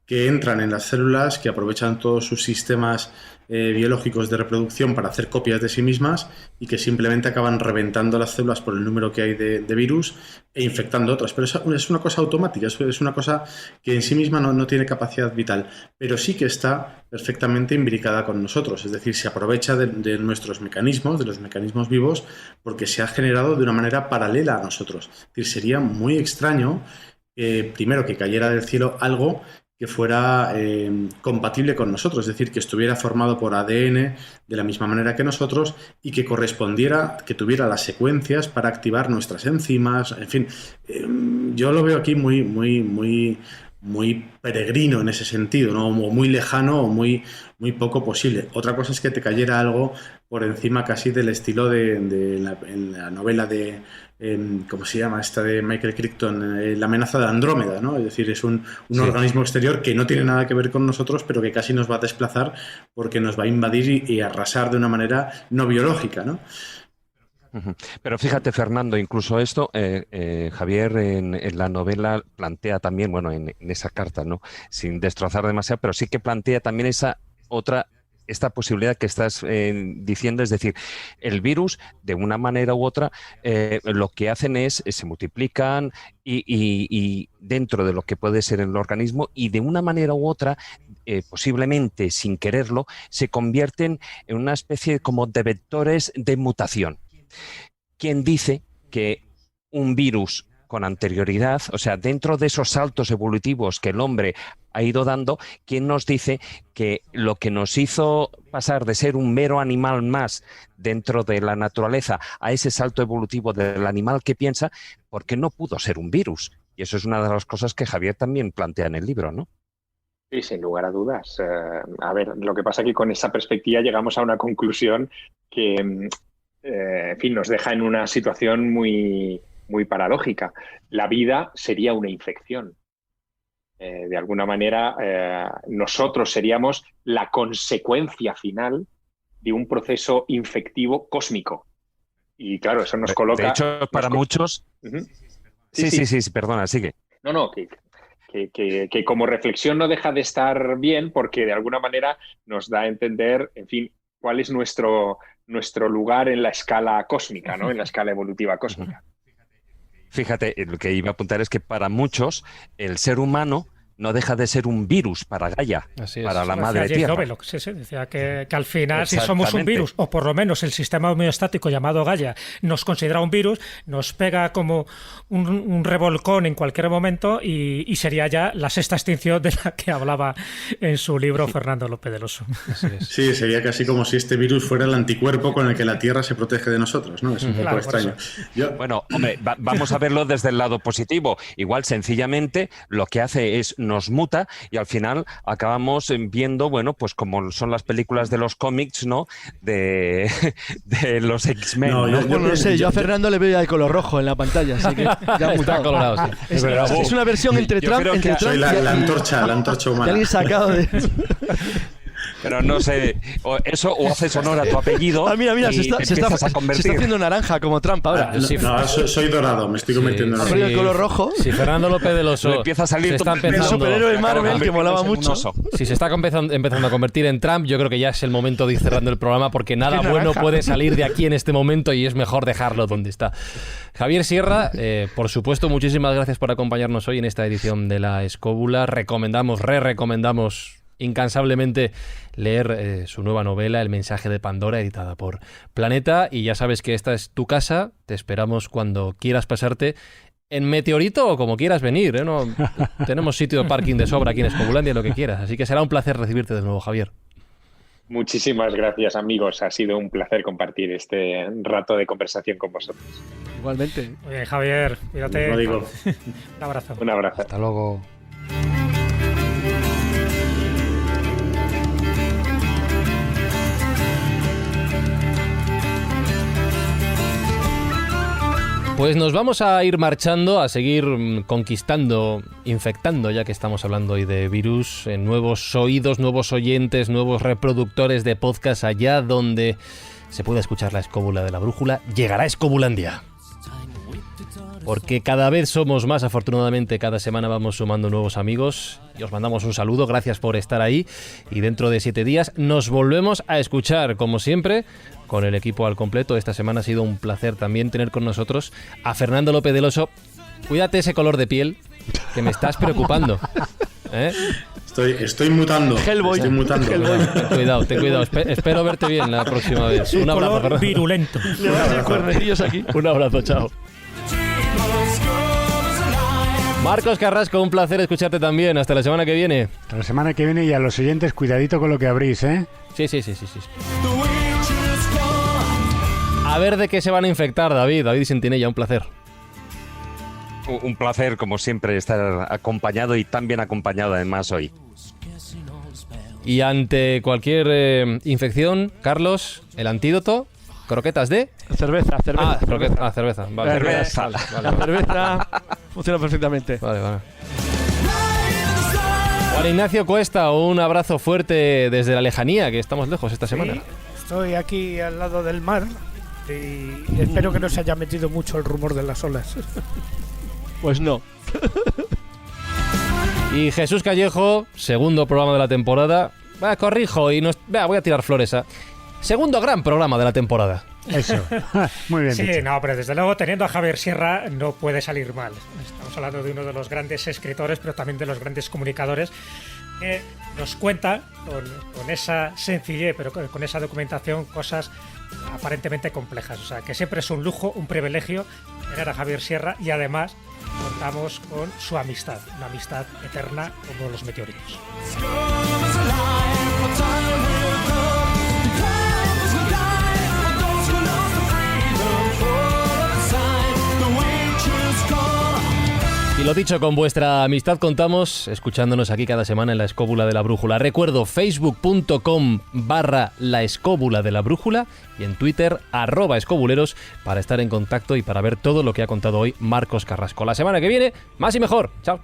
que entran en las células, que aprovechan todos sus sistemas biológicos de reproducción para hacer copias de sí mismas y que simplemente acaban reventando las células por el número que hay de virus e infectando otras. Pero es una cosa automática, es una cosa que en sí misma no tiene capacidad vital, pero sí que está perfectamente imbricada con nosotros, es decir, se aprovecha de nuestros mecanismos, de los mecanismos vivos, porque se ha generado de una manera paralela a nosotros. Es decir, sería muy extraño, primero, que cayera del cielo algo que fuera compatible con nosotros, es decir, que estuviera formado por ADN de la misma manera que nosotros y que correspondiera, que tuviera las secuencias para activar nuestras enzimas, en fin, yo lo veo aquí muy peregrino en ese sentido, ¿no? O muy lejano o muy poco posible. Otra cosa es que te cayera algo por encima casi del estilo en la novela de ¿cómo se llama? Esta de Michael Crichton, La amenaza de Andrómeda, ¿no? Es decir, es un organismo exterior que no tiene nada que ver con nosotros, pero que casi nos va a desplazar porque nos va a invadir y arrasar de una manera no biológica, ¿no? Pero fíjate, Fernando, incluso esto, Javier en la novela plantea también, bueno, en esa carta, ¿no? Sin destrozar demasiado, pero sí que plantea también esta posibilidad que estás diciendo, es decir, el virus, de una manera u otra, lo que hacen es, se multiplican y dentro de lo que puede ser el organismo y de una manera u otra, posiblemente sin quererlo, se convierten en una especie como de vectores de mutación. ¿Quién dice que un virus con anterioridad, o sea, dentro de esos saltos evolutivos que el hombre ha ido dando, ¿quién nos dice que lo que nos hizo pasar de ser un mero animal más dentro de la naturaleza a ese salto evolutivo del animal que piensa, por qué no pudo ser un virus? Y eso es una de las cosas que Javier también plantea en el libro, ¿no? Sí, sin lugar a dudas. A ver, lo que pasa es que con esa perspectiva llegamos a una conclusión que, en fin, nos deja en una situación muy paradójica. La vida sería una infección. De alguna manera, nosotros seríamos la consecuencia final de un proceso infectivo cósmico. Y claro, eso nos coloca... De hecho, para muchos... Uh-huh. Sí, perdona, sigue. No, que como reflexión no deja de estar bien, porque de alguna manera nos da a entender, en fin, cuál es nuestro lugar en la escala cósmica, ¿no? En la escala evolutiva cósmica. Fíjate, lo que iba a apuntar es que para muchos el ser humano no deja de ser un virus para Gaia, para la madre tierra. Nobel, decía que al final, si somos un virus, o por lo menos el sistema homeostático llamado Gaia nos considera un virus, nos pega como un revolcón en cualquier momento y sería ya la sexta extinción de la que hablaba en su libro Fernando López del Oso. Sí, sería casi como si este virus fuera el anticuerpo con el que la Tierra se protege de nosotros, ¿no? Es un poco extraño. Bueno, hombre, vamos a verlo desde el lado positivo. Igual, sencillamente, lo que hace es nos muta y al final acabamos viendo, bueno, pues como son las películas de los cómics, ¿no? De los X-Men. No sé, yo a Fernando le veo ya de color rojo en la pantalla, así que ya ha mutado. Colorado, sí. Es una versión entre Trump y... Soy la antorcha humana. Que alguien sacado de... Pero no sé, o haces honor a tu apellido. Mira, se está haciendo naranja como Trump ahora. Soy dorado, me estoy convirtiendo en naranja. El color rojo. Si Fernando López del Oso empieza a salir el superhéroe de Marvel que molaba mucho. Si se está empezando a convertir en Trump, yo creo que ya es el momento de ir cerrando el programa, porque nada bueno puede salir de aquí en este momento y es mejor dejarlo donde está. Javier Sierra, por supuesto, muchísimas gracias por acompañarnos hoy en esta edición de La Escóbula. Recomendamos incansablemente leer su nueva novela El mensaje de Pandora, editada por Planeta, y ya sabes que esta es tu casa. Te esperamos cuando quieras pasarte en Meteorito o como quieras venir, ¿eh? No, tenemos sitio de parking de sobra aquí en Escobulandia, lo que quieras, así que será un placer recibirte de nuevo, Javier. Muchísimas gracias, amigos, ha sido un placer compartir este rato de conversación con vosotros. Igualmente. Oye, Javier, cuídate. Un abrazo. Un abrazo. Hasta luego. Pues nos vamos a ir marchando, a seguir conquistando, infectando, ya que estamos hablando hoy de virus, nuevos oídos, nuevos oyentes, nuevos reproductores de podcast allá donde se pueda escuchar La Escóbula de la Brújula. Llegará Escobulandia. Porque cada vez somos más, afortunadamente, cada semana vamos sumando nuevos amigos y os mandamos un saludo, gracias por estar ahí, y dentro de 7 días nos volvemos a escuchar, como siempre, con el equipo al completo. Esta semana ha sido un placer también tener con nosotros a Fernando López del Oso. Cuídate ese color de piel, que me estás preocupando. Estoy mutando. Hellboy. Estoy mutando. Ten cuidado. Espero verte bien la próxima vez. Un abrazo, Fernando. Virulento. Le van a hacer cuernecillos aquí. Un abrazo, chao. Marcos Carrasco, un placer escucharte también. Hasta la semana que viene. Hasta la semana que viene, y a los oyentes, cuidadito con lo que abrís, ¿eh? Sí. A ver de qué se van a infectar, David Sentinella, un placer. Un placer, como siempre, estar acompañado y tan bien acompañado además hoy. Y ante cualquier infección, Carlos, el antídoto, croquetas de... Cerveza. Cerveza. Vale. Cerveza. La cerveza funciona perfectamente. Vale. Juan Ignacio Cuesta, un abrazo fuerte desde la lejanía, que estamos lejos esta semana. Sí, estoy aquí al lado del mar y espero que no se haya metido mucho el rumor de las olas. Pues no. Y Jesús Callejo, segundo programa de la temporada. Corrijo y voy a tirar flores. Segundo gran programa de la temporada. Eso, muy bien. Sí, dicho. no, pero desde luego teniendo a Javier Sierra no puede salir mal. Estamos hablando de uno de los grandes escritores, pero también de los grandes comunicadores, que nos cuenta con esa sencillez, pero con esa documentación, cosas aparentemente complejas. O sea, que siempre es un lujo, un privilegio tener a Javier Sierra, y además contamos con su amistad, una amistad eterna como los meteoritos. Y lo dicho, con vuestra amistad contamos, escuchándonos aquí cada semana en La Escóbula de la Brújula. Recuerdo, facebook.com/La Escóbula de la Brújula, y en Twitter, @escobuleros, para estar en contacto y para ver todo lo que ha contado hoy Marcos Carrasco. La semana que viene, más y mejor. Chao.